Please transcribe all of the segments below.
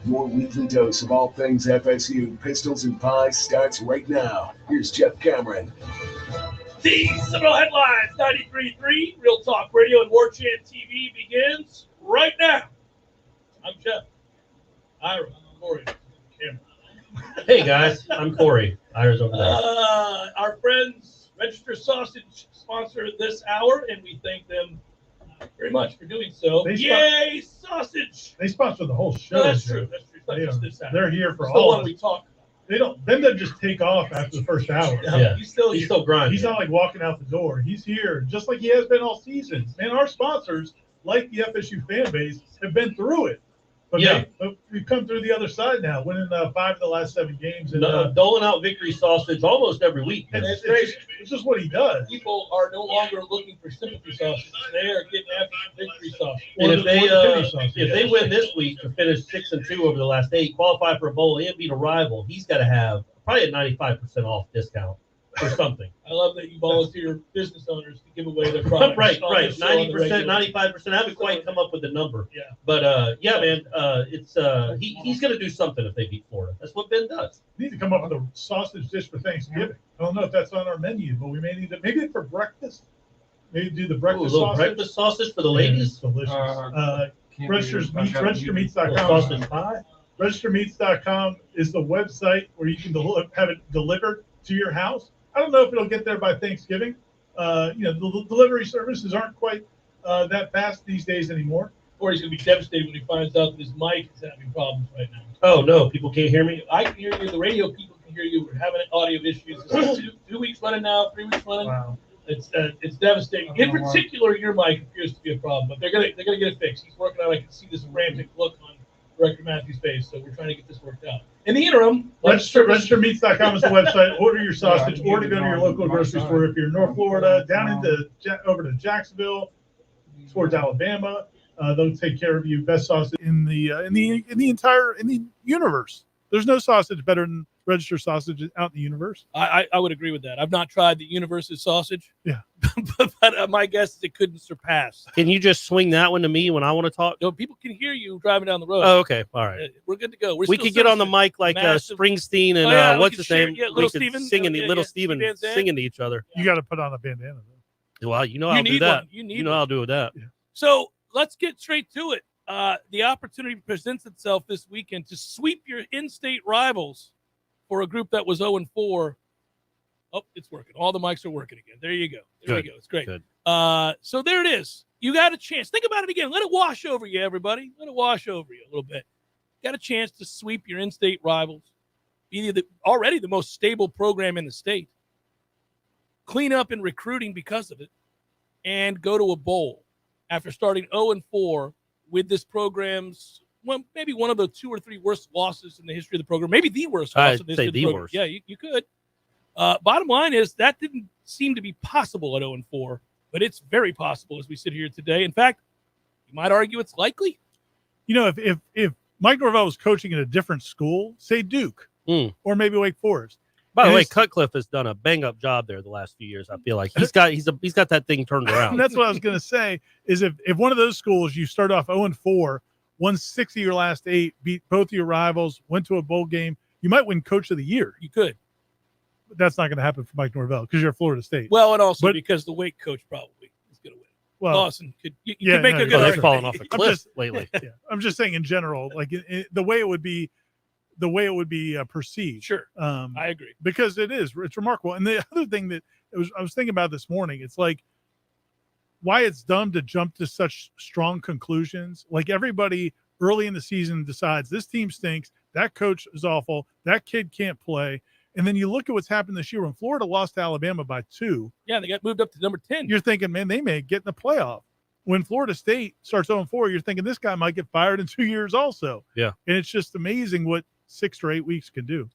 Your weekly dose of all things FSU Pistols and Pies starts right now. Here's Jeff Cameron. The Seminole Headlines 93.3 Real Talk Radio and Warchant TV begins right now. I'm Jeff. Ira, Corey, Cameron. Hey guys, I'm Corey. Ira's over there. Our friends Register Sausage sponsor this hour, and we thank them very much for doing so. Yay, sausage! They sponsor the whole show. No, that's true. That's true. It's not just this hour. They're here for it's all the one we talk about. They don't. Then they just take off after the first hour. Yeah. He's still grinding. He's not like walking out the door. He's here just like he has been all season. And our sponsors, like the FSU fan base, have been through it. But but we've come through the other side now, winning 5 of the last 7 games. And doling out victory sausage almost every week. It's just what he does. People are no longer looking for sympathy sausage. They are getting after victory sausage. And if they win this week to finish 6-2 over the last 8, qualify for a bowl and beat a rival, he's got to have probably a 95% off discount or something. I love that you volunteer business owners to give away their products. Right. 90%, 95%. I haven't quite come up with the number. Yeah. But man, it's he's going to do something if they beat Florida. That's what Ben does. We need to come up with a sausage dish for Thanksgiving. I don't know if that's on our menu, but we may need to maybe for breakfast. Maybe do the breakfast sausage. Breakfast sausage for the ladies. Delicious. Registermeats.com. Sausage pie. Registermeats.com is the website where you can have it delivered to your house. I don't know if it'll get there by Thanksgiving. The delivery services aren't quite that fast these days anymore. Or he's going to be devastated when he finds out that his mic is having problems right now. Oh, no, people can't hear me? I can hear you. The radio people can hear you. We're having audio issues. It's 2 weeks running now, 3 weeks running. Wow. It's devastating. In particular, your mic appears to be a problem, but they're gonna get it fixed. He's working on it. I can see this frantic look on Director Matthews' face, so we're trying to get this worked out. In the interim, registermeats.com is the website. Order your sausage, or to go to your local grocery store if you're in North Florida, down over to Jacksonville, towards Alabama. They'll take care of you. Best sausage in the universe. There's no sausage better than Register sausage out in the universe. I would agree with that. I've not tried the universe's sausage. Yeah. but my guess is it couldn't surpass. Can you just swing that one to me when I want to talk? No, people can hear you driving down the road. Oh, okay. All right. We're good to go. We could get on the mic like Springsteen and what's his name? Yeah, Little Steven. Little Steven singing to each other. You got to put on a bandana. Well, I'll do that. I'll do that. Yeah. So let's get straight to it. The opportunity presents itself this weekend to sweep your in-state rivals for a group that was 0-4. Oh, it's working. All the mics are working again. There you go. There we go. It's great. Good. So there it is. You got a chance. Think about it again. Let it wash over you, everybody. Let it wash over you a little bit. Got a chance to sweep your in-state rivals. Be already the most stable program in the state. Clean up in recruiting because of it. And go to a bowl after starting 0-4 with this program's maybe one of the 2 or 3 worst losses in the history of the program. Maybe the worst loss in the history of the program. Worst. Yeah, you could. Bottom line is that didn't seem to be possible at 0-4, but it's very possible as we sit here today. In fact, you might argue it's likely. If Mike Norvell was coaching at a different school, say Duke or maybe Wake Forest. By the way, Cutcliffe has done a bang-up job there the last few years. I feel like he's got that thing turned around. That's what I was going to say. Is if one of those schools you start off 0-4, won 6 of your last 8, beat both of your rivals, went to a bowl game, you might win Coach of the Year. You could. But that's not going to happen for Mike Norvell because you're Florida State. Well, and also because the Wake coach probably is going to win. Well, Lawson could make a good argument. They've fallen off a cliff lately. I'm just saying in general, like the way it would be perceived. Sure, I agree because it's remarkable. And the other thing that I was thinking about this morning, it's like why it's dumb to jump to such strong conclusions. Like everybody early in the season decides this team stinks, that coach is awful, that kid can't play. And then you look at what's happened this year when Florida lost to Alabama by 2. Yeah, they got moved up to number 10. You're thinking, man, they may get in the playoff. When Florida State starts 0-4, you're thinking this guy might get fired in 2 years also. Yeah. And it's just amazing what 6 or 8 weeks can do.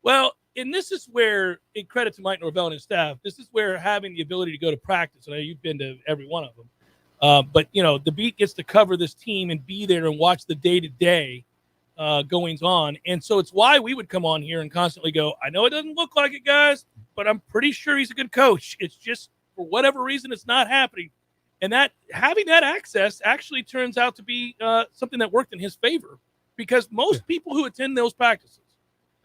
Well, and this is where, in credit to Mike Norvell and his staff, this is where having the ability to go to practice, I know you've been to every one of them, but, the beat gets to cover this team and be there and watch the day-to-day goings on. And so it's why we would come on here and constantly go, I know it doesn't look like it, guys, but I'm pretty sure he's a good coach. It's just for whatever reason, it's not happening. And that having that access actually turns out to be something that worked in his favor because most people who attend those practices,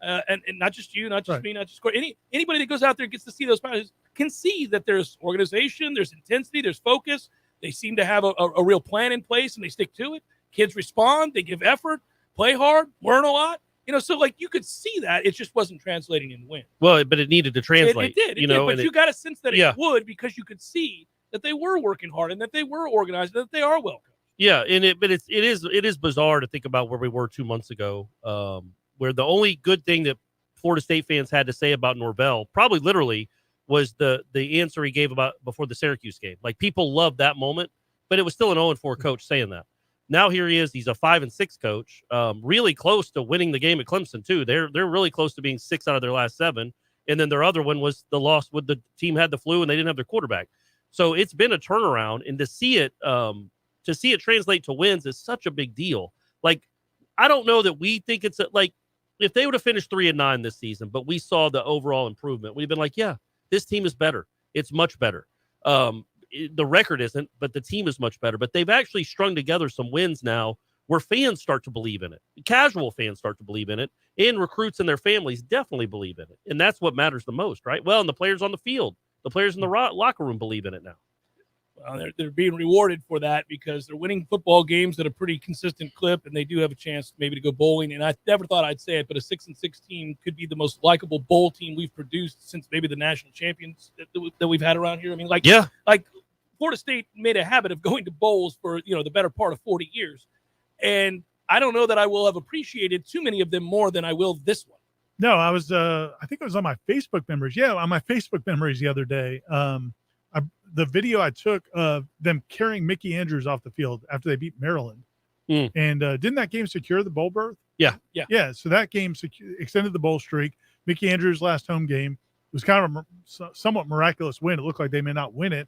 and not just you, not just right. me, not just Corey, anybody that goes out there and gets to see those practices can see that there's organization, there's intensity, there's focus. They seem to have a real plan in place, and they stick to it. Kids respond, they give effort, play hard, learn a lot. So like you could see that it just wasn't translating in win. Well, but it needed to translate. It did. But you got a sense that it would, because you could see that they were working hard and that they were organized and that they are well coached. Yeah, but it is bizarre to think about where we were 2 months ago, where the only good thing that Florida State fans had to say about Norvell, probably literally, was the answer he gave before the Syracuse game. Like, people loved that moment, but it was still an 0-4 coach saying that. Now here he is. He's a 5-6 coach, really close to winning the game at Clemson too. They're really close to being 6 out of their last 7, and then their other one was the loss with the team had the flu and they didn't have their quarterback. So it's been a turnaround, and to see it translate to wins is such a big deal. Like, I don't know that we think it's like if they would have finished 3-9 this season, but we saw the overall improvement, we'd been like, yeah, this team is better. It's much better. The record isn't, but the team is much better. But they've actually strung together some wins now where fans start to believe in it. Casual fans start to believe in it, and recruits and their families definitely believe in it. And that's what matters the most, right? Well, and the players on the field, the players in the locker room believe in it now. Well, they're being rewarded for that because they're winning football games at a pretty consistent clip, and they do have a chance maybe to go bowling. And I never thought I'd say it, but a 6-6 team could be the most likable bowl team we've produced since maybe the national champions that we've had around here. I mean, like Florida State made a habit of going to bowls for the better part of 40 years, and I don't know that I will have appreciated too many of them more than I will this one. No, I was I think it was on my Facebook memories. Yeah, on my Facebook memories the other day. The video I took of them carrying Mickey Andrews off the field after they beat Maryland. And didn't that game secure the bowl berth? Yeah. So that game extended the bowl streak. Mickey Andrews' last home game was kind of a somewhat miraculous win. It looked like they may not win it.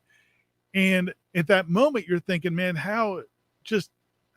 And at that moment, you're thinking, man, how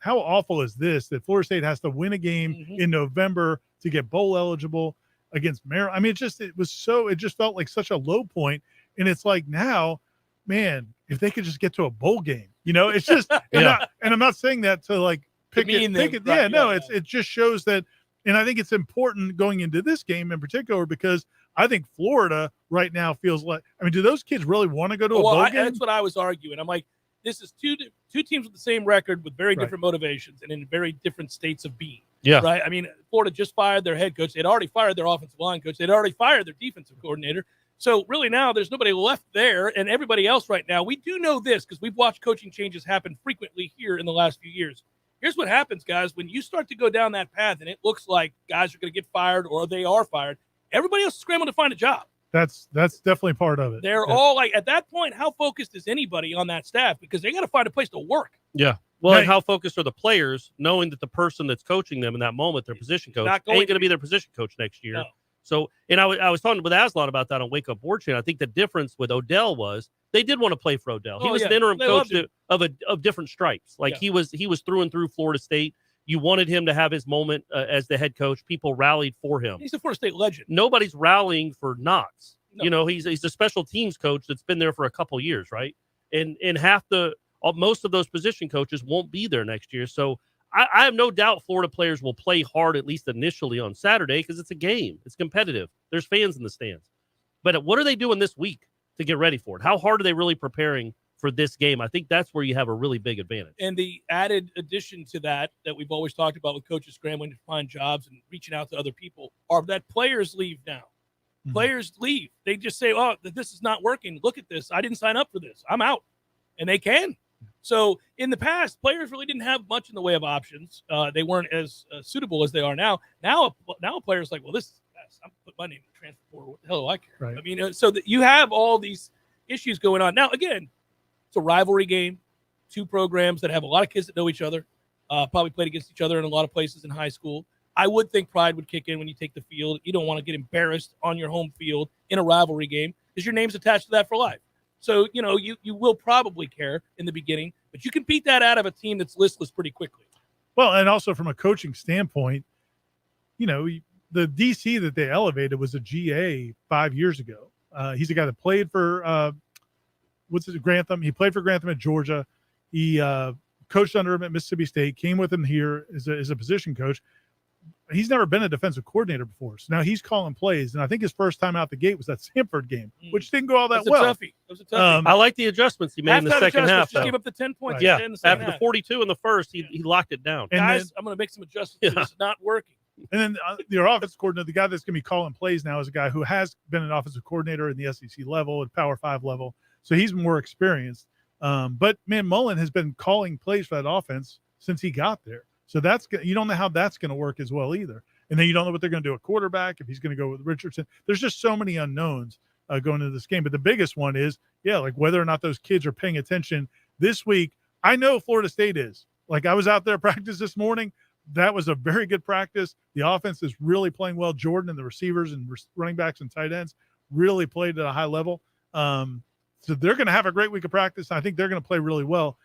awful is this that Florida State has to win a game in November to get bowl eligible against Maryland? I mean, it just felt like such a low point. And it's like now, man, if they could just get to a bowl game, it's just, and I'm not saying that to like pick it. It just shows that. And I think it's important going into this game in particular, because I think Florida right now feels like, do those kids really want to go to a bowl game? That's what I was arguing. I'm like, this is two teams with the same record with very different motivations and in very different states of being. Yeah. Right. I mean, Florida just fired their head coach. They'd already fired their offensive line coach. They'd already fired their defensive coordinator. So really now there's nobody left there, and everybody else right now. We do know this because we've watched coaching changes happen frequently here in the last few years. Here's what happens, guys. When you start to go down that path and it looks like guys are going to get fired or they are fired, everybody else is scrambling to find a job. That's definitely part of it. They're all like, at that point, how focused is anybody on that staff? Because they got to find a place to work. Yeah. Well, and how focused are the players knowing that the person that's coaching them in that moment, their position coach, ain't going to be their position coach next year? No. So, and I was talking with Aslan about that on Wake Up Warchant. I think the difference with Odell was they did want to play for Odell. He was an interim coach of different stripes. Like he was through and through Florida State. You wanted him to have his moment as the head coach. People rallied for him. He's a Florida State legend. Nobody's rallying for Knox. No. He's a special teams coach that's been there for a couple years, right? And most of those position coaches won't be there next year. So I have no doubt Florida players will play hard, at least initially on Saturday, because it's a game. It's competitive. There's fans in the stands. But what are they doing this week to get ready for it? How hard are they really preparing for this game? I think that's where you have a really big advantage. And the added addition to that we've always talked about with coaches scrambling to find jobs and reaching out to other people are that players leave now. Mm-hmm. Players leave. They just say, oh, this is not working. Look at this. I didn't sign up for this. I'm out. And they can. So in the past, players really didn't have much in the way of options. They weren't as suitable as they are now. Now a player's like, well, this is the best. I'm putting my name in the transfer portal. What the hell do I care? Right. I mean, so that you have all these issues going on. Now, again, it's a rivalry game. Two programs that have a lot of kids that know each other, probably played against each other in a lot of places in high school. I would think pride would kick in when you take the field. You don't want to get embarrassed on your home field in a rivalry game because your name's attached to that for life. So, you will probably care in the beginning, but you can beat that out of a team that's listless pretty quickly. Well, and also from a coaching standpoint, the DC that they elevated was a GA 5 years ago. He's a guy that played for Grantham. He played for Grantham at Georgia. He coached under him at Mississippi State, came with him here as a position coach. he's never been a defensive coordinator before. So now he's calling plays. And I think his first time out the gate was that Sanford game, which didn't go all that well. That was a toughie. I like the adjustments he made in the second half. Just give up the 10 points. Yeah, in the after half. the 42 in the first, he locked it down. And Guys, I'm going to make some adjustments. This is not working. And then your offensive coordinator, the guy that's going to be calling plays now, is a guy who has been an offensive coordinator in the SEC level and Power 5 level. So he's more experienced. But, man, Mullen has been calling plays for that offense since he got there. So you don't know how that's going to work as well either. And then you don't know what they're going to do at quarterback, if he's going to go with Richardson. There's just so many unknowns going into this game. But the biggest one is, like whether or not those kids are paying attention this week. I know Florida State is. Like, I was out there practice this morning. That was a very good practice. The offense is really playing well. Jordan and the receivers and running backs and tight ends really played at a high level. So they're going to have a great week of practice. I think they're going to play really well.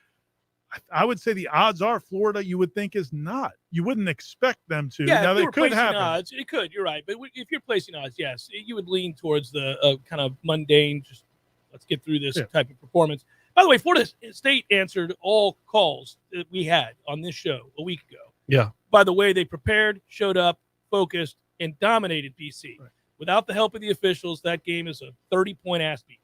I would say the odds are Florida, you would think, is not. You wouldn't expect them to. Yeah, now, if they you were could placing happen. odds, it could. You're right. But if you're placing odds, yes, you would lean towards the kind of mundane, just let's get through this type of performance. By the way, Florida State answered all calls that we had on this show a week ago. Yeah. By the way, they prepared, showed up, focused, and dominated BC. Right. Without the help of the officials, that game is a 30-point ass beat.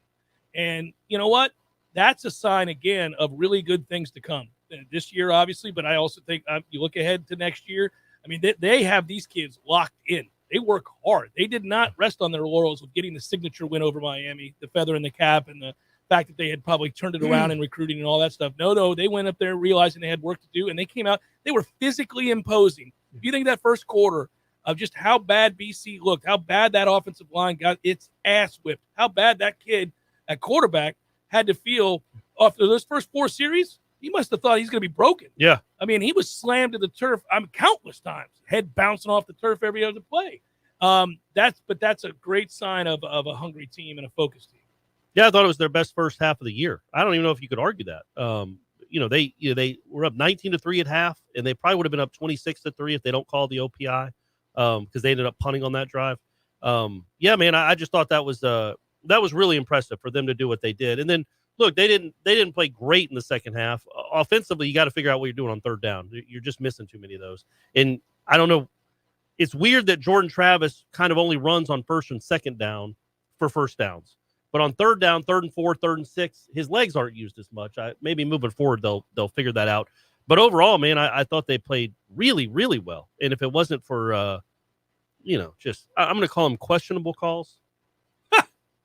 And you know what? That's a sign, again, of really good things to come. This year, obviously, but I also think you look ahead to next year. I mean, they have these kids locked in. They work hard. They did not rest on their laurels with getting the signature win over Miami, the feather in the cap, and the fact that they had probably turned it around in recruiting and all that stuff. No, they went up there realizing they had work to do, and they came out. They were physically imposing. If you think that first quarter of just how bad BC looked, how bad that offensive line got its ass whipped, how bad that kid at quarterback had to feel after those first 4 series, he must have thought he's going to be broken. Yeah. I mean, he was slammed to the turf countless times, head bouncing off the turf every other play. That's a great sign of a hungry team and a focused team. Yeah, I thought it was their best first half of the year. I don't even know if you could argue that. They were up 19-3 at half, and they probably would have been up 26-3 if they don't call the OPI, because they ended up punting on that drive. Yeah, man, I just thought that was really impressive for them to do what they did. And then look, they didn't play great in the second half. Offensively, you got to figure out what you're doing on third down. You're just missing too many of those. And I don't know. It's weird that Jordan Travis kind of only runs on first and second down for first downs. But on third down, 3rd and 4, 3rd and 6, his legs aren't used as much. Maybe moving forward, they'll figure that out. But overall, man, I thought they played really, really well. And if it wasn't for, I'm going to call them questionable calls.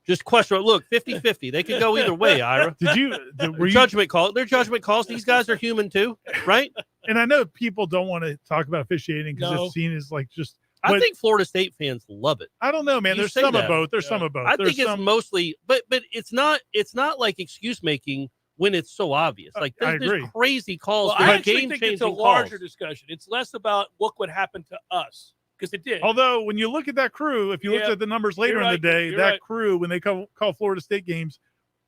Just questionable. Look, 50-50. They could go either way, Ira. They're judgment calls. These guys are human too, right? And I know people don't want to talk about officiating because it's seen as like just. I think Florida State fans love it. I don't know, man. There's some of both. There's some of both. I think it's mostly, but it's not like excuse making when it's so obvious. Like there's crazy calls. Well, I actually think it's a larger discussion. It's less about look what happened to us, because it did. Although when you look at that crew, if you looked at the numbers later in the day, that crew, when they call Florida State games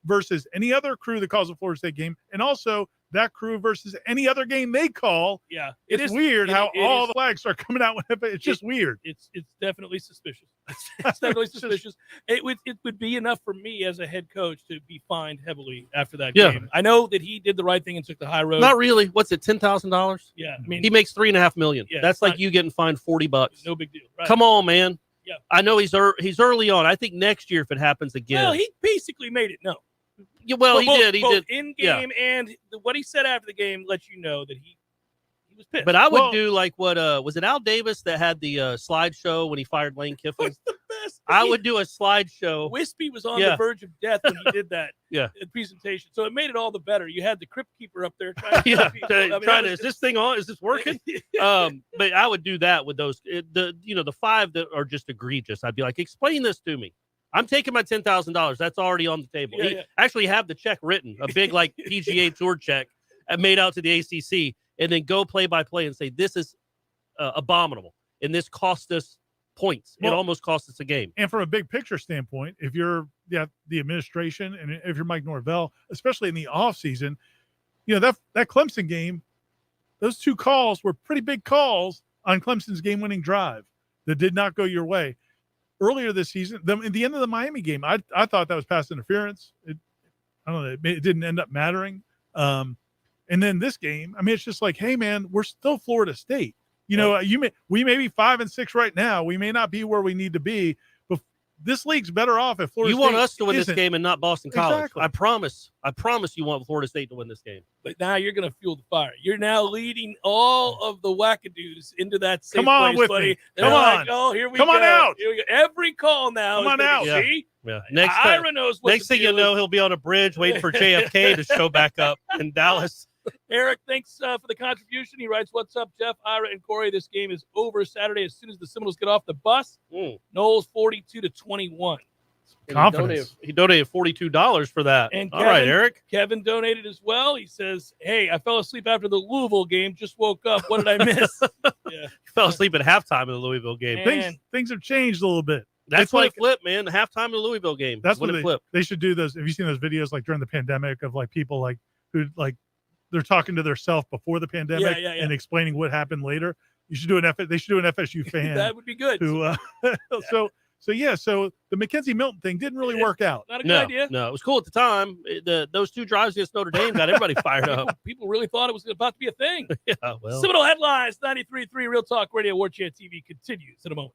versus any other crew that calls a Florida State game, and also that crew versus any other game they call. Yeah. It's weird how all the flags start coming out. It's just weird. It's definitely suspicious. It's definitely suspicious. It would be enough for me as a head coach to be fined heavily after that game. I know that he did the right thing and took the high road. Not really. What's it, $10,000? Yeah. I mean, he makes $3.5 million. Yeah, that's like you getting fined $40. No big deal. Right? Come on, man. Yeah. I know he's early on. I think next year, if it happens again. Well, he basically made it known. Yeah, well, he did. He did in game, and what he said after the game lets you know that he was pissed. But I would do like what was it Al Davis that had the slideshow when he fired Lane Kiffin? Was the best. I would do a slideshow. Wispy was on the verge of death when he did that. Presentation, so it made it all the better. You had the crypt keeper up there trying to is this thing on? Is this working? But I would do that with those the 5 that are just egregious. I'd be like, explain this to me. I'm taking my $10,000. That's already on the table. Actually have the check written, a big like PGA Tour check made out to the ACC, and then go play by play and say this is abominable and this cost us points. It almost cost us a game. And from a big picture standpoint, if you're the administration and if you're Mike Norvell, especially in the offseason, that Clemson game, those 2 calls were pretty big calls on Clemson's game-winning drive that did not go your way. Earlier this season, at the end of the Miami game, I thought that was pass interference. I don't know. It didn't end up mattering. And then this game, I mean, it's just like, hey, man, we're still Florida State. We may be 5-6 right now. We may not be where we need to be, but this league's better off if Florida State want us to win this isn't. game and not Boston College. Exactly. I promise you want Florida State to win this game. But now you're going to fuel the fire. You're now leading all of the wackadoos into that safe Come on place, with buddy. me. They're Come like, on. oh, here we Come go. on out. Here we go. Every call now. Come on out. See? Yeah. Ira knows what Next the thing you deal know, is. he'll be on a bridge waiting for JFK to show back up in Dallas. Eric, thanks for the contribution. He writes, what's up, Jeff, Ira, and Corey? This game is over Saturday as soon as the Seminoles get off the bus. Noles 42-21. Confidence. He donated $42 for that. And all right, Eric. Kevin donated as well. He says, hey, I fell asleep after the Louisville game. Just woke up. What did I miss? He fell asleep at halftime of the Louisville game. Things have changed a little bit. That's why it flipped, man. The halftime of the Louisville game. That's when what it flipped. they should do those. Have you seen those videos like during the pandemic of like people like who like they're talking to themselves before the pandemic and explaining what happened later? You should do they should do an FSU fan. That would be good. Who, so the Mackenzie Milton thing didn't really work out. Not a good idea. No, it was cool at the time. Those 2 drives against Notre Dame got everybody fired up. People really thought it was about to be a thing. Yeah, well. Seminole Headlines, 93.3 Real Talk Radio, Warchant TV continues in a moment.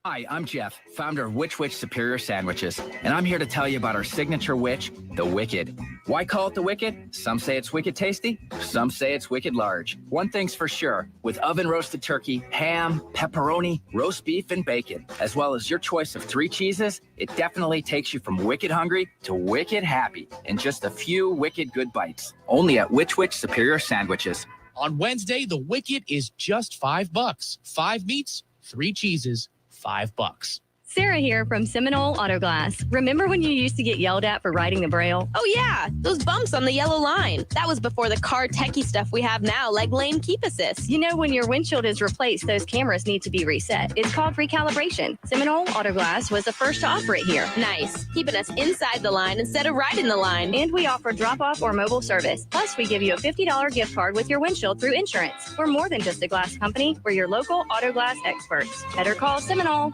Hi, I'm Jeff, founder of Which Superior Sandwiches, and I'm here to tell you about our signature witch, the Wicked. Why call it the Wicked? Some say it's wicked tasty, some say it's wicked large. One thing's for sure, with oven-roasted turkey, ham, pepperoni, roast beef, and bacon, as well as your choice of 3 cheeses, it definitely takes you from wicked hungry to wicked happy in just a few wicked good bites. Only at Which Superior Sandwiches. On Wednesday, the Wicked is just $5. 5 meats, 3 cheeses, $5. Sarah here from Seminole Autoglass. Remember when you used to get yelled at for writing the Braille? Oh, yeah. Those bumps on the yellow line. That was before the car techie stuff we have now, like lane keep assist. You know, when your windshield is replaced, those cameras need to be reset. It's called recalibration. Seminole Autoglass was the first to offer it here. Nice. Keeping us inside the line instead of right in the line. And we offer drop-off or mobile service. Plus, we give you a $50 gift card with your windshield through insurance. We're more than just a glass company. We're your local auto glass experts. Better call Seminole.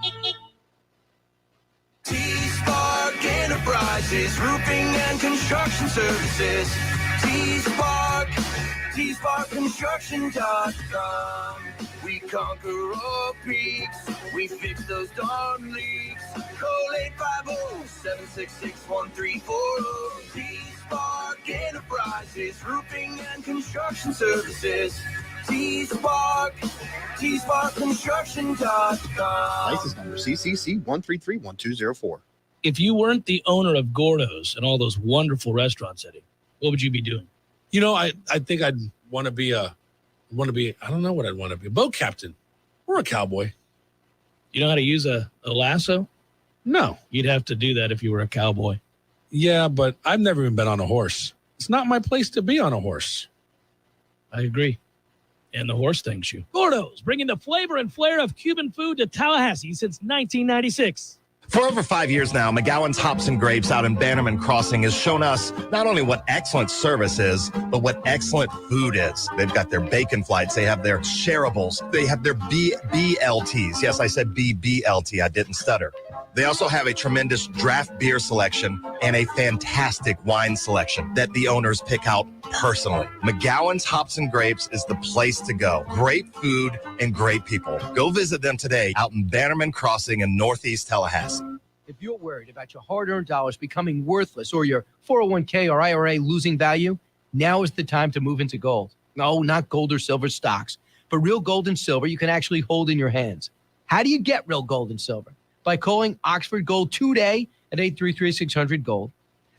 T-Spark Enterprises, roofing and construction services. T-Spark Construction.com. We conquer all peaks. We fix those darn leaks. Call 850-766-1340. T-Spark Enterprises, roofing and construction services. T-Spark Construction.com. License number CCC 1331204. If you weren't the owner of Gordo's and all those wonderful restaurants, Eddie, what would you be doing? You know, I think I'd want to be I don't know what I'd want to be, a boat captain or a cowboy. You know how to use a lasso? No. You'd have to do that if you were a cowboy. Yeah, but I've never even been on a horse. It's not my place to be on a horse. I agree. And the horse things you. Gordo's, bringing the flavor and flair of Cuban food to Tallahassee since 1996. For over 5 years now, McGowan's Hops and Grapes out in Bannerman Crossing has shown us not only what excellent service is, but what excellent food is. They've got their bacon flights. They have their shareables. They have their BLTs. Yes, I said BLT. I didn't stutter. They also have a tremendous draft beer selection and a fantastic wine selection that the owners pick out personally. McGowan's Hops and Grapes is the place to go. Great food and great people. Go visit them today out in Bannerman Crossing in Northeast Tallahassee. If you're worried about your hard-earned dollars becoming worthless or your 401k or IRA losing value, now is the time to move into gold. No, not gold or silver stocks, but real gold and silver you can actually hold in your hands. How do you get real gold and silver? By calling Oxford Gold today at 833-600-GOLD.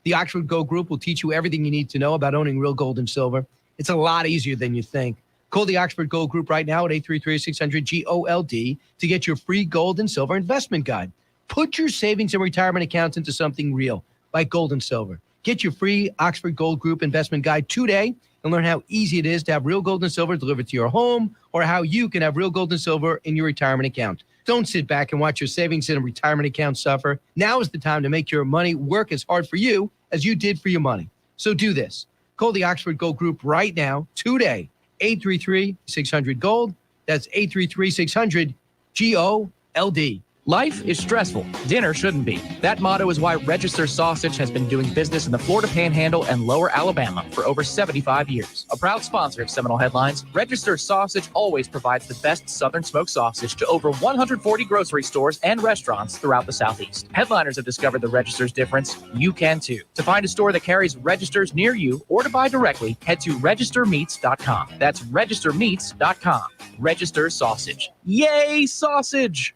The Oxford Gold Group will teach you everything you need to know about owning real gold and silver. It's a lot easier than you think. Call the Oxford Gold Group right now at 833-600-GOLD to get your free gold and silver investment guide. Put your savings and retirement accounts into something real, like gold and silver. Get your free Oxford Gold Group investment guide today and learn how easy it is to have real gold and silver delivered to your home or how you can have real gold and silver in your retirement account. Don't sit back and watch your savings and retirement account suffer. Now is the time to make your money work as hard for you as you did for your money. So do this. Call the Oxford Gold Group right now, today, 833-600-GOLD. That's 833-600-GOLD. Life is stressful. Dinner shouldn't be. That motto is why Register Sausage has been doing business in the Florida Panhandle and Lower Alabama for over 75 years. A proud sponsor of Seminole Headlines, Register Sausage always provides the best Southern smoked sausage to over 140 grocery stores and restaurants throughout the Southeast. Headliners have discovered the Register's difference. You can too. To find a store that carries Registers near you or to buy directly, head to registermeats.com. That's registermeats.com. Register Sausage. Yay, sausage!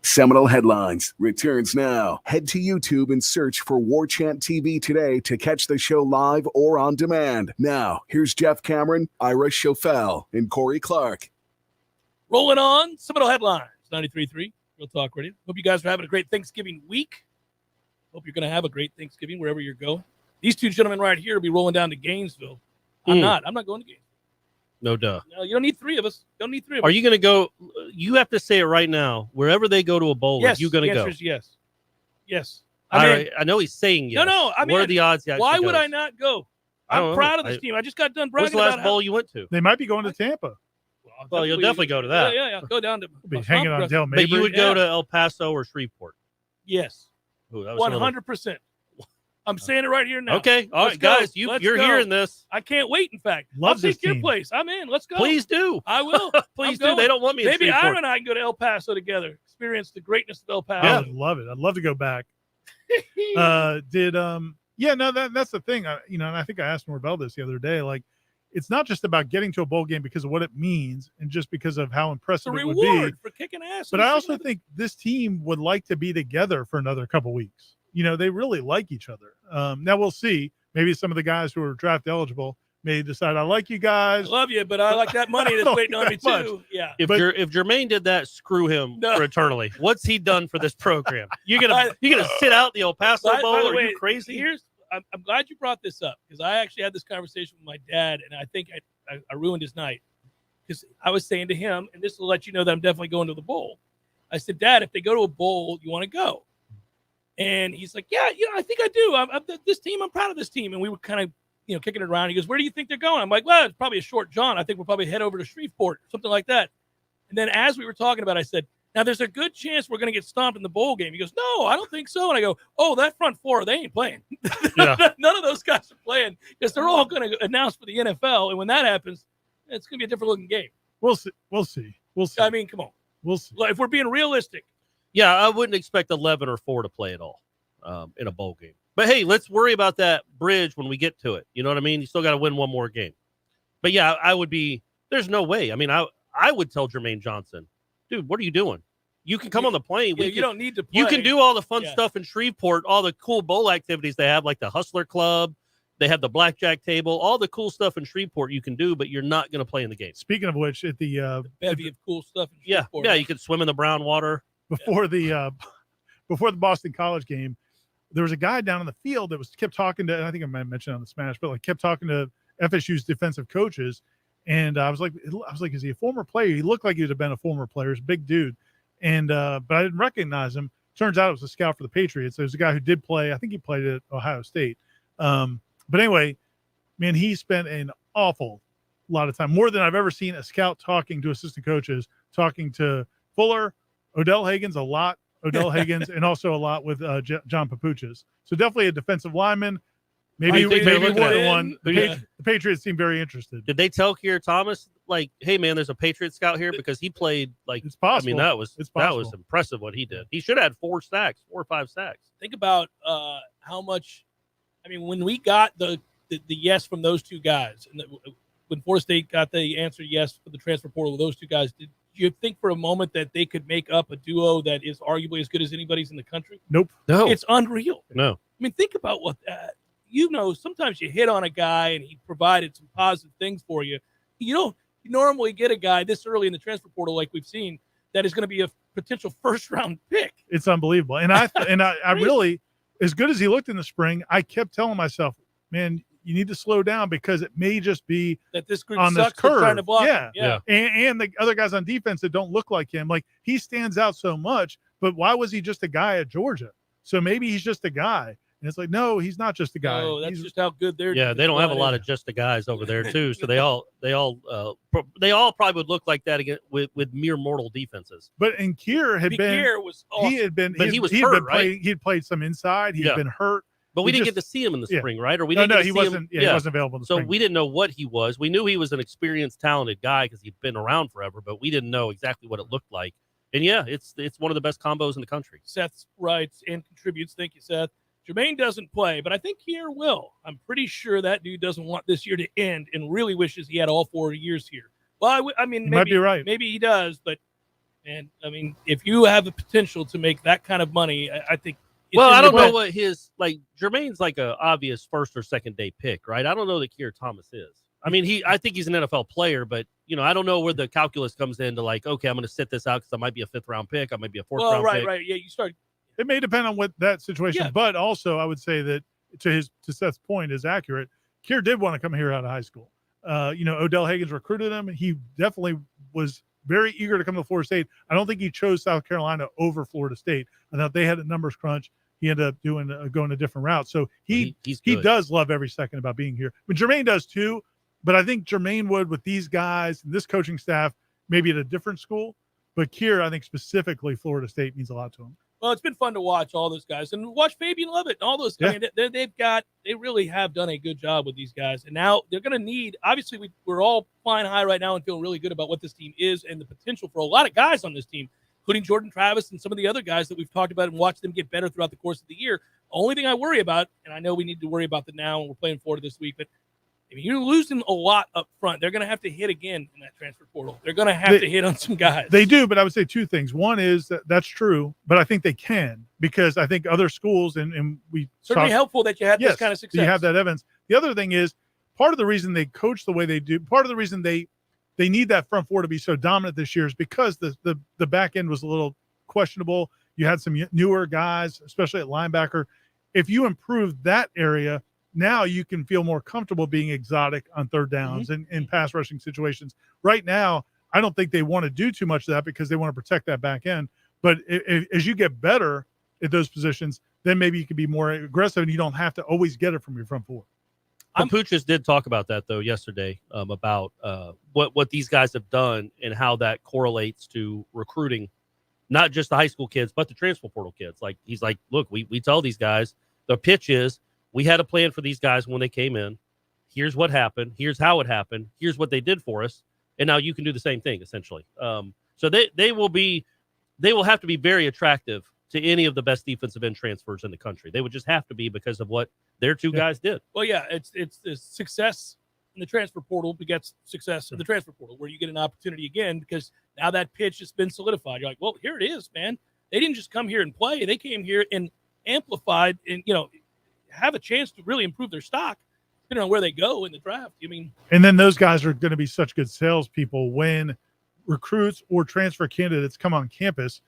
Seminole Headlines returns now. Head to YouTube and search for Warchant TV today to catch the show live or on demand. Now, here's Jeff Cameron, Ira Schofel, and Corey Clark. Rolling on Seminole Headlines, 93.3 Real Talk Radio. Hope you guys are having a great Thanksgiving week. Hope you're going to have a great Thanksgiving wherever you're going. These two gentlemen right here will be rolling down to Gainesville. I'm not going to Gainesville. No duh. No, you don't need three of us. Are you going to go? You have to say it right now. Wherever they go to a bowling, yes, you're going to go. The answer is yes. Yes. I know he's saying yes. No. I mean, what are the odds? Why would I not go? I'm proud of this team. I just got done bragging about what's the last bowl you went to? They might be going to Tampa. Well, you'll definitely go to that. Yeah. Go down to be hanging on Del Mabry. But you would go to El Paso or Shreveport. Yes. 100%. I'm saying it right here now. Okay. All right, guys, you're hearing this. I can't wait, in fact. I'll take your place. I'm in. Let's go. Please do. I will. Please do. They don't want me Maybe in Shreveport. Ira and I can go to El Paso together, experience the greatness of El Paso. I would love it. I'd love to go back. That's the thing. And I think I asked Norvell this the other day. Like, it's not just about getting to a bowl game because of what it means and just because of how impressive it would be. For kicking ass. But I also think this team would like to be together for another couple weeks. They really like each other. Now we'll see. Maybe some of the guys who are draft eligible may decide, I like you guys. I love you, but I like that money that's waiting on me too. Yeah. If Jermaine did that, screw him for eternally. What's he done for this program? You're gonna sit out the El Paso Bowl? By the way, are you crazy? I'm glad you brought this up because I actually had this conversation with my dad, and I think I ruined his night because I was saying to him, and this will let you know that I'm definitely going to the bowl. I said, Dad, if they go to a bowl, you want to go? And he's like, yeah, I think I do. I'm proud of this team. And we were kind of, kicking it around. He goes, where do you think they're going? I'm like, well, it's probably a short jaunt. I think we'll probably head over to Shreveport, something like that. And then as we were talking about it, I said, now there's a good chance we're going to get stomped in the bowl game. He goes, no, I don't think so. And I go, oh, that front four, they ain't playing. Yeah. None of those guys are playing because they're all going to announce for the NFL. And when that happens, it's going to be a different looking game. We'll see. I mean, come on. We'll see. If we're being realistic. Yeah, I wouldn't expect 11 or 4 to play at all in a bowl game. But, hey, let's worry about that bridge when we get to it. You know what I mean? You still got to win one more game. But, yeah, I would be – there's no way. I mean, I would tell Jermaine Johnson, dude, what are you doing? You can come on the plane. You don't need to play. You can do all the fun stuff in Shreveport, all the cool bowl activities they have, like the Hustler Club. They have the blackjack table, all the cool stuff in Shreveport you can do, but you're not going to play in the game. Speaking of which, at the bevy of cool stuff in Shreveport. Yeah, you could swim in the brown water. Before the Boston College game, there was a guy down in the field that kept talking to, and I think I might mention on the Smash, but kept talking to FSU's defensive coaches. And I was like, is he a former player? He looked like he would have been a former player. He's a big dude. And but I didn't recognize him. Turns out it was a scout for the Patriots. There's a guy who did play. I think he played at Ohio State. But anyway, man, he spent an awful lot of time, more than I've ever seen a scout talking to assistant coaches, talking to Fuller, Odell Haggins, and also a lot with John Papuchas. So definitely a defensive lineman. Maybe one. The Patriots seem very interested. Did they tell Keir Thomas, like, hey, man, there's a Patriot scout here? Because he played, like, it's possible. I mean, that was impressive what he did. He should have had 4 or 5 sacks. Think about how much, I mean, when we got the yes from those two guys, and when Florida State got the answer yes for the transfer portal with those two guys, did you think for a moment that they could make up a duo that is arguably as good as anybody's in the country? Nope. No. It's unreal. No. I mean, think about what that. Sometimes you hit on a guy and he provided some positive things for you. You don't normally get a guy this early in the transfer portal like we've seen that is going to be a potential first-round pick. It's unbelievable. And I really, as good as he looked in the spring, I kept telling myself, man, you need to slow down because it may just be that this group on sucks this curve. Trying to block. Yeah. And the other guys on defense that don't look like him, like he stands out so much, but why was he just a guy at Georgia? So maybe he's just a guy. And it's like, no, he's not just a guy. No, that's just how good they're. Yeah, they don't have a lot of just the guys over there too. So they all probably would look like that again with mere mortal defenses. But and Keir had been, Keir was awesome. he had been, But he was hurt, right? He'd played some inside. He'd been hurt. But we didn't get to see him in the spring, right? Or we didn't. No, he wasn't. Yeah, he wasn't available in the so spring. we didn't know what he was. We knew he was an experienced, talented guy because he'd been around forever, but we didn't know exactly what it looked like. And yeah, it's one of the best combos in the country. Seth writes and contributes. Thank you, Seth. Jermaine doesn't play, but I think Keir will. I'm pretty sure that dude doesn't want this year to end and really wishes he had all 4 years here. Well, I mean, maybe, might be right. Maybe he does, but I mean, if you have the potential to make that kind of money, I think. Well, I don't know what his Jermaine's like a obvious first or second day pick, right? I don't know that Keir Thomas is. I mean, I think he's an NFL player, but I don't know where the calculus comes into okay, I'm going to sit this out because I might be a 5th round pick, I might be a 4th round pick. Right. Yeah, you start. It may depend on what that situation, but also I would say that to Seth's point is accurate. Keir did want to come here out of high school. Odell Haggins recruited him. He definitely was very eager to come to Florida State. I don't think he chose South Carolina over Florida State. I thought they had a numbers crunch. He ended up going a different route. So he does love every second about being here. I mean, Jermaine does too, but I think Jermaine would with these guys and this coaching staff, maybe at a different school. But Keir, I think specifically Florida State means a lot to him. Well, it's been fun to watch all those guys and watch Fabian Lovett and all those. Yeah. I mean, they really have done a good job with these guys. And now they're going to need, obviously we're all flying high right now and feeling really good about what this team is and the potential for a lot of guys on this team, including Jordan Travis and some of the other guys that we've talked about and watched them get better throughout the course of the year. The only thing I worry about, and I know we need to worry about the now and we're playing Florida this week, but if you're losing a lot up front, they're going to have to hit again in that transfer portal. They're going to have to hit on some guys. They do, but I would say two things. One is that's true, but I think they can because I think other schools, and we certainly helpful that you had this kind of success. You have that evidence. The other thing is part of the reason they coach the way they do, part of the reason they need that front four to be so dominant this year is because the back end was a little questionable. You had some newer guys, especially at linebacker. If you improve that area, now you can feel more comfortable being exotic on third downs and in pass rushing situations. Right now, I don't think they want to do too much of that because they want to protect that back end. But as you get better at those positions, then maybe you can be more aggressive and you don't have to always get it from your front four. Pooch's did talk about that, though, yesterday, about what these guys have done and how that correlates to recruiting, not just the high school kids, but the transfer portal kids. Like, he's like, look, we tell these guys, the pitch is, we had a plan for these guys when they came in. Here's what happened. Here's how it happened. Here's what they did for us. And now you can do the same thing, essentially. So they will have to be very attractive to any of the best defensive end transfers in the country. They would just have to be because of what their two guys did. Well, yeah, it's the success in the transfer portal begets success in the transfer portal, where you get an opportunity again because now that pitch has been solidified. You're like, well, here it is, man. They didn't just come here and play. They came here and amplified and, have a chance to really improve their stock, depending on where they go in the draft. And then those guys are going to be such good salespeople when recruits or transfer candidates come on campus.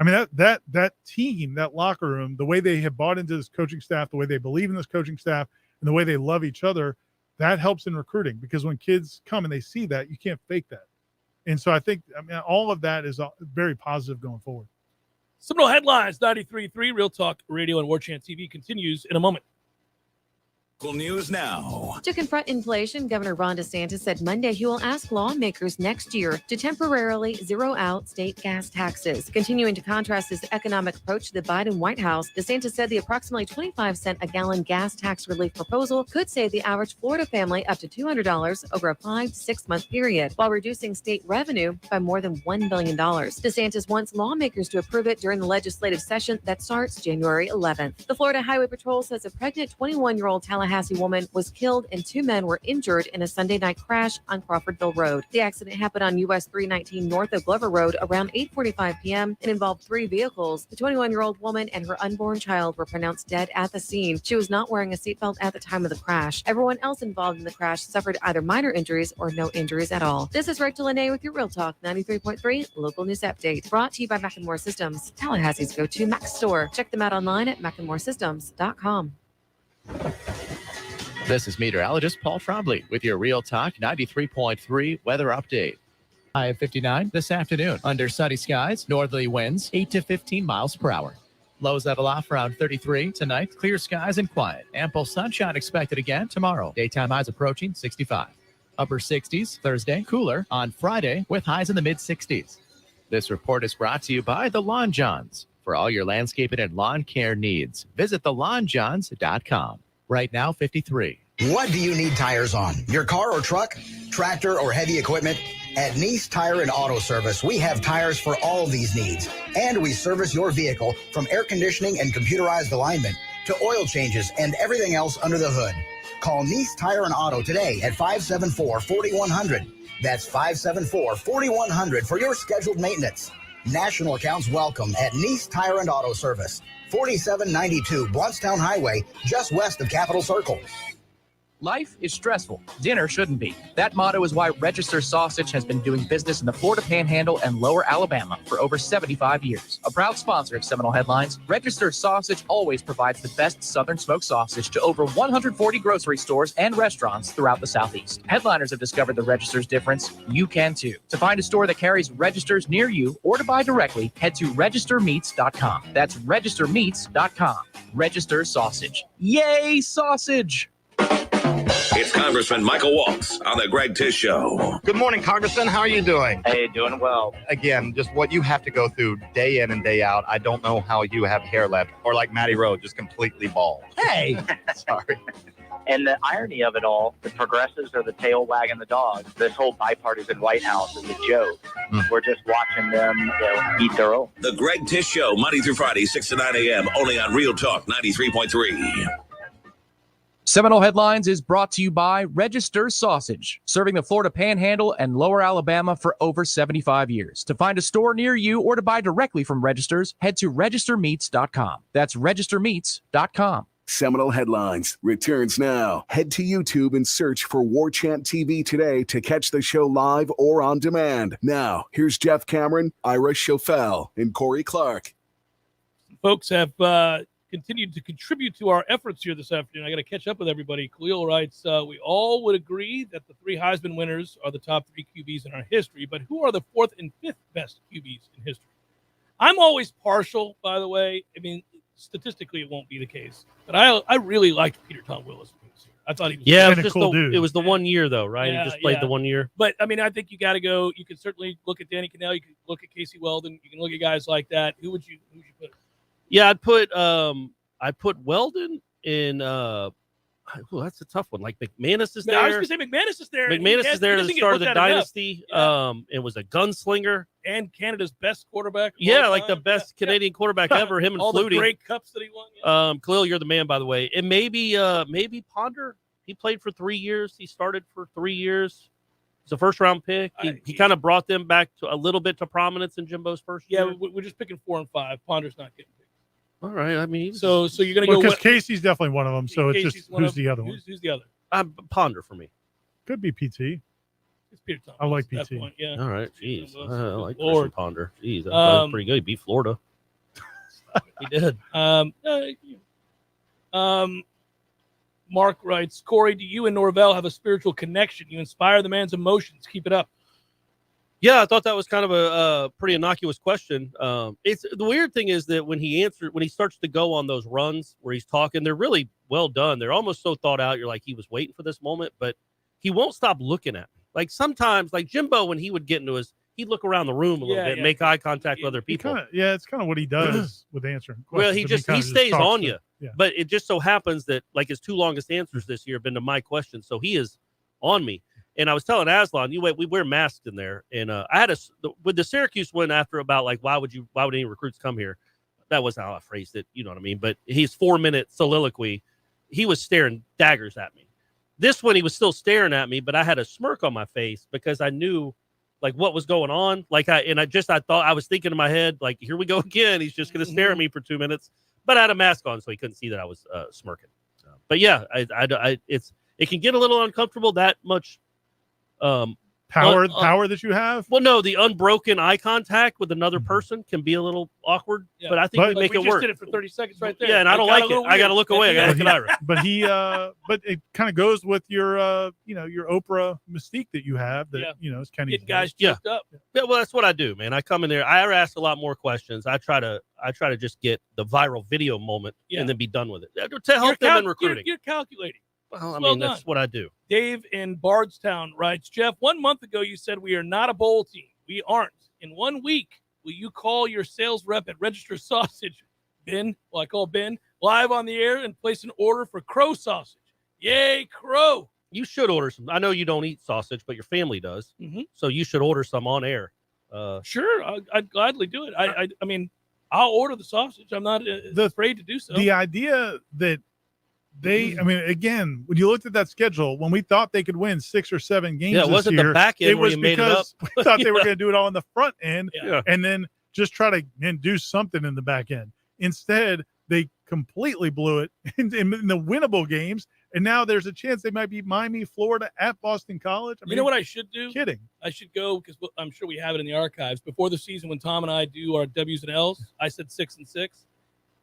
I mean, that team, that locker room, the way they have bought into this coaching staff, the way they believe in this coaching staff, and the way they love each other, that helps in recruiting because when kids come and they see that, you can't fake that. And so I think, all of that is very positive going forward. Seminole Headlines, 93.3 Real Talk Radio and Warchant TV continues in a moment. News now. To confront inflation, Governor Ron DeSantis said Monday he will ask lawmakers next year to temporarily zero out state gas taxes. Continuing to contrast his economic approach to the Biden White House, DeSantis said the approximately 25-cent a gallon gas tax relief proposal could save the average Florida family up to $200 over a 5 to 6 month period, while reducing state revenue by more than $1 billion. DeSantis wants lawmakers to approve it during the legislative session that starts January 11th. The Florida Highway Patrol says a pregnant 21-year-old Tallahassee woman was killed and 2 men were injured in a Sunday night crash on Crawfordville Road. The accident happened on US 319 north of Glover Road around 8:45 p.m. and involved 3 vehicles. The 21-year-old woman and her unborn child were pronounced dead at the scene. She was not wearing a seatbelt at the time of the crash. Everyone else involved in the crash suffered either minor injuries or no injuries at all. This is Rachel Lene with your Real Talk 93.3 local news update. Brought to you by Macklemore Systems, Tallahassee's go-to Mac store. Check them out online at macklemoresystems.com. This is meteorologist Paul Trombley with your Real Talk 93.3 weather update. High of 59 this afternoon. Under sunny skies, northerly winds 8 to 15 miles per hour. Lows level off around 33 tonight. Clear skies and quiet. Ample sunshine expected again tomorrow. Daytime highs approaching 65. Upper 60s Thursday. Cooler on Friday with highs in the mid 60s. This report is brought to you by the Lawn Johns. For all your landscaping and lawn care needs, visit thelawnjohns.com. Right now, 53. What do you need tires on? Your car or truck, tractor or heavy equipment? At Nice Tire and Auto Service, we have tires for all these needs. And we service your vehicle from air conditioning and computerized alignment to oil changes and everything else under the hood. Call Nice Tire and Auto today at 574-4100. That's 574-4100 for your scheduled maintenance. National accounts welcome at Nice Tire and Auto Service, 4792 Blountstown Highway, just west of Capitol Circle. Life is stressful. Dinner shouldn't be. That motto is why Register Sausage has been doing business in the Florida Panhandle and Lower Alabama for over 75 years. A proud sponsor of Seminole Headlines, Register Sausage always provides the best Southern smoked sausage to over 140 grocery stores and restaurants throughout the Southeast. Headliners have discovered the Register's difference. You can too. To find a store that carries Registers near you or to buy directly, head to registermeats.com. That's registermeats.com. Register Sausage. Yay, sausage! It's Congressman Michael Waltz on the Greg Tish Show. Good morning, Congressman. How are you doing? Hey, doing well. Again, just what you have to go through day in and day out. I don't know how you have hair left, or like Matty Rowe, just completely bald. Hey! Sorry. And the irony of it all, the progressives are the tail wagging the dog. This whole bipartisan White House is a joke. We're just watching them eat their own. The Greg Tish Show, Monday through Friday, 6 to 9 a.m., only on Real Talk 93.3. Seminole Headlines is brought to you by Register Sausage, serving the Florida Panhandle and Lower Alabama for over 75 years. To find a store near you or to buy directly from Registers, head to registermeats.com. That's registermeats.com. Seminole Headlines returns now. Head to YouTube and search for Warchant TV today to catch the show live or on demand. Now, here's Jeff Cameron, Ira Schofel, and Corey Clark. Folks have continued to contribute to our efforts here this afternoon. I got to catch up with everybody. Khalil writes, we all would agree that the three Heisman winners are the top three QBs in our history, but who are the fourth and fifth best QBs in history? I'm always partial, by the way. I mean, statistically, it won't be the case, but I really liked Peter Tom Willis. I thought he was a cool dude. It was the 1 year, though, right? Yeah, he just played the 1 year. But, I mean, I think you got to go. You can certainly look at Danny Cannell. You can look at Casey Weldon. You can look at guys like that. Who would you put? Yeah, I'd put Weldon in. That's a tough one. Like McManus is there. I was going to say McManus is there. McManus is there at the start of the dynasty. It was a gunslinger and Canada's best quarterback. Yeah, like the best Canadian quarterback ever. Him and all Flutie. The great cups that he won. Khalil, you're the man, by the way. And maybe Ponder. He played for 3 years. He started for 3 years. He's a first-round pick. He kind of brought them back to a little bit to prominence in Jimbo's first year. Yeah, we're just picking 4 and 5. Ponder's not getting picked. All right. I mean, so you're going to go because Casey's definitely one of them. So it's just who's the other one? Who's the other? Ponder for me. Could be PT. It's Peter Thomas. I like PT. Point, yeah. All right. Jeez. I like Christian Ponder. Jeez, that was pretty good. He beat Florida. He did. Mark writes, Corey, do you and Norvell have a spiritual connection? You inspire the man's emotions. Keep it up. Yeah, I thought that was kind of a pretty innocuous question. It's the weird thing is that when he starts to go on those runs where he's talking, they're really well done. They're almost so thought out. You're like, he was waiting for this moment, but he won't stop looking at me. Like sometimes, like Jimbo, when he would get into he'd look around the room a little bit, make eye contact with other people. It's kind of what he does with answering questions. Well, he stays on you. Yeah. But it just so happens that like his 2 longest answers this year have been to my questions. So he is on me. And I was telling Aslan, we wear masks in there. And I had with the Syracuse one after about like, why would any recruits come here? That wasn't how I phrased it. You know what I mean? But his 4-minute soliloquy, he was staring daggers at me. This one, he was still staring at me, but I had a smirk on my face because I knew like what was going on. Like I was thinking in my head, like, here we go again. He's just going to stare at me for 2 minutes, but I had a mask on, so he couldn't see that I was smirking. But yeah, it can get a little uncomfortable that much. power that you have. Well, no, the unbroken eye contact with another person can be a little awkward, but I think we make it just work. did it for 30 seconds right there. Yeah, and I don't like it. I got to look away. I got to look at Ira. But but it kind of goes with your your Oprah mystique that you have. That it's kind of getting guys choked up. Yeah, well, that's what I do, man. I come in there. I ask a lot more questions. I try to just get the viral video moment and then be done with it to help them in recruiting. You're calculating. Well, I mean, that's what I do. Dave in Bardstown writes, Jeff, 1 month ago you said we are not a bowl team. We aren't. In 1 week, will you call your sales rep at Register Sausage, Ben, well, I call Ben, live on the air and place an order for crow sausage? Yay, crow. You should order some. I know you don't eat sausage, but your family does. Mm-hmm. So you should order some on air. Sure, I'd gladly do it. I mean, I'll order the sausage. I'm not afraid to do so. The idea that I mean, again, when you looked at that schedule, when we thought they could win 6 or 7 games it wasn't the back end it was where you made it up. we thought they were going to do it all on the front end and then just try to do something in the back end. Instead, they completely blew it in the winnable games, and now there's a chance they might be Miami, Florida, at Boston College. I mean, you know what I should do? Kidding. I should go, because I'm sure we have it in the archives. Before the season, when Tom and I do our W's and L's, I said 6-6.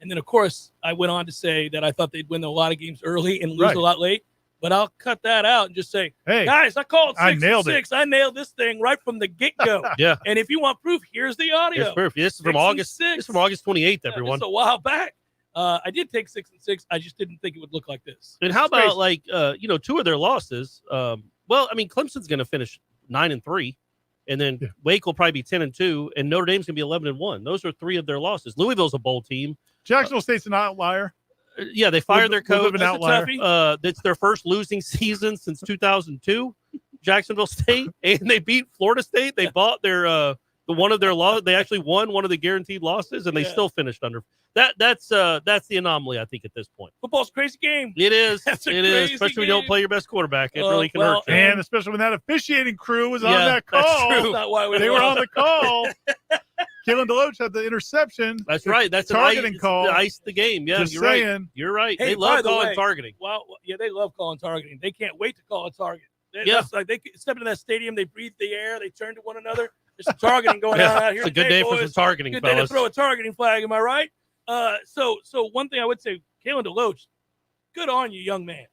And then, of course, I went on to say that I thought they'd win a lot of games early and lose a lot late. But I'll cut that out and just say, hey, guys, I called 6-6. I nailed this thing right from the get-go. Yeah. And if you want proof, here's the audio. Here's proof. This is from August. This is from August 28th, everyone. It's a while back. I did take 6-6. I just didn't think it would look like this. And how about, 2 of their losses? Well, I mean, Clemson's going to finish 9-3. And then Wake will probably be 10-2, and Notre Dame's going to be 11-1. Those are 3 of their losses. Louisville's a bowl team. Jacksonville State's an outlier. Yeah, they fired their coach. An outlier. It's their first losing season since 2002. Jacksonville State, and they beat Florida State. They bought their one of their loss. They actually won one of the guaranteed losses, and they still finished under. That's the anomaly, I think, at this point. Football's a crazy game. It is. That's a it is, crazy especially when you don't game. play your best quarterback. It really can hurt you. And especially when that officiating crew was on that that's call. true. That's not why They were on the call. Kalen DeLoach had the interception. That's right. That's targeting call. Ice the game. Yeah, Just you're saying. right. You're right. Hey, they by love the calling way, targeting. Well, yeah, they love calling targeting. They can't wait to call a target. Yeah. They step into that stadium, they breathe the air, they turn to one another. There's some targeting going on out here. It's a good day for some targeting, Good day to fellas. throw a targeting flag. Am I right? So one thing I would say, Kalen DeLoach, good on you, young man.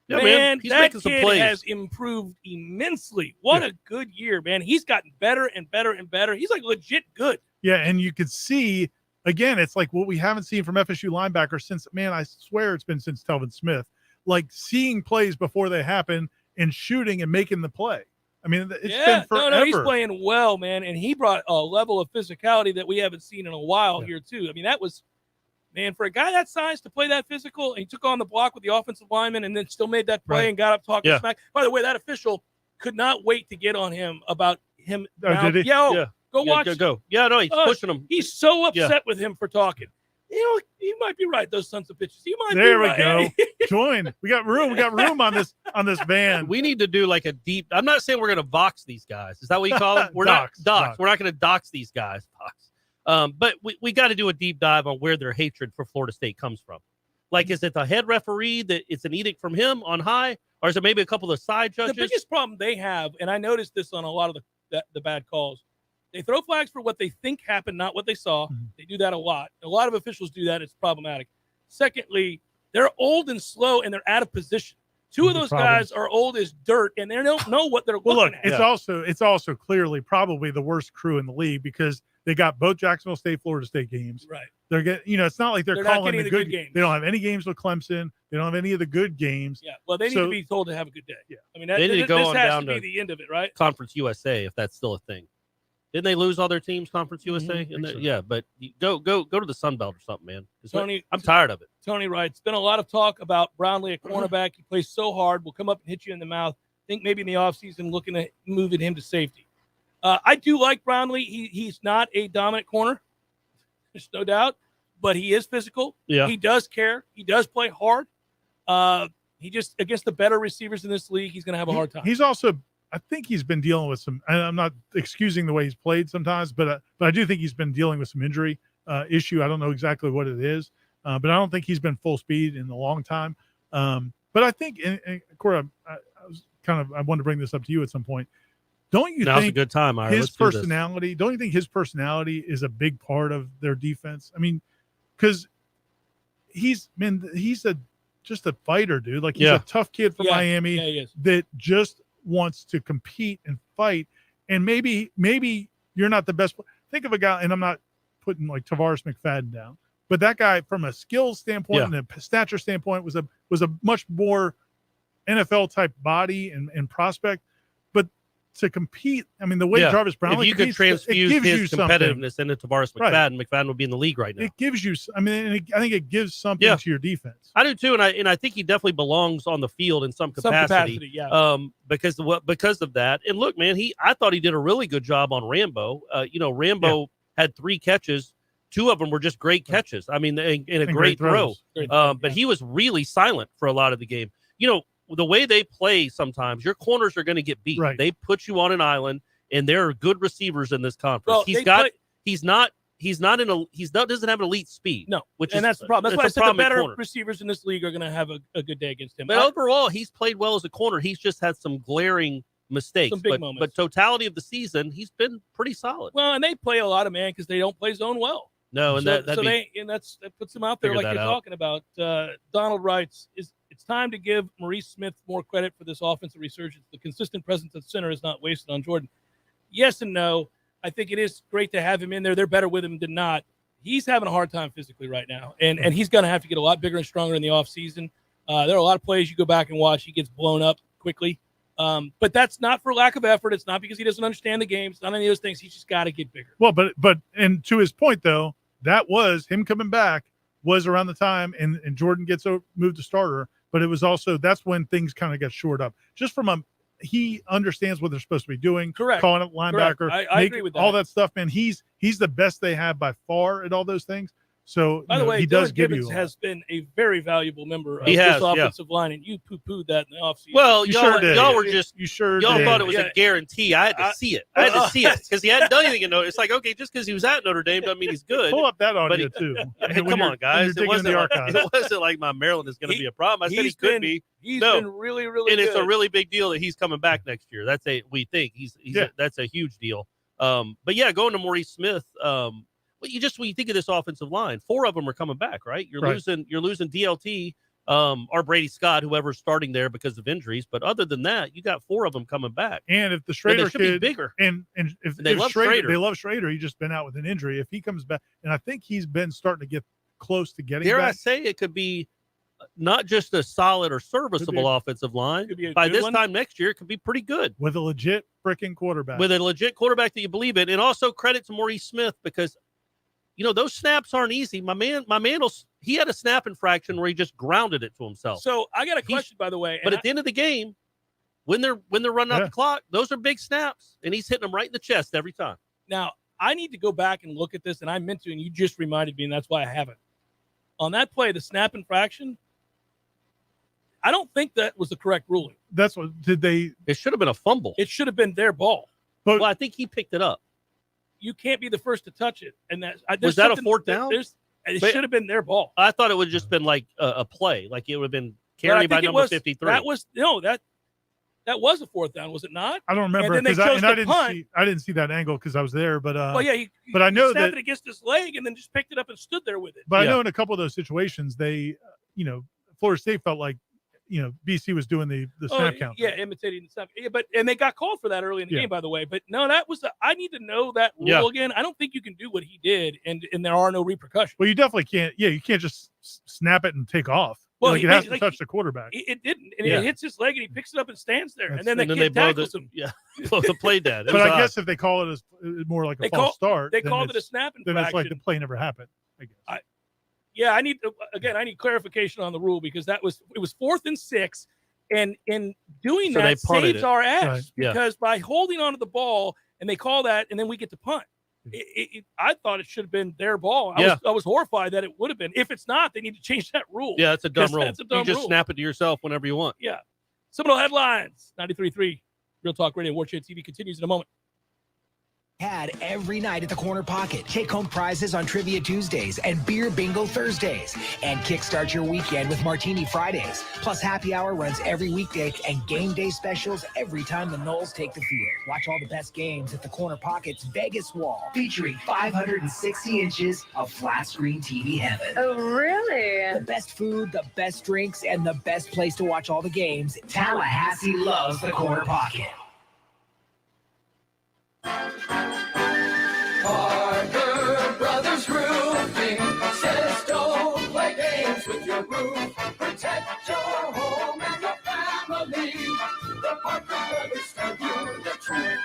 Yeah, man, he's that making some kid plays. has improved immensely. What a good year, man. He's gotten better and better and better. He's like legit good. Yeah, and you could see, again, it's like what we haven't seen from FSU linebackers since, man, I swear it's been since Telvin Smith. Like seeing plays before they happen and shooting and making the play. I mean, it's been forever. No, he's playing well, man, and he brought a level of physicality that we haven't seen in a while here, too. I mean, that was, man, for a guy that size to play that physical, and he took on the block with the offensive lineman and then still made that play and got up talking smack. By the way, that official could not wait to get on him about him. Oh, did he? Go watch. Go. Yeah, no, he's pushing him. He's so upset with him for talking. You know, you might be right. Those sons of bitches. You might There be we right. go. Join. We got room. We got room on this van. We need to do like a deep. I'm not saying we're going to vox these guys. Is that what you call them? We're Dox. not dox. We're not going to dox these guys. But we got to do a deep dive on where their hatred for Florida State comes from. Like, is it the head referee that it's an edict from him on high, or is it maybe a couple of side judges? The biggest problem they have, and I noticed this on a lot of the bad calls, they throw flags for what they think happened, not what they saw. Mm-hmm. They do that a lot. A lot of officials do that. It's problematic. Secondly, they're old and slow, and they're out of position. Two of those guys are old as dirt, and they don't know what they're looking at. It's also clearly probably the worst crew in the league because they got both Jacksonville State, Florida State games. Right. They're getting, it's not like they're not calling getting the good games. They don't have any games with Clemson. They don't have any of the good games. Yeah. Well, they need to be told to have a good day. Yeah. I mean, They need to go this on has down to be to the end of it, right? Conference USA, if that's still a thing. Didn't they lose all their teams, Conference USA? Yeah, but go to the Sun Belt or something, man. Tony, I'm tired of it. Tony writes, it's been a lot of talk about Brownlee at cornerback. He plays so hard. Will come up and hit you in the mouth. Think maybe in the offseason looking at moving him to safety. I do like Brownlee. He's not a dominant corner. There's no doubt. But he is physical. Yeah. He does care. He does play hard. He just, against the better receivers in this league, he's going to have a hard time. He's also, I think he's been dealing with some, and I'm not excusing the way he's played sometimes, but I do think he's been dealing with some injury issue. I don't know exactly what it is, but I don't think he's been full speed in a long time. But I think, and Corey, I wanted to bring this up to you at some point. Don't you Now's think a good time, Ira. his Let's do this. personality? Don't you think his personality is a big part of their defense? I mean, because he's just a fighter, dude. Like he's a tough kid from Miami he is. that just wants to compete and fight. And maybe you're not the best. Think of a guy, and I'm not putting like Tavares McFadden down, but that guy from a skills standpoint and a stature standpoint was a much more NFL type body and prospect. But to compete, I mean, the way Jarvis Brown, if you could transfuse his competitiveness into Tavares McFadden, McFadden would be in the league right now. It gives you, I mean, I think it gives something to your defense. I do too, and I think he definitely belongs on the field in some capacity. Because of that. And look, man, I thought he did a really good job on Rambo. Rambo had 3 catches. 2 of them were just great catches. I mean, in a great throw. But he was really silent for a lot of the game. The way they play sometimes, your corners are going to get beat. Right. They put you on an island, and there are good receivers in this conference. Well, he doesn't have elite speed. No, and that's the problem. That's why I said the better receivers in this league are going to have a good day against him. But overall, he's played well as a corner. He's just had some glaring mistakes. Some big moments. But totality of the season, he's been pretty solid. Well, and they play a lot of man because they don't play zone well. No, and that puts them out there like you're talking about. Donald writes, it's time to give Maurice Smith more credit for this offensive resurgence. The consistent presence at center is not wasted on Jordan. Yes and no. I think it is great to have him in there. They're better with him than not. He's having a hard time physically right now, and he's going to have to get a lot bigger and stronger in the offseason. There are a lot of plays you go back and watch. He gets blown up quickly. But that's not for lack of effort. It's not because he doesn't understand the game. It's not any of those things. He's just got to get bigger. Well, but and to his point, though, that was him coming back was around the time, and Jordan gets moved to starter. But it was also, that's when things kind of got shored up. Just from he understands what they're supposed to be doing. Correct. Calling it linebacker. I agree with that. All that stuff, man. He's the best they have by far at all those things. So by the way, he does give Gibbons you has been a very valuable member of this offensive line, and you poo-pooed that in the offseason. Well, y'all thought it was a guarantee. I had to see it. I had to see it because he hadn't done anything. It's like, okay, just because he was at Notre Dame doesn't mean he's good. Pull up that audio too. Hey, come on, guys! It wasn't like my Maryland is going to be a problem. I said he could be. He's been really, really and good. It's a really big deal that he's coming back next year. We think that's a huge deal. But yeah, going to Maurice Smith. When you think of this offensive line, 4 of them are coming back, right? You're losing DLT, or Brady Scott, whoever's starting there because of injuries. But other than that, you got 4 of them coming back. And if the Schrader kid be bigger, and if they love Schrader, they love Schrader. He's just been out with an injury. If he comes back, and I think he's been starting to get close to getting dare back. I say it could be not just a solid or serviceable offensive line. By this time next year, it could be pretty good with a legit freaking quarterback. With a legit quarterback that you believe in, and also credit to Maurice Smith because. Those snaps aren't easy. My man, he had a snap infraction where he just grounded it to himself. So I got a question, by the way. But at the end of the game, when they're running out the clock, those are big snaps, and he's hitting them right in the chest every time. Now, I need to go back and look at this, and I meant to, and you just reminded me, and that's why I haven't. On that play, the snap infraction, I don't think that was the correct ruling. That's what It should have been a fumble. It should have been their ball. Well, I think he picked it up. You can't be the first to touch it, and was that a 4th down? It should have been their ball. I thought it would have just been like a play, like it would have been carried by number 53. That was a 4th down, was it not? I don't remember because I didn't see that angle because I was there, but but I know that it against his leg and then just picked it up and stood there with it. But I know in a couple of those situations, they, Florida State felt like. BC was doing the snap count. Yeah, imitating the snap. Yeah, and they got called for that early in the game, by the way. But no, I need to know that rule again. I don't think you can do what he did, and there are no repercussions. Well, you definitely can't. Yeah, you can't just snap it and take off. Well, it has to touch the quarterback. It didn't, and it hits his leg, and he picks it up and stands there, and then they tackles him. Yeah, the play dead. But I guess if they call it as more like a false start, they called it a snap infraction. Then it's like the play never happened. I guess. I need clarification on the rule because it was 4th and 6. And in doing that saves our ass because by holding onto the ball and they call that and then we get to punt. I thought it should have been their ball. I was horrified that it would have been. If it's not, they need to change that rule. Yeah, that's a dumb rule. You just snap it to yourself whenever you want. Yeah. Seminole Headlines, 93.3 Real Talk Radio. Warchant TV continues in a moment. Had every night at the Corner Pocket. Take home prizes on Trivia Tuesdays and Beer Bingo Thursdays. And kickstart your weekend with Martini Fridays. Plus happy hour runs every weekday and game day specials every time the Noles take the field. Watch all the best games at the Corner Pocket's Vegas Wall, featuring 560 inches of flat screen TV heaven. Oh, really? The best food, the best drinks, and the best place to watch all the games. Tallahassee loves the Corner Pocket. Parker Brothers Roofing says don't play games with your roof. Protect your home and your family. The Parker Brothers tell you the truth.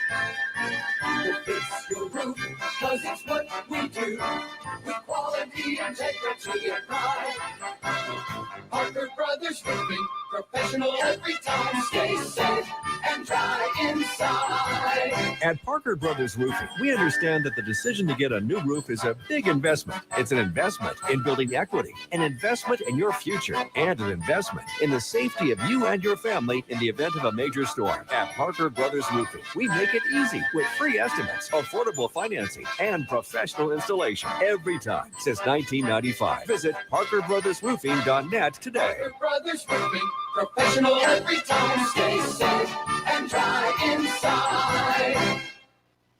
Fix your roof, cause it's what we do. With quality, integrity, and pride. Parker Brothers Roofing, professional every time. Stay safe and dry inside. At Parker Brothers Roofing, we understand that the decision to get a new roof is a big investment. It's an investment in building equity, an investment in your future, and an investment in the safety of you and your family in the event of a major storm. At Parker Brothers Roofing, we make it easy with free estimates, affordable financing, and professional installation every time since 1995. Visit ParkerBrothersRoofing.net today. Parker Brothers Roofing, professional every time. Stay safe and dry inside.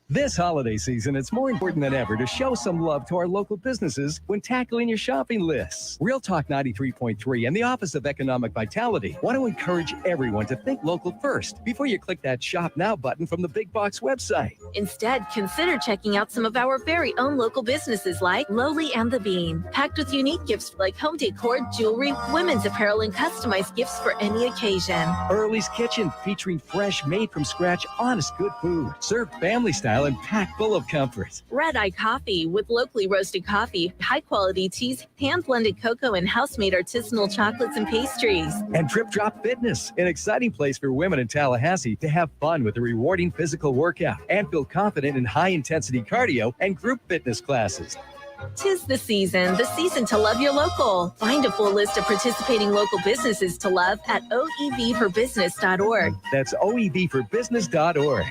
This holiday season, it's more important than ever to show some love to our local businesses when tackling your shopping lists. Real Talk 93.3 and the Office of Economic Vitality want to encourage everyone to think local first before you click that Shop Now button from the Big Box website. Instead, consider checking out some of our very own local businesses like Lowly and the Bean, packed with unique gifts like home decor, jewelry, women's apparel, and customized gifts for any occasion. Early's Kitchen, featuring fresh, made from scratch, honest, good food, served family style and packed full of comfort. Red Eye Coffee, with locally roasted coffee, high-quality teas, hand-blended cocoa, and house-made artisanal chocolates and pastries. And Trip Drop Fitness, an exciting place for women in Tallahassee to have fun with a rewarding physical workout and feel confident in high-intensity cardio and group fitness classes. 'Tis the season to love your local. Find a full list of participating local businesses to love at oevforbusiness.org. That's oevforbusiness.org.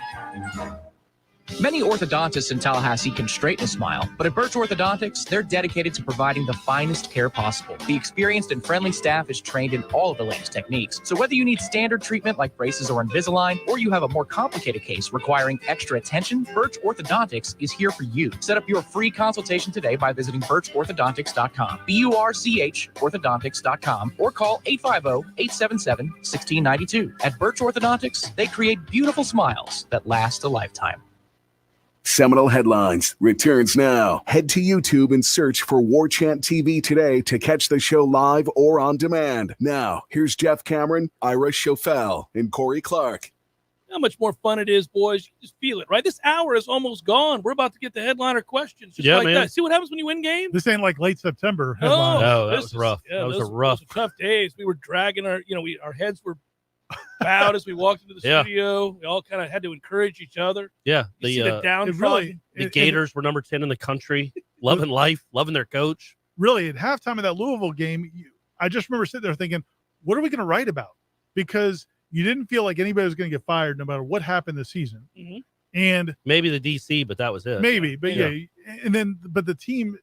Many orthodontists in Tallahassee can straighten a smile, but at Birch Orthodontics, they're dedicated to providing the finest care possible. The experienced and friendly staff is trained in all of the latest techniques. So whether you need standard treatment like braces or Invisalign, or you have a more complicated case requiring extra attention, Birch Orthodontics is here for you. Set up your free consultation today by visiting birchorthodontics.com, BURCH orthodontics.com, or call 850-877-1692. At Birch Orthodontics, they create beautiful smiles that last a lifetime. Seminole Headlines returns now. Head to YouTube and search for Warchant TV today to catch the show live or on demand. Now, here's Jeff Cameron, Ira Schofel, and Corey Clark. How much more fun it is, boys. You just feel it, right? This hour is almost gone. We're about to get the headliner questions just like that. See what happens when you win games? This ain't like late September headlines. No, that was rough. Yeah, that was those rough. were tough days. We were dragging our heads were bowed as we walked into the studio. We all kind of had to encourage each other. Yeah, the downtrodden. The Gators were number 10 in the country, loving life, loving their coach. Really, at halftime of that Louisville game, I just remember sitting there thinking, what are we going to write about? Because you didn't feel like anybody was going to get fired no matter what happened this season. Mm-hmm. And maybe the DC, but that was it. Maybe, but but the team,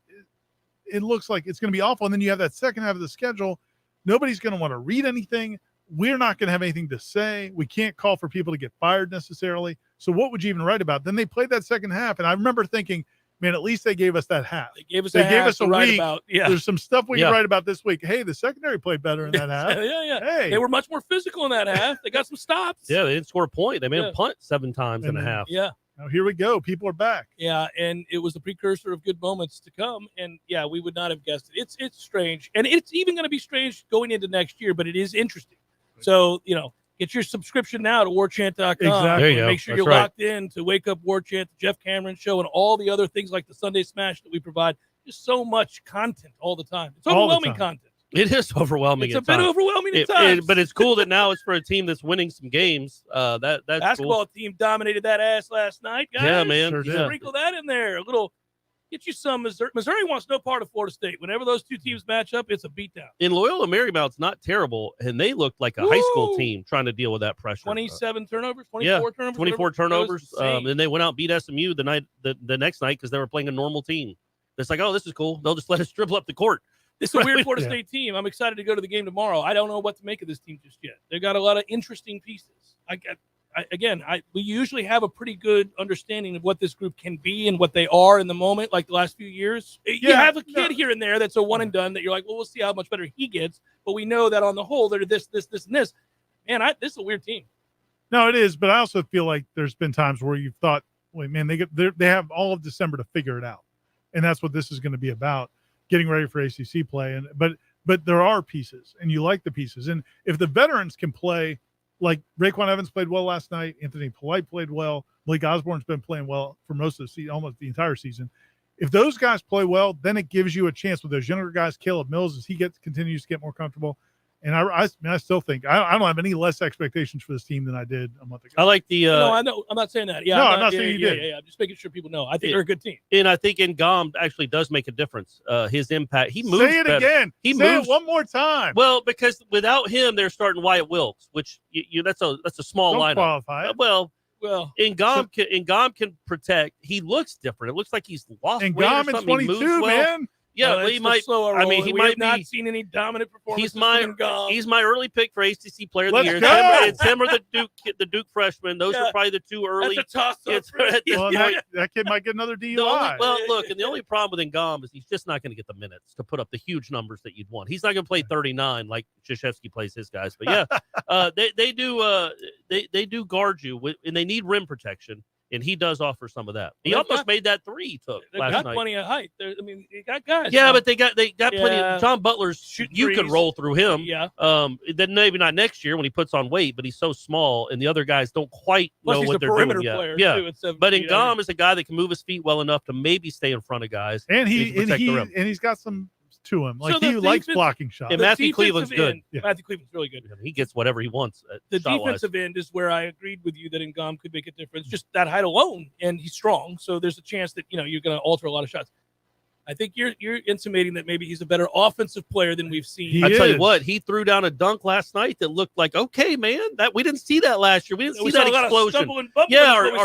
it looks like it's going to be awful. And then you have that second half of the schedule. Nobody's going to want to read anything. We're not going to have anything to say. We can't call for people to get fired necessarily. So what would you even write about? Then they played that second half, and I remember thinking, man, at least they gave us that half. They gave us a week. About, There's some stuff we can write about this week. Hey, the secondary played better in that half. Hey, they were much more physical in that half. They got some stops. Yeah, they didn't score a point. They made a punt 7 times and a half. Yeah. Now here we go. People are back. Yeah, and it was the precursor of good moments to come. And yeah, we would not have guessed it. It's strange, and it's even going to be strange going into next year. But it is interesting. So get your subscription now to warchant.com. Exactly. There you go. Make sure That's you're right. locked in to Wake Up Warchant, the Jeff Cameron Show, and all the other things like the Sunday Smash that we provide. Just so much content all the time. It's overwhelming content. It is overwhelming. It's a bit overwhelming at times. But it's cool that now it's for a team that's winning some games. That's basketball cool. team dominated that ass last night, guys. Yeah, man. Sprinkle that in there. A little Get you some Missouri. Missouri wants no part of Florida State. Whenever those two teams match up, it's a beatdown. In Loyola Marymount's not terrible, and they looked like a high school team trying to deal with that pressure. 27 turnovers, 24 turnovers. 24 turnovers. And then they went out and beat SMU the next night because they were playing a normal team. It's like, oh, this is cool. They'll just let us dribble up the court. It's a weird Florida State team. I'm excited to go to the game tomorrow. I don't know what to make of this team just yet. They've got a lot of interesting pieces. We usually have a pretty good understanding of what this group can be and what they are in the moment, like the last few years. You have a kid here and there that's a one and done that you're like, well, we'll see how much better he gets. But we know that on the whole, they're this, and this. Man, this is a weird team. No, it is. But I also feel like there's been times where you've thought, wait, man, they have all of December to figure it out. And that's what this is going to be about, getting ready for ACC play. But there are pieces, and you like the pieces. And if the veterans can play, like Raekwon Evans played well last night, Anthony Polite played well, Malik Osborne's been playing well for most of the season, almost the entire season. If those guys play well, then it gives you a chance with those younger guys, Caleb Mills, as he continues to get more comfortable. And I still think I don't have any less expectations for this team than I did a month ago. I like the. No, I know. I'm not saying that. Yeah, no, I'm not saying you did. Yeah, I'm just making sure people know. I think they're a good team. And I think Ngom actually does make a difference. His impact. He moves. Say it better. again. He Say moves it one more time. Well, because without him, they're starting Wyatt Wilkes, which that's a small Don't lineup. qualify it. Well, Ngom can protect. He looks different. It looks like he's lost weight or Ngom something. in 22, he moves well. man. Yeah, he might. I mean, he might not be. seen any dominant performances. He's my early pick for ACC Player of the Year. Go! It's him or the Duke freshman. Those are probably the two early. That's a toss-up. Well, that kid might get another DUI. Look, and the only problem with Ngom is he's just not going to get the minutes to put up the huge numbers that you'd want. He's not going to play 39 like Krzyzewski plays his guys. But yeah, they do guard you, and they need rim protection. And he does offer some of that. He almost made that three he took last night. They got plenty of height. They got guys. Yeah, but they got plenty of John Butler's. You could roll through him. Yeah. Then maybe not next year when he puts on weight, but he's so small, and the other guys don't quite know what they're doing yet. Yeah. But Ngom is a guy that can move his feet well enough to maybe stay in front of guys. And he's got some to him. Like he likes blocking shots. And Matthew Cleveland's good. Matthew Cleveland's really good. He gets whatever he wants. The defensive end is where I agreed with you that Ngom could make a difference. Just that height alone, and he's strong, so there's a chance that you're going to alter a lot of shots. I think you're intimating that maybe he's a better offensive player than we've seen. I tell you what, he threw down a dunk last night that looked like, okay, man, that we didn't see that last year. We didn't see that explosion. Or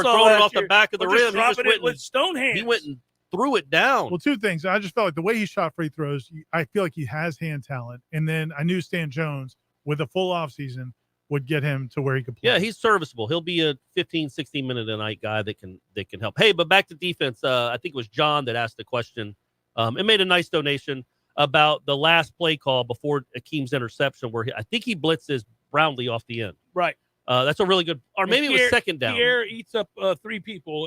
throwing it off the back of the rim. Dropping it with stone hands. He went and threw it down. Well, two things. I just felt like the way he shot free throws, I feel like he has hand talent. And then I knew Stan Jones, with a full offseason, would get him to where he could play. Yeah, he's serviceable. He'll be a 15, 16-minute-a-night guy that can help. Hey, but back to defense. I think it was John that asked the question. It made a nice donation about the last play call before Akeem's interception, where I think he blitzes Brownlee off the end. Right. That's a really good, or maybe it was second down. Pierre eats up 3 people.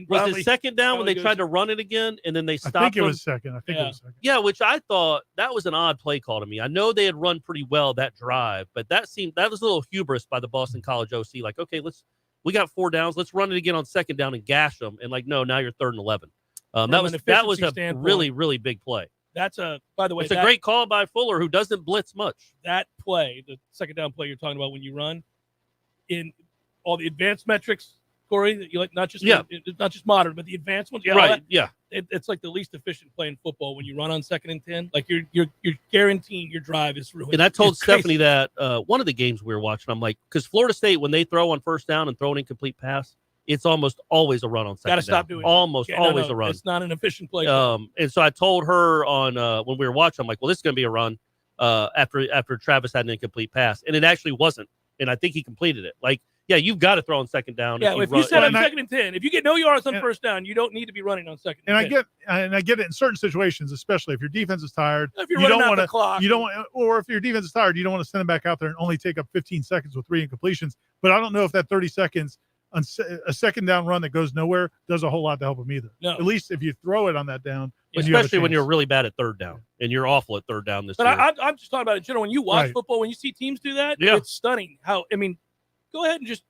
Was it second down when they tried to run it again and then they stopped? I think it was second. It was second. Yeah, which I thought that was an odd play call to me. I know they had run pretty well that drive, but that was a little hubris by the Boston College OC. Like, okay, we got 4 downs. Let's run it again on second down and gash them. And like, no, now you're 3rd and 11. That was a really, really big play. That's by the way, it's a great call by Fuller, who doesn't blitz much. That play, the second down play you're talking about when you run, in all the advanced metrics, Corey, that you like, not just modern, but the advanced ones. Right. It's like the least efficient play in football when you run on 2nd and 10. Like you're guaranteeing your drive is ruined. And I told Stephanie that one of the games we were watching, I'm like, because Florida State, when they throw on first down and throw an incomplete pass, it's almost always a run on second down. Got to stop doing it. Almost always a run. It's not an efficient play. And so I told her on when we were watching, I'm like, well, this is going to be a run after Travis had an incomplete pass. And it actually wasn't. And I think he completed it. Like, yeah, you've got to throw on second down. Yeah, if you said on 2nd and 10, if you get no yards on first down, you don't need to be running on 2nd and 10. I get it in certain situations, especially if your defense is tired. If you're running out the clock. Or if your defense is tired, you don't want to send them back out there and only take up 15 seconds with 3 incompletions. But I don't know if that 30 seconds on a second down run that goes nowhere does a whole lot to help them either. No. At least if you throw it on that down. Especially when you're really bad at 3rd down and you're awful at 3rd down this year. But I'm just talking about in general. When you watch football, when you see teams do that, it's stunning how, go ahead and just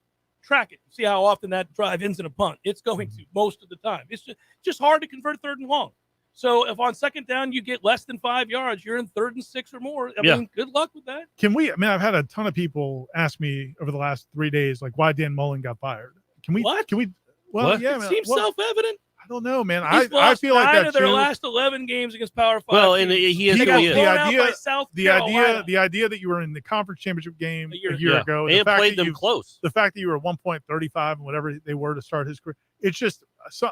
track it. See how often that drive ends in a punt. It's going to most of the time. It's just hard to convert 3rd and long. So if on 2nd down you get less than 5 yards, you're in 3rd and 6 or more. I mean, good luck with that. I've had a ton of people ask me over the last 3 days, like, why Dan Mullen got fired. Well, it seems self-evident. I don't know, man. He's I lost feel like 9 that of their too. last 11 games against Power 5. Well, and he is They got who he is. blown out by South Carolina. The idea that you were in the conference championship game a year Yeah. ago, And played them close. The fact that you were 1.35 and whatever they were to start his career, it's just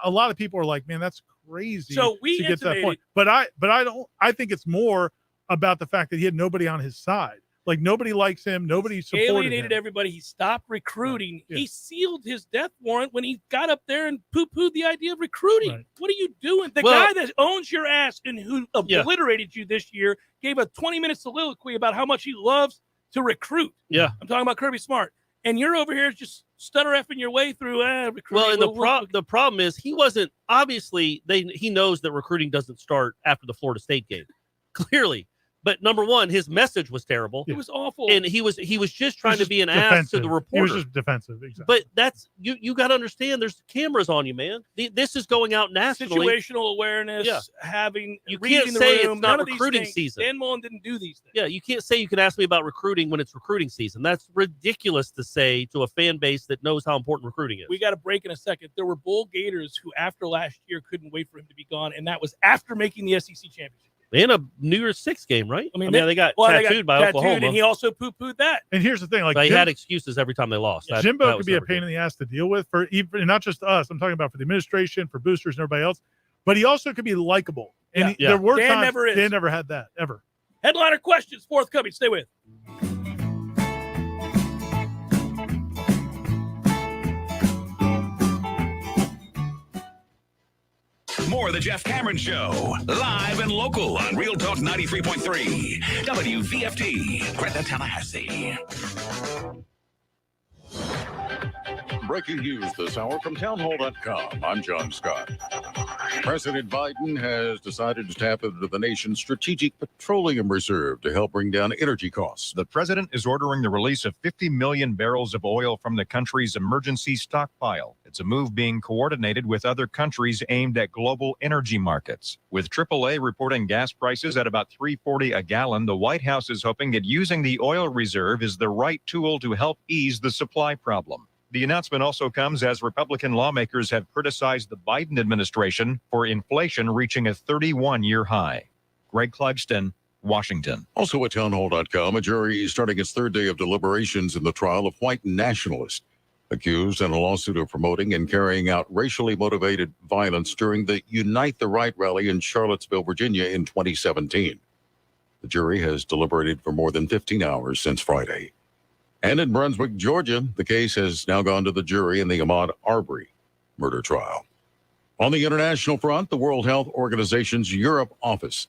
a lot of people are like, man, that's crazy. So we to get to that intimated- point. But I don't. I think it's more about the fact that he had nobody on his side. Like nobody likes him. Nobody supported Alienated him. everybody. He stopped recruiting. Yeah. He sealed his death warrant when he got up there and poo-pooed the idea of recruiting. Right. What are you doing? The Well- guy that owns your ass and who obliterated you this year gave a 20-minute soliloquy about how much he loves to recruit. Yeah. I'm talking about Kirby Smart. And you're over here just stutter effing your way through recruiting. Well, and the problem is he wasn't obviously he knows that recruiting doesn't start after the Florida State game. Clearly. But number one, his message was terrible. It was awful. And he was just trying to be an ass to the reporter. He was just defensive. Exactly. But that's you got to understand. There's cameras on you, man. This is going out nationally. Situational awareness, You reading can't the say room, it's none not of these recruiting things. season. Dan Mullen didn't do these things. Yeah, you can't say you can ask me about recruiting when it's recruiting season. That's ridiculous to say to a fan base that knows how important recruiting is. We got a break in a second. There were Bull Gators who, after last year, couldn't wait for him to be gone, and that was after making the SEC championship. And a New Year's Six game, right? I mean, they got tattooed by Oklahoma. and he also poo-pooed that. And here's the thing: like they had excuses every time they lost. Jimbo could be a pain in the ass to deal with for even not just us. I'm talking about for the administration, for boosters, and everybody else. But he also could be likable. And there were Dan times never is. Dan never had that ever. Headliner questions forthcoming. Stay with. More of the Jeff Cameron Show, live and local on Real Talk 93.3, WVFT, Greta, Tallahassee. Breaking news this hour from townhall.com. I'm John Scott. President Biden has decided to tap into the nation's strategic petroleum reserve to help bring down energy costs. The president is ordering the release of 50 million barrels of oil from the country's emergency stockpile. It's a move being coordinated with other countries aimed at global energy markets. With AAA reporting gas prices at about $3.40 a gallon, the White House is hoping that using the oil reserve is the right tool to help ease the supply problem. The announcement also comes as Republican lawmakers have criticized the Biden administration for inflation reaching a 31-year high. Greg Clugston, Washington. Also at townhall.com, a jury is starting its third day of deliberations in the trial of white nationalists accused in a lawsuit of promoting and carrying out racially motivated violence during the Unite the Right rally in Charlottesville, Virginia in 2017. The jury has deliberated for more than 15 hours since Friday. And in Brunswick, Georgia, the case has now gone to the jury in the Ahmaud Arbery murder trial. On the international front, the World Health Organization's Europe office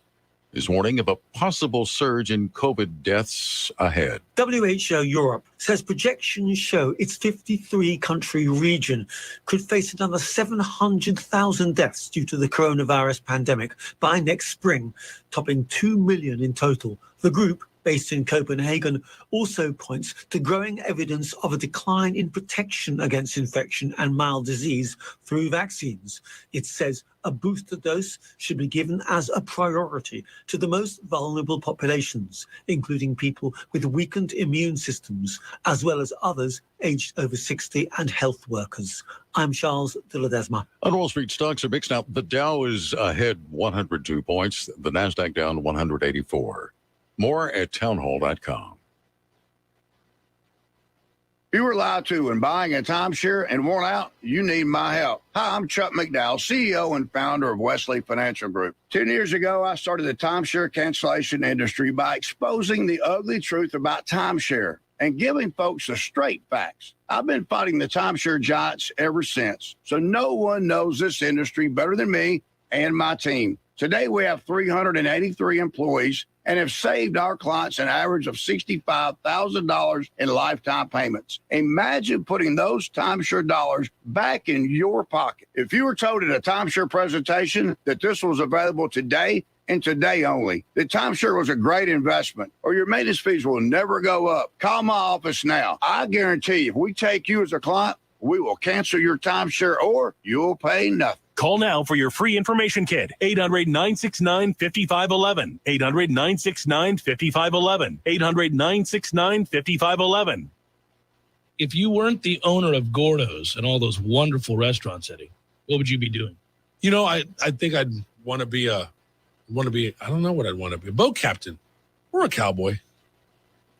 is warning of a possible surge in COVID deaths ahead. WHO Europe says projections show its 53-country region could face another 700,000 deaths due to the coronavirus pandemic by next spring, topping 2 million in total. The group, based in Copenhagen, also points to growing evidence of a decline in protection against infection and mild disease through vaccines. It says a booster dose should be given as a priority to the most vulnerable populations, including people with weakened immune systems, as well as others aged over 60 and health workers. I'm Charles de Ledesma. On Wall Street, stocks are mixed now. The Dow is ahead 102 points, the NASDAQ down 184. More at townhall.com. You were lied to when buying a timeshare and worn out, you need my help. Hi, I'm Chuck McDowell, CEO and founder of Wesley Financial Group. 10 years ago, I started the timeshare cancellation industry by exposing the ugly truth about timeshare and giving folks the straight facts. I've been fighting the timeshare giants ever since, so no one knows this industry better than me and my team. Today, we have 383 employees and have saved our clients an average of $65,000 in lifetime payments. Imagine putting those timeshare dollars back in your pocket. If you were told at a timeshare presentation that this was available today and today only, that timeshare was a great investment, or your maintenance fees will never go up, call my office now. I guarantee if we take you as a client, we will cancel your timeshare or you'll pay nothing. Call now for your free information kit. 800-969-5511. 800-969-5511. 800-969-5511. If you weren't the owner of Gordo's and all those wonderful restaurants, Eddie, what would you be doing? I think I'd want to be I don't know what I'd want to be. A boat captain or a cowboy.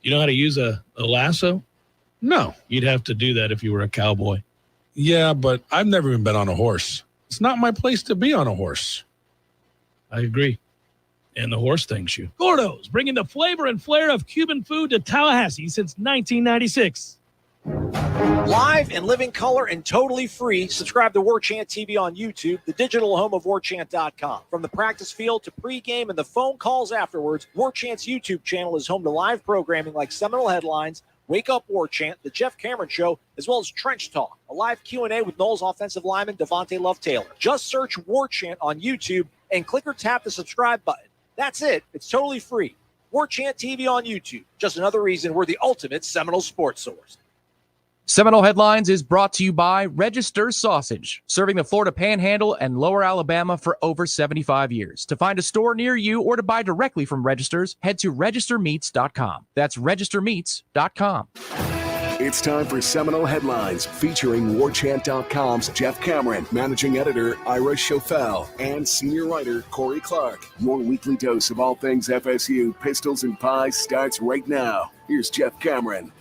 You know how to use a lasso? No. You'd have to do that if you were a cowboy. Yeah, but I've never even been on a horse. It's not my place to be on a horse. I agree. And the horse thanks you. Gordo's, bringing the flavor and flair of Cuban food to Tallahassee since 1996. Live and living color and totally free. Subscribe to Warchant TV on YouTube, the digital home of Warchant.com. From the practice field to pregame and the phone calls afterwards, Warchant's YouTube channel is home to live programming like Seminole Headlines, Wake Up Warchant, The Jeff Cameron Show, as well as Trench Talk, a live Q&A with Noles offensive lineman Devontae Love-Taylor. Just search Warchant on YouTube and click or tap the subscribe button. That's it. It's totally free. Warchant TV on YouTube. Just another reason we're the ultimate Seminole sports source. Seminole Headlines is brought to you by Register Sausage, serving the Florida Panhandle and Lower Alabama for over 75 years. To find a store near you or to buy directly from Registers, head to registermeats.com. That's registermeats.com. It's time for Seminole Headlines, featuring Warchant.com's Jeff Cameron, managing editor Ira Schofel, and senior writer Corey Clark. Your weekly dose of all things FSU, pistols, and pies starts right now. Here's Jeff Cameron.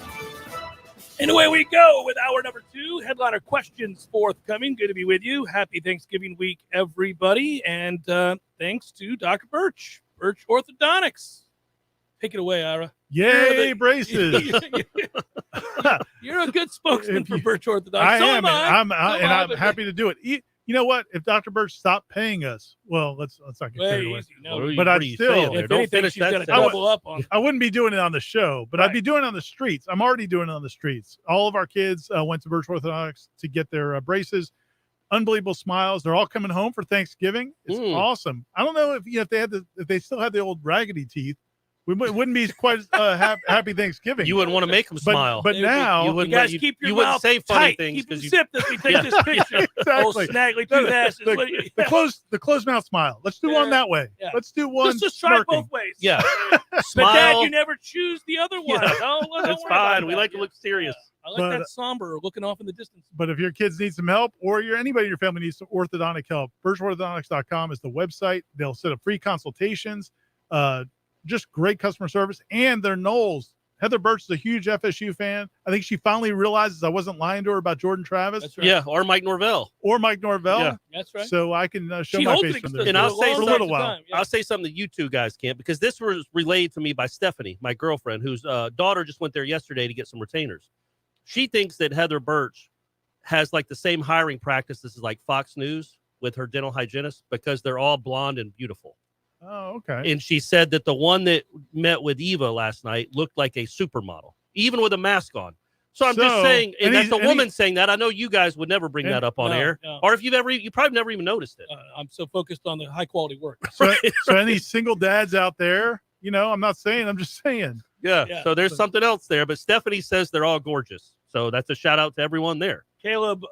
And away we go with hour number 2. Headliner questions forthcoming. Good to be with you. Happy Thanksgiving week, everybody. And thanks to Dr. Birch Orthodontics. Take it away, Ira. Yay, braces. You're a good spokesman for Birch Orthodontics. I am. I'm happy to do it. You know what? If Dr. Birch stopped paying us, well, let's not get carried away. No, but I'd still, if anything, she's got to double up on. I wouldn't be doing it on the show, but I'd be doing it on the streets. I'm already doing it on the streets. All of our kids went to Birch Orthodontics to get their braces. Unbelievable smiles. They're all coming home for Thanksgiving. It's awesome. I don't know if they still had the old raggedy teeth. We wouldn't be quite happy Thanksgiving. You wouldn't want to make them smile. But now you wouldn't, guys keep your wouldn't mouth say funny tight. things because you zipped as we take this picture. Exactly. Snaggly tooth asses. The closed mouth smile. Let's do one that way. Yeah. Let's do one. Just try smirking. both ways. Yeah. But Smile. Dad, you never choose the other one. Yeah. No, don't That's worry fine. about We that. like to look serious. I like that somber looking off in the distance. But if your kids need some help, or anybody in your family needs some orthodontic help, BirchOrthodontics.com is the website. They'll set up free consultations. Just great customer service, and they're Noles. Heather Birch is a huge FSU fan. I think she finally realizes I wasn't lying to her about Jordan Travis. That's right. Yeah, or Mike Norvell. Yeah, that's right. So I can show my face from there. And I'll say for a little while. I'll say something that you two guys can't, because this was relayed to me by Stephanie, my girlfriend, whose daughter just went there yesterday to get some retainers. She thinks that Heather Birch has like the same hiring practices as like Fox News with her dental hygienist, because they're all blonde and beautiful. Oh, okay. And she said that the one that met with Eva last night looked like a supermodel, even with a mask on. So I'm just saying, and that's a woman saying that. I know you guys would never bring that up on air, or if you probably never even noticed it. I'm so focused on the high quality work. So any single dads out there, I'm not saying, I'm just saying. Yeah. So there's something else there, but Stephanie says they're all gorgeous. So that's a shout out to everyone there. Caleb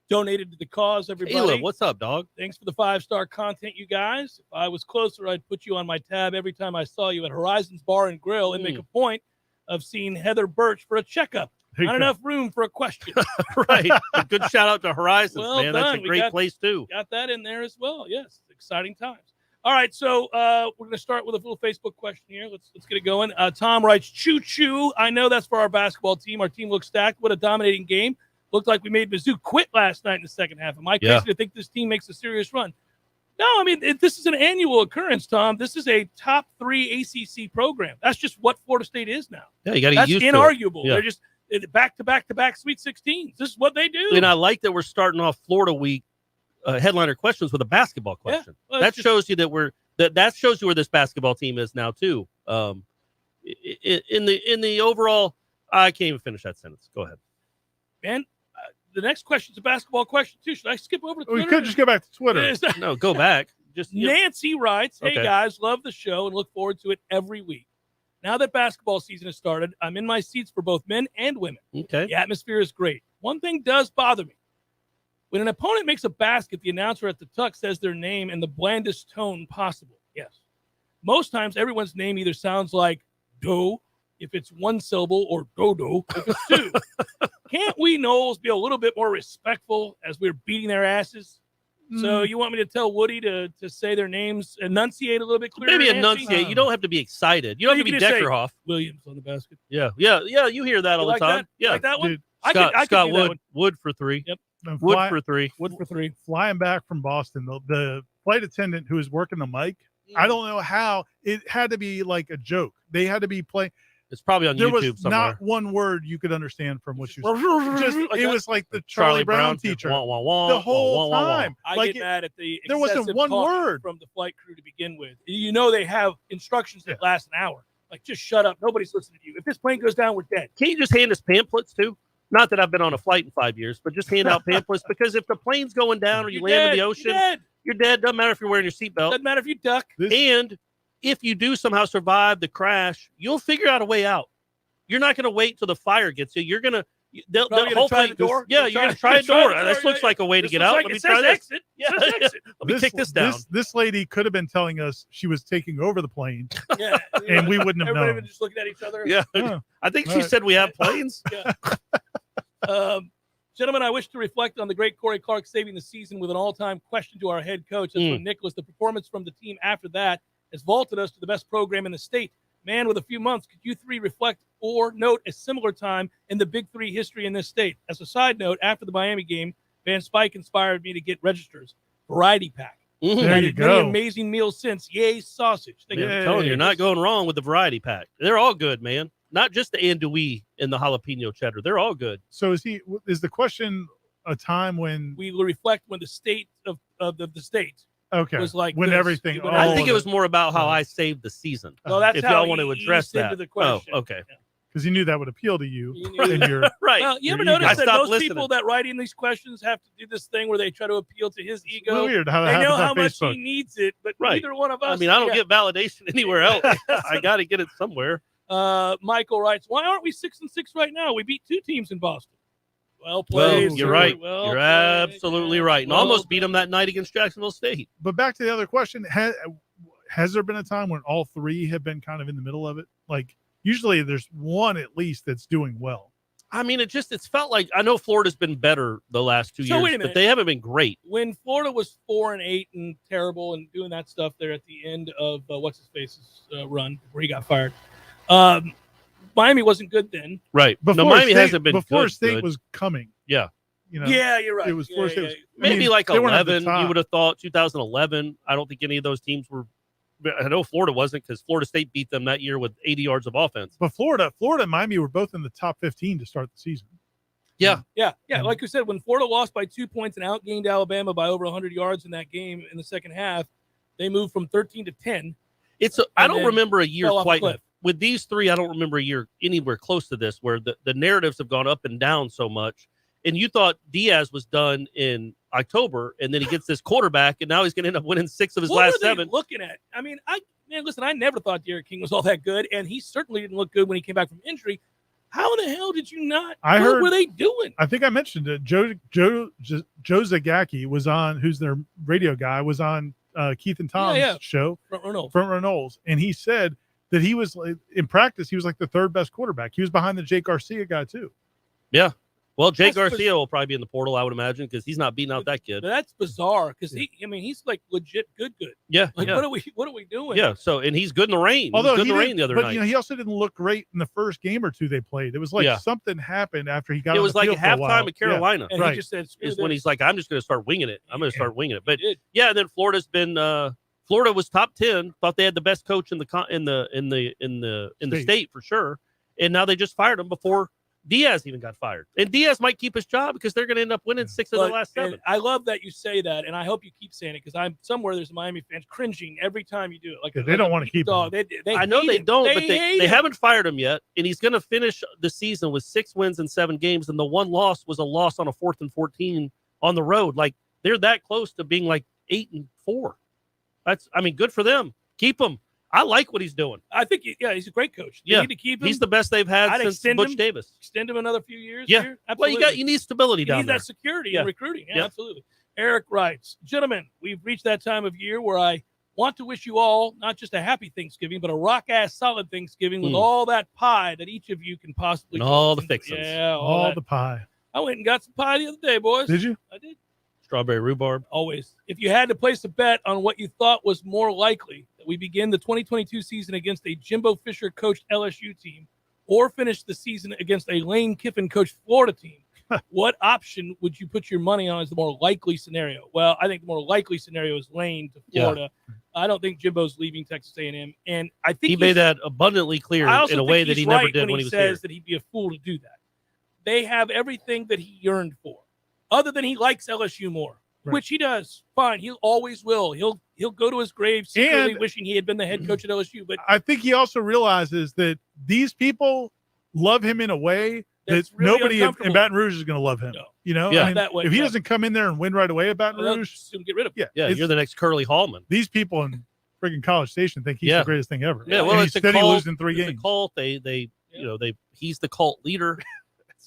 donated to the cause, everybody. Caleb, what's up, dog? Thanks for the 5-star content, you guys. If I was closer, I'd put you on my tab every time I saw you at Horizons Bar and Grill and make a point of seeing Heather Birch for a checkup. Not enough room for a question. Right. A good shout out to Horizons, Well man. done. That's a great place, too. Got that in there as well. Yes. Exciting times. All right. So we're going to start with a little Facebook question here. Let's get it going. Tom writes, choo-choo. I know that's for our basketball team. Our team looks stacked. What a dominating game. Looked like we made Mizzou quit last night in the second half. Am I crazy to think this team makes a serious run? No, I mean, this is an annual occurrence, Tom. This is a top 3 ACC program. That's just what Florida State is now. Yeah, you got to get used to it. That's inarguable. Yeah. They're just back-to-back Sweet 16s. This is what they do. And I like that we're starting off Florida Week headliner questions with a basketball question. Yeah. Well, that shows you that that shows you where this basketball team is now too. In the overall, I can't even finish that sentence. Go ahead, man. The next question is a basketball question too. Should I skip over to Twitter? We could just go back to Twitter. No, go back. Just Nancy writes, "Hey Okay. guys, love the show and look forward to it every week. Now that basketball season has started, I'm in my seats for both men and women. Okay. The atmosphere is great. One thing does bother me. When an opponent makes a basket, the announcer at the tuck says their name in the blandest tone possible. Yes. Most times, everyone's name either sounds like do, if it's one syllable, or dodo, if it's two. Can't we Noles be a little bit more respectful as we're beating their asses? So you want me to tell Woody to say their names, enunciate a little bit clearer? Maybe Nancy? enunciate. You don't have to be excited. You don't have to be can just say Deckerhoff. Williams on the basket. Yeah. You hear that all the like time. That? Yeah, Like that one? Dude, I Scott could do that Wood. one. Wood for 3. Yep. Wood for 3. Wood for 3. Flying back from Boston, the flight attendant who was working the mic, I don't know how it had to be like a joke. They had to be playing. It's probably on there YouTube was somewhere. Not one word you could understand from what she was. It was like the Charlie Charlie Brown Brown teacher wah, wah, wah, the whole wah, wah, wah. time. I Like get mad at the there wasn't excessive one talk word from the flight crew to begin with. You know they have instructions that last an hour. Like, just shut up. Nobody's listening to you. If this plane goes down, we're dead. Can't you just hand us pamphlets too? Not that I've been on a flight in 5 years, but just hand out pamphlets because if the plane's going down or you land in the ocean, you're dead. Doesn't matter if you're wearing your seatbelt. Doesn't matter if you duck. And if you do somehow survive the crash, you'll figure out a way out. You're not going to wait till the fire gets you. You're going to the whole try thing. the door? Yeah, you're going to try a door. This looks like a way to get out. Like Let me it try says this. exit. Yeah, It says exit. let me kick this down. This lady could have been telling us she was taking over the plane, Yeah, and we wouldn't have Everybody known. was just looking at each other. Yeah. I think she said we have planes. Yeah. Gentlemen, I wish to reflect on the great Corey Clark saving the season with an all-time question to our head coach. That's from Nicholas. The performance from the team after that has vaulted us to the best program in the state. Man, with a few months, could you three reflect or note a similar time in the Big Three history in this state? As a side note, after the Miami game, Van Spike inspired me to get registers. Variety pack. There I've you had many go. amazing meals since. Yay, sausage. Thank you. I'm telling you, you're not going wrong with the variety pack. They're all good, man. Not just the andouille and the jalapeno cheddar. They're all good. So is the question a time when we will reflect when the state of the state was like when this. everything? I think it was more about how I saved the season. Well, that's if how y'all want to he address eased into that. the question. Oh, okay. Because you knew that would appeal to you. And your right. Well, you ever your notice ego. that most people that write in these questions have to do this thing where they try to appeal to his ego? weird how that they know happens on how much Facebook. he needs it, but Right. neither one of us. I mean, I don't yeah. get validation anywhere else. I got to get it somewhere. Michael writes, "Why aren't we 6-6 right now? We beat 2 teams in Boston." Well Well, played. you're sir. right. Well You're played. absolutely right. And Well almost beat them that night against Jacksonville State. But back to the other question: has there been a time when all three have been kind of in the middle of it? Like usually, there's one at least that's doing well. I mean, it's felt like I know Florida's been better the last 2 So years, wait a but minute. they haven't been great. When Florida was 4-8 and terrible and doing that stuff there at the end of what's his face's run where he got fired, Miami wasn't good then. Right. Before Miami State, hasn't been before good, State good. was coming. Yeah. You know, Yeah, you're right. It was Yeah, Florida State. yeah. Was, I Maybe mean, like they weren't at the 11, you top. would have thought 2011. I don't think any of those teams were. I know Florida wasn't because Florida State beat them that year with 80 yards of offense. But Florida and Miami were both in the top 15 to start the season. Yeah. Yeah. Like you said, when Florida lost by 2 points and outgained Alabama by over 100 yards in that game in the second half, they moved from 13 to 10. I don't remember a year fell off a quite cliff. with these three. I don't remember a year anywhere close to this where the narratives have gone up and down so much. And you thought Diaz was done in October, and then he gets this quarterback, and now he's going to end up winning 6 of his What last were they 7. looking at? I mean, listen, I never thought Derek King was all that good, and he certainly didn't look good when he came back from injury. How in the hell did you not? What were they doing? I think I mentioned it. Joe Zagacki was on, who's their radio guy, was on Keith and Tom's show, Front Reynolds. Reynolds, and he said that he was in practice. He was like the third best quarterback. He was behind the Jake Garcia guy too. Yeah. Well, Jake That's Garcia will probably be in the portal, I would imagine, because he's not beating out that kid. But that's bizarre because he's like legit good. Yeah. Like yeah. what are we doing? Yeah. So, and he's good in the rain. Although he was good in the didn't- rain the other but night. you know, he also didn't look great in the first game or two they played. It was like something happened after he got. It on was the like field for a while. halftime at Carolina. And right. he just said, is when he's like, I'm just going to start winging it. I'm going to start winging it. But yeah, and then Florida's been. Florida was top 10. Thought they had the best coach in the state for sure, and now they just fired him before Diaz even got fired. And Diaz might keep his job because they're going to end up winning 6 of the last 7. I love that you say that, and I hope you keep saying it because I'm somewhere there's Miami fans cringing every time you do it. Like they don't want to keep dog. him. They I know hate they him. don't, but hate they him. haven't fired him yet, and he's going to finish the season with 6 wins in 7 games, and the one loss was a loss on a 4th and 14 on the road. Like they're that close to being like 8-4. Good for them. Keep him. I like what he's doing. I think, he's a great coach. They need to keep him. He's the best they've had I'd since extend Butch him, Davis. Extend him another few years. Yeah. Here. Well, Absolutely. you need stability down need there. that security Yeah. in recruiting. Yeah, Yeah. absolutely. Eric writes, gentlemen, we've reached that time of year where I want to wish you all not just a happy Thanksgiving, but a rock-ass solid Thanksgiving with all that pie that each of you can possibly And all do. the fixings. Yeah, All that. the pie. I went and got some pie the other day, boys. Did you? I did. Strawberry rhubarb. Always. If you had to place a bet on what you thought was more likely, that we begin the 2022 season against a Jimbo Fisher coached LSU team or finish the season against a Lane Kiffin coached Florida team, what option would you put your money on as the more likely scenario? Well, I think the more likely scenario is Lane to Florida. Yeah. I don't think Jimbo's leaving Texas A&M, and I think he made that abundantly clear in a way that he never did when he was here. Says that he'd be a fool to do that. They have everything that he yearned for, other than he likes LSU more, which he does. Fine, he always will. He'll go to his grave secretly wishing he had been the head coach at LSU. But I think he also realizes that these people love him in a way that really nobody in Baton Rouge is going to love him. No. You know, I mean, if he doesn't come in there and win right away at Baton Rouge, soon get rid of him. Yeah, you're the next Curly Hallman. These people in freaking College Station think he's the greatest thing ever. Yeah, well, and it's he's steady cult, losing 3 games. It's a cult. He's the cult leader.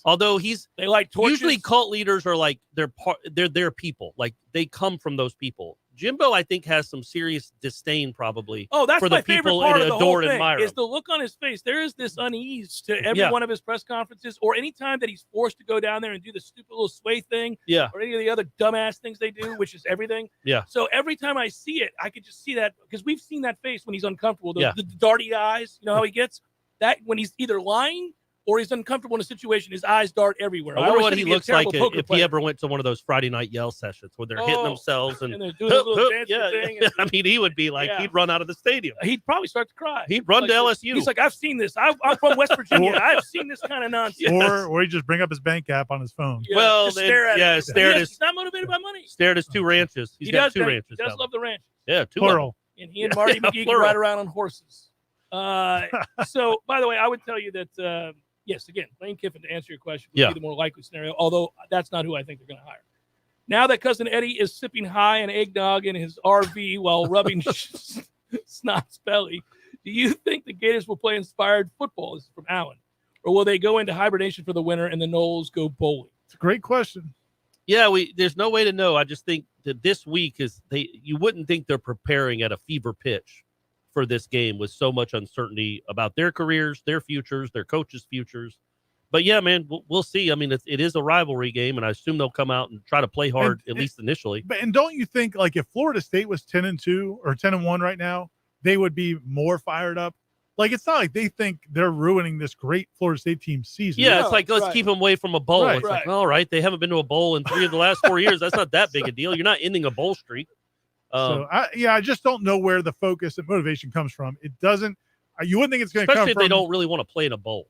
Although they like torches. Usually cult leaders are like they're their people. Like they come from those people. Jimbo, I think, has some serious disdain probably. Oh, that's for my the favorite people part of the whole and thing admire is him. the look on his face. There is this unease to every one of his press conferences, or any time that he's forced to go down there and do the stupid little sway thing, or any of the other dumbass things they do, which is everything. Yeah. So every time I see it, I could just see that, because we've seen that face when he's uncomfortable. The darty eyes, you know how he gets that when he's either lying or he's uncomfortable in a situation, his eyes dart everywhere. I wonder what he looks like if he ever went to one of those Friday night yell sessions where they're hitting themselves and they're doing a little dancing thing. And, I mean, he would be like, he'd run out of the stadium. He'd probably start to cry. He'd run to LSU. He's like, I've seen this. I'm from West Virginia. I've seen this kind of nonsense. Or he'd just bring up his bank app on his phone. Yeah, well, stare at it. He's not motivated by money. Stare at his 2 ranches. He's got 2 ranches. He does love the ranch. Yeah, 2 plural. And he and Marty McGee can ride around on horses. So, by the way, I would tell you that, yes, again, Lane Kiffin, to answer your question, would be the more likely scenario, although that's not who I think they're going to hire. Now that Cousin Eddie is sipping high and eggnog in his RV while rubbing Snot's belly, do you think the Gators will play inspired football? This is from Allen. Or will they go into hibernation for the winter and the Noles go bowling? It's a great question. Yeah, there's no way to know. I just think that this week you wouldn't think they're preparing at a fever pitch for this game with so much uncertainty about their careers, their futures, their coaches' futures. But yeah, man, we'll see. I mean, it is a rivalry game, and I assume they'll come out and try to play hard, at least initially. And don't you think, like, if Florida State was 10-2 or 10-1 right now, they would be more fired up? Like, it's not like they think they're ruining this great Florida State team season. Yeah, it's like, let's keep them away from a bowl. It's like, all right, they haven't been to a bowl in 3 of the last 4 years. That's not that big a deal. You're not ending a bowl streak. So I just don't know where the focus and motivation comes from. It doesn't. You wouldn't think it's going to come from. Especially if they don't really want to play in a bowl.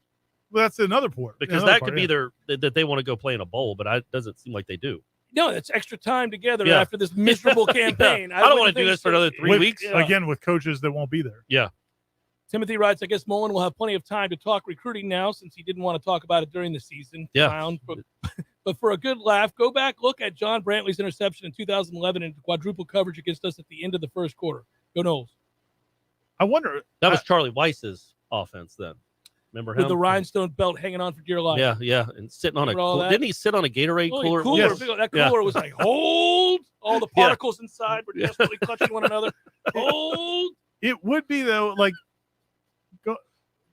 Well, that's another part. Because that could be that they want to go play in a bowl, but it doesn't seem like they do. No, that's extra time together after this miserable campaign. I don't want to do this for another 3 weeks. Again, with coaches that won't be there. Yeah. Timothy writes, I guess Mullen will have plenty of time to talk recruiting now since he didn't want to talk about it during the season. Yeah. But for a good laugh, go back, look at John Brantley's interception in 2011 and quadruple coverage against us at the end of the first quarter. Go Noles. I wonder. That was Charlie Weiss's offense then. Remember him? With the rhinestone belt hanging on for dear life. Yeah. And sitting on didn't he sit on a Gatorade cooler? Yes. That cooler was like, hold. All the particles inside were desperately clutching one another. Hold. It would be, though, like,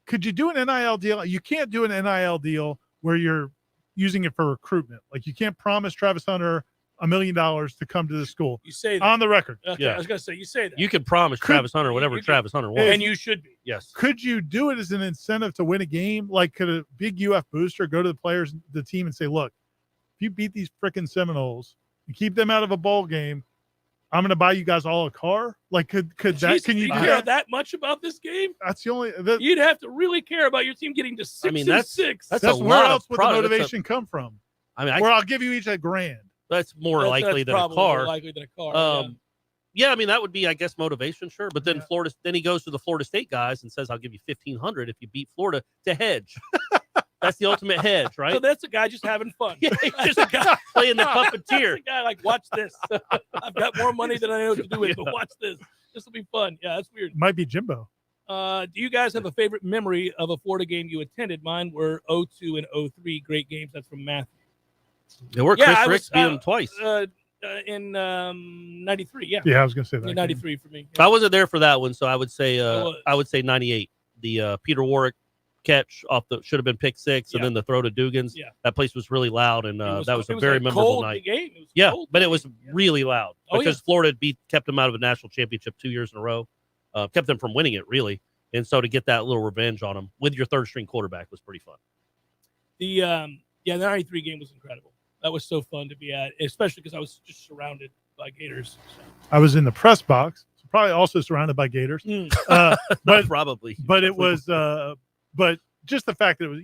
could you do an NIL deal? You can't do an NIL deal where you're using it for recruitment. Like, you can't promise Travis Hunter $1 million to come to the school. You say that. On the record. Okay, I was going to say, you say that. You can promise Travis Hunter whatever Travis Hunter wants. And you should be. Yes. Could you do it as an incentive to win a game? Like, could a big UF booster go to the players, the team, and say, look, if you beat these freaking Seminoles and keep them out of a bowl game, I'm going to buy you guys all a car? Like, could that? Can you care that much about this game? That's the only. You'd have to really care about your team getting to 6-6. That's where else would the motivation come from? I mean, where I'll give you each $1,000. That's more likely than a car. More likely than a car. Yeah, I mean, that would be, I guess, motivation, sure. But then then he goes to the Florida State guys and says, "I'll give you $1,500 if you beat Florida to hedge." That's the ultimate hedge, right? So that's a guy just having fun. Yeah, he's just a guy playing the puppeteer. That's a guy like, watch this. I've got more money than I know what to do with, but watch this. This will be fun. Yeah, that's weird. Might be Jimbo. Do you guys have a favorite memory of a Florida game you attended? Mine were 02 and 03. Great games. That's from Matthew. Yeah, Chris Ricks beat him twice. In 93, yeah. Yeah, I was going to say that. In 93 for me. Yeah. I wasn't there for that one, so I would say 98. The Peter Warwick catch off the should have been pick six, and then the throw to Dugans. Yeah. That place was really loud, and that was a very like memorable cold night. Game. It was Yeah, cold. but it was really loud because yeah. Florida had kept them out of a national championship 2 years in a row, kept them from winning it really, and so to get that little revenge on them with your third string quarterback was pretty fun. The 93 game was incredible. That was so fun to be at, especially because I was just surrounded by Gators. I was in the press box, so probably also surrounded by Gators. But probably. But it was but just the fact that it was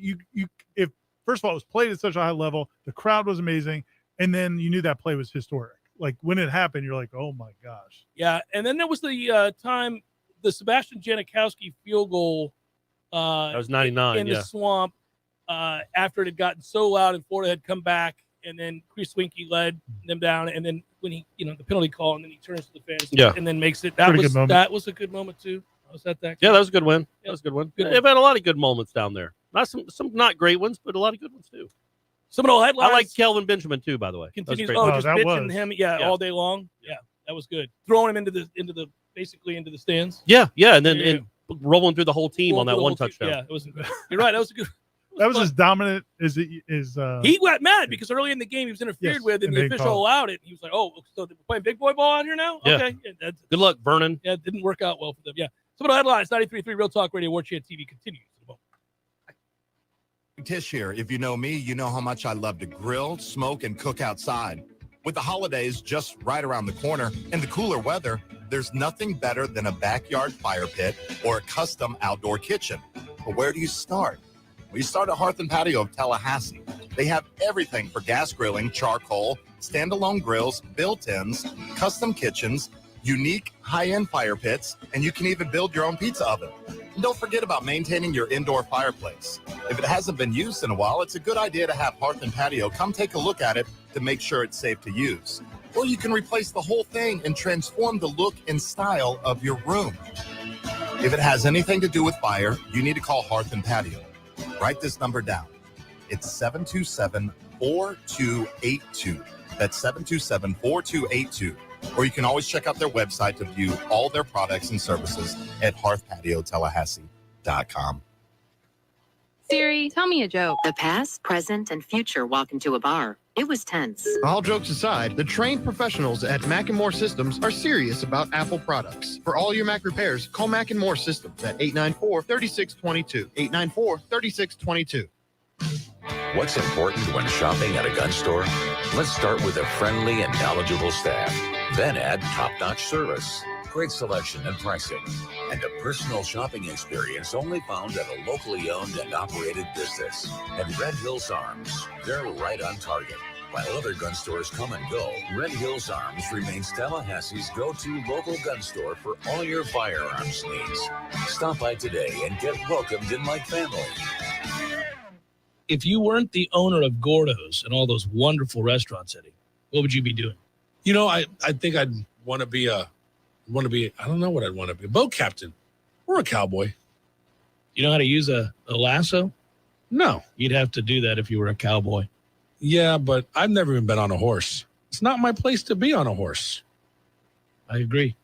if first of all it was played at such a high level, the crowd was amazing, and then you knew that play was historic. Like when it happened, you're like, oh my gosh. Yeah, and then there was the time the Sebastian Janikowski field goal. That was 99 in the swamp. After it had gotten so loud and Florida had come back, and then Chris Winkie led them down, and then when he, the penalty call, and then he turns to the fans, and then makes it. That was a good moment too. I was at that. Yeah, that was a good win. That was a good one. Good They've had a lot of good moments down there. Not some not great ones, but a lot of good ones too. Seminole Headlines. I like Kelvin Benjamin too, by the way. Continues. Just bitching him. Yeah, all day long. Yeah, that was good. Throwing him into the stands. Yeah, and then and rolling through the whole team on that one touchdown. Yeah, it was. You're right. That was a good. That was as dominant as he got mad because early in the game he was interfered with, and the official allowed it. He was like, "Oh, so they're playing big boy ball out here now? Yeah. Okay." Good luck, Vernon. Yeah, it didn't work out well for them. Yeah. Seminole Headlines, 93.3 Real Talk Radio, Warchant TV continues. Tish here. If you know me, you know how much I love to grill, smoke, and cook outside. With the holidays just right around the corner and the cooler weather, there's nothing better than a backyard fire pit or a custom outdoor kitchen. But where do you start? Well, you start at Hearth and Patio of Tallahassee. They have everything for gas grilling, charcoal, standalone grills, built-ins, custom kitchens, unique high-end fire pits, and you can even build your own pizza oven. And don't forget about maintaining your indoor fireplace. If it hasn't been used in a while, it's a good idea to have Hearth and Patio come take a look at it to make sure it's safe to use. Or you can replace the whole thing and transform the look and style of your room. If it has anything to do with fire, you need to call Hearth and Patio. Write this number down. It's 727-4282. That's 727-4282. Or you can always check out their website to view all their products and services at hearthpatiotallahassee.com. Siri, tell me a joke. The past, present, and future walk into a bar. It was tense. All jokes aside, the trained professionals at Mac & More Systems are serious about Apple products. For all your Mac repairs, call Mac & More Systems at 894-3622. 894-3622. What's important when shopping at a gun store? Let's start with a friendly and knowledgeable staff. Then add top-notch service, great selection and pricing, and a personal shopping experience only found at a locally owned and operated business. And Red Hills Arms, they're right on target. While other gun stores come and go, Red Hills Arms remains Tallahassee's go-to local gun store for all your firearms needs. Stop by today and get welcomed in like family. If you weren't the owner of Gordo's and all those wonderful restaurants, Eddie, what would you be doing? I think I'd want to be I don't know what I'd want to be. A boat captain or a cowboy. You know how to use a lasso? No. You'd have to do that if you were a cowboy. Yeah, but I've never even been on a horse. It's not my place to be on a horse. I agree.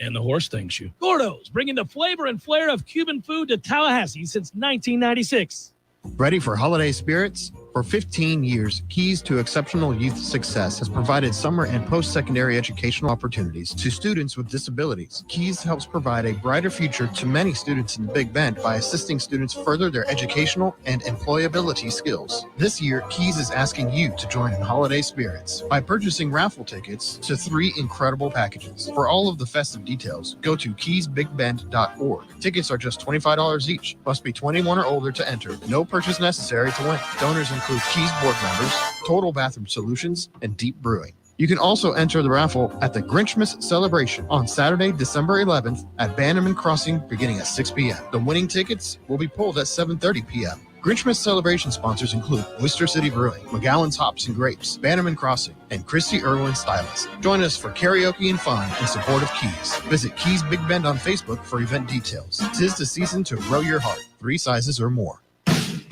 And the horse thanks you. Gordo's, bringing the flavor and flair of Cuban food to Tallahassee since 1996. Ready for holiday spirits? For 15 years, Keys to Exceptional Youth Success has provided summer and post-secondary educational opportunities to students with disabilities. Keys helps provide a brighter future to many students in the Big Bend by assisting students further their educational and employability skills. This year, Keys is asking you to join in holiday spirits by purchasing raffle tickets to 3 incredible packages. For all of the festive details, go to keysbigbend.org. Tickets are just $25 each. Must be 21 or older to enter. No purchase necessary to win. Donors include Keys board members, Total Bathroom Solutions, and Deep Brewing. You can also enter the raffle at the Grinchmas Celebration on Saturday, December 11th at Bannerman Crossing beginning at 6 p.m. The winning tickets will be pulled at 7:30 p.m. Grinchmas Celebration sponsors include Oyster City Brewing, McGowan's Hops and Grapes, Bannerman Crossing, and Christy Irwin Stylist. Join us for karaoke and fun in support of Keys. Visit Keys Big Bend on Facebook for event details. 'Tis the season to grow your heart. 3 sizes or more.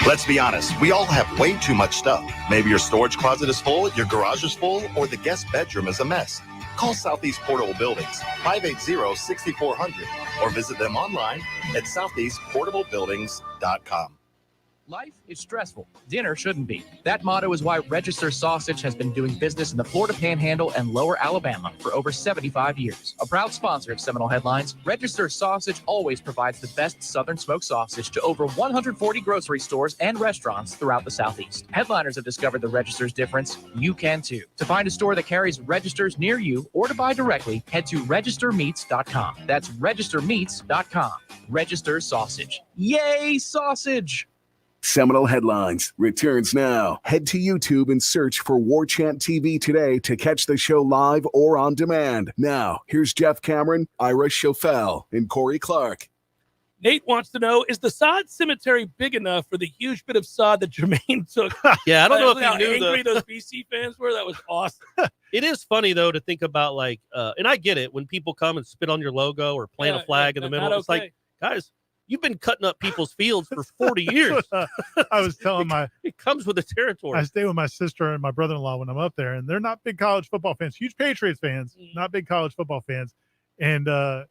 Let's be honest, we all have way too much stuff. Maybe your storage closet is full, your garage is full, or the guest bedroom is a mess. Call Southeast Portable Buildings 580-6400 or visit them online at southeastportablebuildings.com. Life is stressful. Dinner shouldn't be. That motto is why Register Sausage has been doing business in the Florida Panhandle and Lower Alabama for over 75 years. A proud sponsor of Seminole Headlines, Register Sausage always provides the best Southern smoked sausage to over 140 grocery stores and restaurants throughout the Southeast. Headliners have discovered the Register's difference. You can too. To find a store that carries Registers near you or to buy directly, head to registermeats.com. That's registermeats.com. Register Sausage. Yay, sausage! Seminole Headlines returns now. Head to YouTube and search for Warchant TV today to catch the show live or on demand. Now, here's Jeff Cameron, Ira Schofel, and Corey Clark. Nate wants to know, is the sod cemetery big enough for the huge bit of sod that Jermaine took? Yeah, I don't know if how you knew angry those BC fans were. That was awesome. It is funny, though, to think about, like, and I get it, when people come and spit on your logo or plant a flag in the middle. It's like, guys, you've been cutting up people's fields for 40 years. I was telling it comes with the territory. I stay with my sister and my brother-in-law when I'm up there, and they're not big college football fans, huge Patriots fans, not big college football fans. And I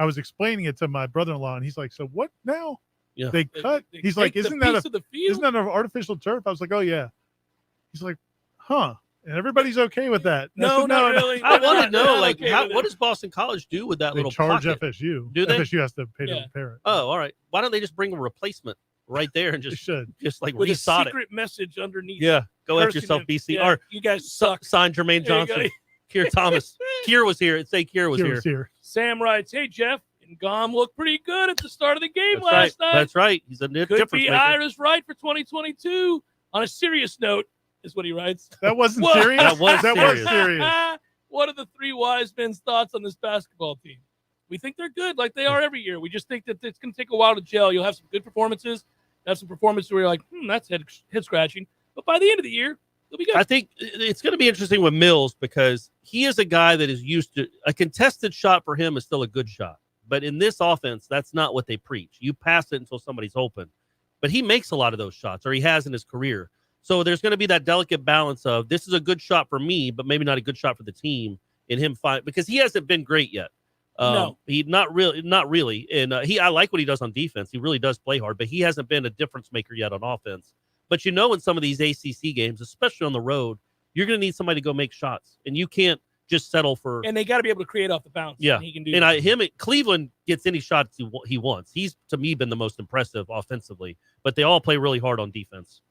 was explaining it to my brother-in-law, and he's like, "So what now? Yeah. They cut." He's like, "Isn't that an artificial turf?" I was like, "Oh yeah." He's like, "Huh." And everybody's okay with that. No, not really. I want to know, like, okay what does Boston College do with that They little charge pocket? FSU. Do they? FSU has to pay to repair it. Oh, all right. Why don't they just bring a replacement right there and just like with a resod it? secret message underneath. Yeah, go after Cursing yourself, him. BC. Yeah, Or you guys suck. Sign Jermaine There you go. Johnson. Kier Thomas. Kier was here. Say Kier was here. Sam writes, "Hey Jeff, and Gom looked pretty good at the start of the game That's last right. night. That's right. He's a Could difference be maker. Ira's right for 2022." On a serious note, is what he writes. That wasn't What? serious. That was serious. What are the three wise men's thoughts on this basketball team? We think they're good, like they are every year. We just think that it's going to take a while to gel. You'll have some good performances, have some performances where you're like, that's head scratching. But by the end of the year, they'll be good. I think it's going to be interesting with Mills because he is a guy that is used to a contested shot for him is still a good shot. But in this offense, that's not what they preach. You pass it until somebody's open. But he makes a lot of those shots, or he has in his career. So there's going to be that delicate balance of this is a good shot for me, but maybe not a good shot for the team. In him because he hasn't been great yet. No, he not really. And I like what he does on defense. He really does play hard, but he hasn't been a difference maker yet on offense. But in some of these ACC games, especially on the road, you're going to need somebody to go make shots, and you can't just settle for. And they got to be able to create off the bounce. Yeah, and he can do. And that. Cleveland gets any shots he wants. He's to me been the most impressive offensively, but they all play really hard on defense.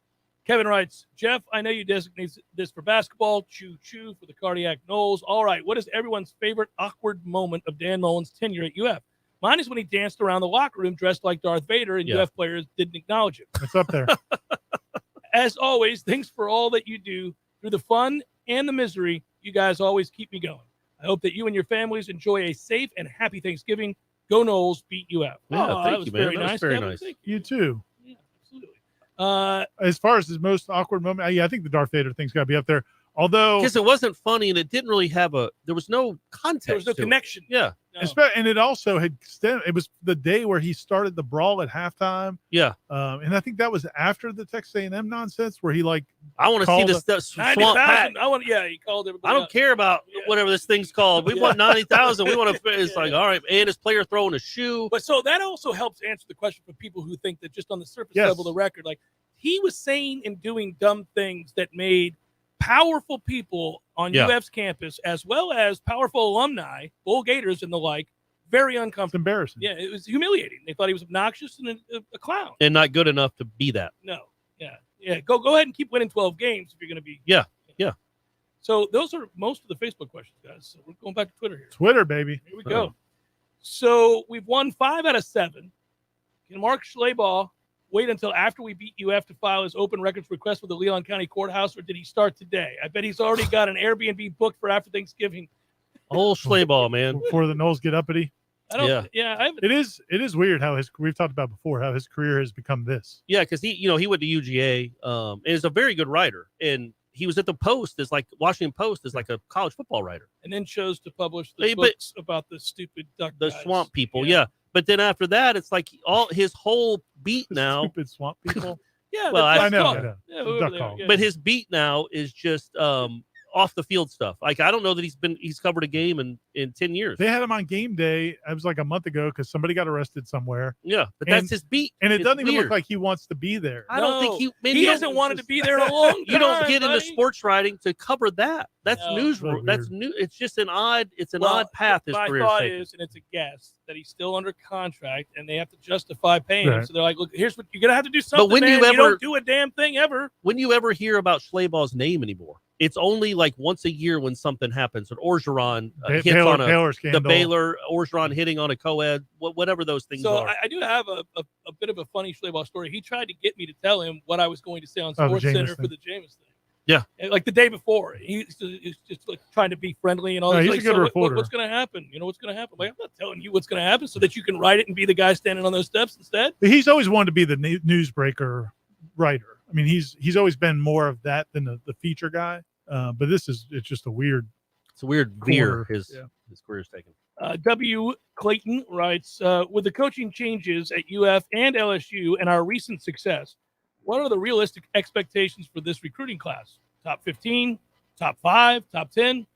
Kevin writes, Jeff, I know you designate this for basketball. Choo-choo for the cardiac Noles. All right, what is everyone's favorite awkward moment of Dan Mullen's tenure at UF? Mine is when he danced around the locker room dressed like Darth Vader and UF players didn't acknowledge him. It's up there. As always, thanks for all that you do. Through the fun and the misery, you guys always keep me going. I hope that you and your families enjoy a safe and happy Thanksgiving. Go Noles, beat UF. Yeah, thank you, man. Very nice. Very Kevin. nice. Thank You too. you. Absolutely. As far as his most awkward moment, I think the Darth Vader thing's got to be up there. Although, because it wasn't funny and it didn't really have there was no context. There was no to connection. It. Yeah. No. And it also it was the day where he started the brawl at halftime. Yeah. And I think that was after the Texas A&M nonsense where he I want to see this swamp pack. He called everybody. I don't care about whatever this thing's called. We want 90,000. We want to. It's like, all right, and his player throwing a shoe. But so that also helps answer the question for people who think that just on the surface level of the record, like he was saying and doing dumb things that made powerful people on UF's campus, as well as powerful alumni, Bull Gators and the like, very uncomfortable. It's embarrassing. Yeah, it was humiliating. They thought he was obnoxious and a clown. And not good enough to be that. No. Yeah. Go ahead and keep winning 12 games if you're going to be. Yeah. So those are most of the Facebook questions, guys. So we're going back to Twitter here. Twitter, baby. Here we go. So we've won 5 out of 7. Can Mark Schleybaugh wait until after we beat UF to file his open records request with the Leon County Courthouse, or did he start today? I bet he's already got an Airbnb booked for after Thanksgiving. Old Schleybaugh, man. Before the Knowles get uppity. It is weird how we've talked about before how his career has become this. Yeah, because he went to UGA and is a very good writer, and he was at the Post as like Washington Post as like a college football writer, and then chose to publish the books about the stupid duck the guys. swamp people. Yeah. But then after that, it's like all his whole beat now. Stupid swamp people. Yeah, well, I know. Yeah, but his beat now is just off the field stuff. Like, I don't know that he's covered a game in 10 years. They had him on game day. It was like a month ago because somebody got arrested somewhere. Yeah, but that's his beat. And it doesn't weird. even look like he wants to be there. I don't think he hasn't wanted to be there in a long time. You don't get buddy. into sports writing to cover that. That's news. So That's new. It's just an odd path his my career thought taken. is, and it's a guess, that he's still under contract and they have to justify paying him. Right. So they're like, look, here's what you're going to have to do something, when man. you You don't ever- do a damn thing ever. When you ever hear about Schlabaugh's name anymore? It's only like once a year when something happens. An Orgeron hits on the Baylor Orgeron hitting on a co-ed, whatever those things So are. I do have a bit of a funny Schlabau story. He tried to get me to tell him what I was going to say on the Sports Jameis Center thing. for the Jameis thing. Yeah. And, like the day before. He's just like trying to be friendly and all No, this. he's Like, a good so reporter. what's going to happen? You know what's going to happen? Like, I'm not telling you what's going to happen so that you can write it and be the guy standing on those steps instead. He's always wanted to be the newsbreaker writer. I mean, he's always been more of that than the feature guy. But it's just a weird. It's a weird veer his career's taken. W. Clayton writes, with the coaching changes at UF and LSU and our recent success, what are the realistic expectations for this recruiting class? Top 15, top 5, top 10?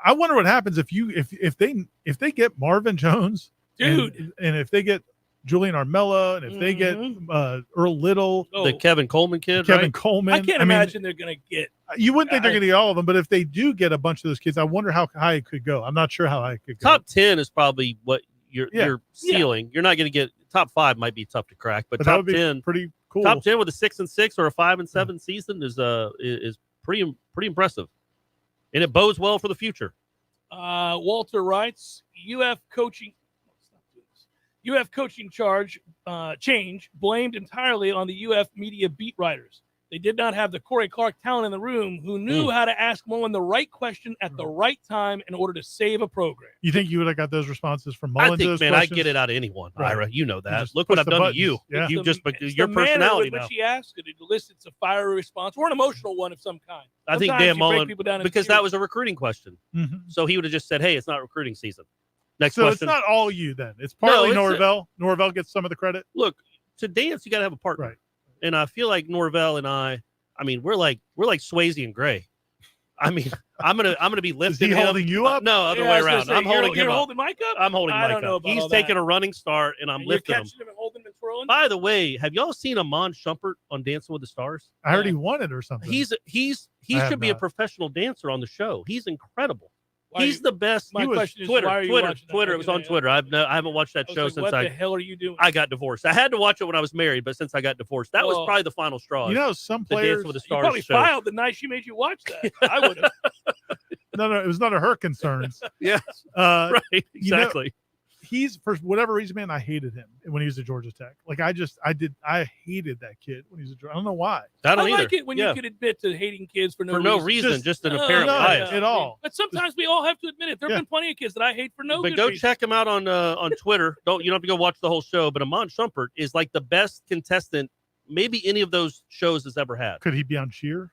I wonder what happens if they get Marvin Jones, dude, and if they get Julian Armella, and if they get Earl Little, the Kevin Coleman kid, Kevin right? Coleman. I can't imagine they're going to get. You wouldn't think they're going to get all of them, but if they do get a bunch of those kids, I wonder how high it could go. I'm not sure how high it could go. Top 10 is probably what your ceiling. You're not going to get top 5 might be tough to crack, but that top would be 10 pretty cool. Top 10 with a 6-6 or a 5-7 season is pretty impressive, and it bodes well for the future. Walter writes, UF coaching change blamed entirely on the UF media beat writers. They did not have the Corey Clark talent in the room who knew how to ask Mullen the right question at the right time in order to save a program. You think you would have got those responses from Mullen? I think, man, I get it out of anyone. Right. Ira, you know that. just Look what push I've the done buttons. to you. Yeah. You just It's your the manner personality with now. which he asked it elicits a fiery response or an emotional one of some kind. I think Sometimes Dan you break Mullen, people down into because that tiers. was a recruiting question. Mm-hmm. So he would have just said, hey, it's not recruiting season. Next So question. it's not all you then. It's partly it's Norvell. Norvell gets some of the credit. Look, to dance, you got to have a partner. Right. And I feel like Norvell and I mean, we're like Swayze and Gray. I mean, I'm gonna be lifting he him. holding you up? No, other Yeah, way I was gonna around. say, I'm holding you're him up. holding Mike up? I'm holding I Mike don't know up. about He's all taking that. a running start, and I'm You're lifting him. catching him and holding him and twirling? By the way, have y'all seen Amon Shumpert on Dancing with the Stars? I heard he won it or something. He I have should be a not. professional dancer on the show. He's incredible. Why He's you- the best. My question is, Twitter. why are you watching that? It was on Okay, Twitter. I haven't watched that I was show like, since what the hell are you doing? I got divorced. I had to watch it when I was married, but since I got divorced, that was Well, probably the final straw. You know, some The players. Dancing with the You Stars probably show. filed the night she made you watch that. I would have. No, it was none of her concerns. Yes. Right. Exactly. He's, for whatever reason, man, I hated him when he was at Georgia Tech. Like I hated that kid when he was at Georgia. I don't know why. I don't like either. it when you can admit to hating kids for no reason, just an apparent none bias. at all. But sometimes we all have to admit it. There have been plenty of kids that I hate for no But good go reason. check him out on Twitter. You don't have to go watch the whole show. But Amon Shumpert is like the best contestant maybe any of those shows has ever had. Could he be on Cheer?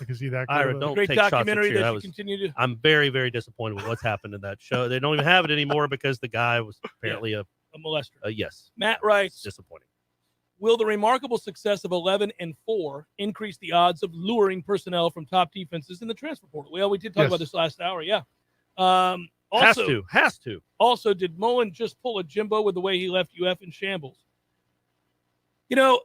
Like, is he that good? Ira, don't Great take shots at documentary Cheer. that That you was, continue to. I'm very, very disappointed with what's happened in that show. They don't even have it anymore because the guy was apparently A molester. yes. Matt writes, Disappointing. will the remarkable success of 11-4 increase the odds of luring personnel from top defenses in the transfer portal? Well, we did talk about this last hour. Yeah. Has to. Also, did Mullen just pull a Jimbo with the way he left UF in shambles? You know,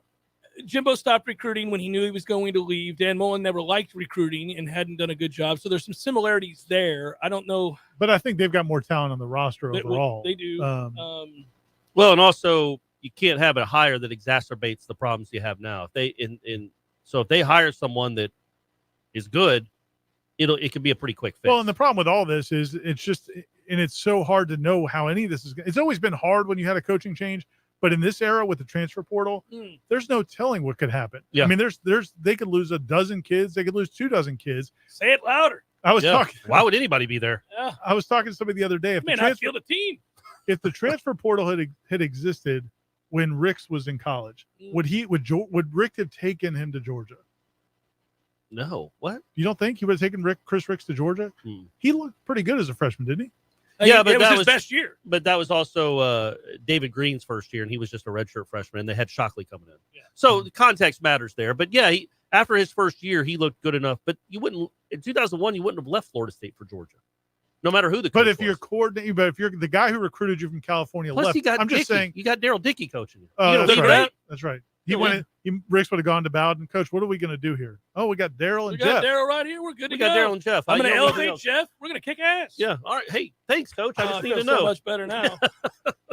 Jimbo stopped recruiting when he knew he was going to leave. Dan Mullen never liked recruiting and hadn't done a good job. So there's some similarities there. I don't know. But I think they've got more talent on the roster overall. They do. Well, and also you can't have a hire that exacerbates the problems you have now. If they so if they hire someone that is good, it could be a pretty quick fix. Well, and the problem with all this is it's so hard to know how any of this is. It's always been hard when you had a coaching change. But in this era with the transfer portal, there's no telling what could happen. Yeah. I mean, they could lose a dozen kids. They could lose 24 kids. Say it louder. I was talking. Why would anybody be there? Yeah. I was talking to somebody the other day. If Man, I feel the team. If the transfer portal had existed when Ricks was in college, would Rick have taken him to Georgia? No. What? You don't think he would have taken Chris Ricks to Georgia? He looked pretty good as a freshman, didn't he? Yeah, but it was that his best year. But that was also David Green's first year, and he was just a redshirt freshman, and they had Shockley coming in. Yeah. So the context matters there. But yeah, after his first year, he looked good enough. But you wouldn't in 2001. You wouldn't have left Florida State for Georgia, no matter who the coach But if was. you're coordinating, but if you're the guy who recruited you from California Plus, left, you got I'm just Dickey. saying. You got Daryl Dickey coaching you. Oh, You that's don't right. need that. That's right. Ricks would have gone to Bowden. Coach, what are we going to do here? Oh, we got Daryl and We got Jeff. Daryl right here. We're good to We go. got Daryl and Jeff. I'm going to You know what elevate else? Jeff. We're going to kick ass. Yeah. All right. Hey, thanks, Coach. I just need feel to know. so much better now.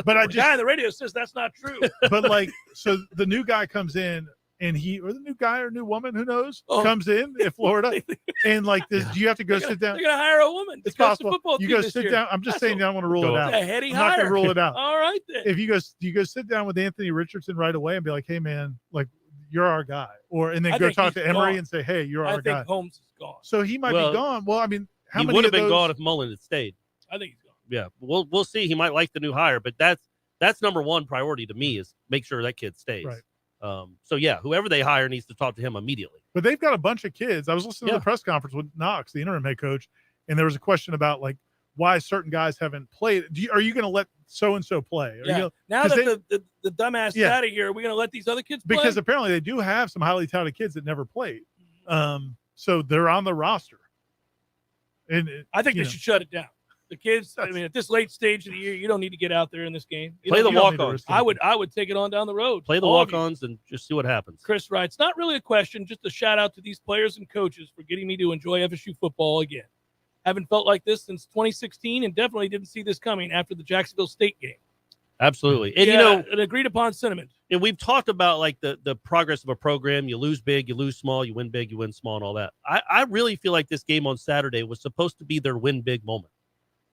But I The guy just, on the radio says that's not true. but like, so the new guy comes in, and or the new guy or new woman, who knows, comes in Florida, and like this, do you have to go sit down? They're going to hire a woman. It's to coach possible. The football You team go this sit year. down. I'm just saying, I don't want to rule it out. It's a heady I'm not going hire. to rule it out. All right then. If you go sit down with Anthony Richardson right away and be like, hey man, like you're our guy, and then I go think talk he's to Emory gone. and say, hey, you're I our think guy. Holmes is gone. So he might Well, be gone. Well, I mean, how He many would have of been those? gone if Mullen had stayed. I think he's gone. Yeah, we'll see. He might like the new hire, but that's number one priority to me is make sure that kid stays. Right. So yeah, whoever they hire needs to talk to him immediately. But they've got a bunch of kids. I was listening to the press conference with Knox, the interim head coach, and there was a question about like why certain guys haven't played. Are you going to let so and so play? Now that the dumbass is out of here, are we going to let these other kids play? Because apparently they do have some highly touted kids that never played. So they're on the roster. And I think they should shut it down. The kids, I mean, at this late stage of the year, you don't need to get out there in this game. Play the walk-ons. I would take it on down the road. Play the All of you. walk-ons and just see what happens. Chris writes, not really a question, just a shout out to these players and coaches for getting me to enjoy FSU football again. Haven't felt like this since 2016 and definitely didn't see this coming after the Jacksonville State game. Absolutely. And an agreed upon sentiment. And we've talked about like the progress of a program. You lose big, you lose small, you win big, you win small, and all that. I really feel like this game on Saturday was supposed to be their win big moment.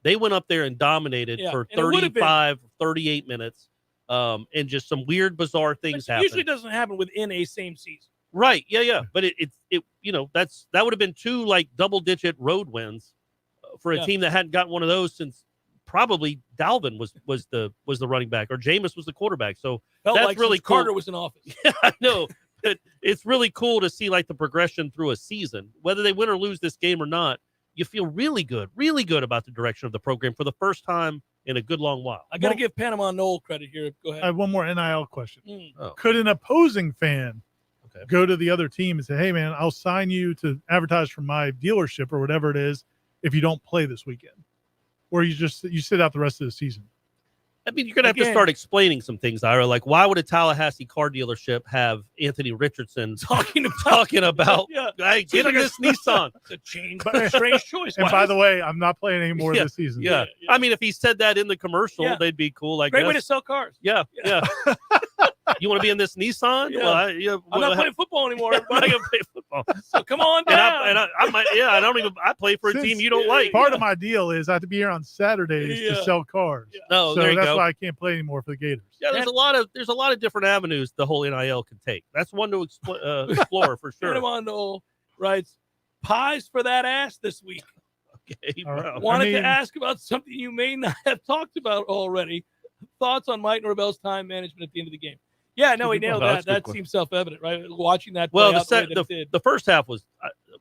They went up there and dominated for 35, 38 minutes, and just some weird, bizarre things happened. Usually doesn't happen within a same season. Right. Yeah. But it that would have been two like double-digit road wins for a team that hadn't gotten one of those since probably Dalvin was the running back or Jameis was the quarterback. So Felt that's like really since cool. Carter was in office. Yeah, I know. It's really cool to see like the progression through a season, whether they win or lose this game or not. You feel really good about the direction of the program for the first time in a good long while. I got to give Panama Noel credit here. Go ahead. I have one more NIL question. Oh. Could an opposing fan go to the other team and say, hey, man, I'll sign you to advertise for my dealership or whatever it is if you don't play this weekend? Or you sit out the rest of the season? I mean, you're going to have to start explaining some things, Ira. Like, why would a Tallahassee car dealership have Anthony Richardson talking about hey, get in this Nissan? It's a change, but a strange choice. And by the way, I'm not playing anymore this season. Yeah. I mean, if he said that in the commercial, they'd be cool. Like, great way to sell cars. Yeah. You want to be in this Nissan? Yeah. Well, I'm not playing football anymore. I'm not going to play football. So come on down. I play for a team you don't like. Part of my deal is I have to be here on Saturdays to sell cars. No, so there you that's go. why I can't play anymore for the Gators. Yeah, there's a lot of different avenues the whole NIL can take. That's one to explore for sure. Panama Noel writes, pies for that ass this week. Okay, Wanted to ask about something you may not have talked about already. Thoughts on Mike Norvell's time management at the end of the game? Yeah, no, he nailed that. That seems self-evident, right? Watching that play out the way that it did. The first half was,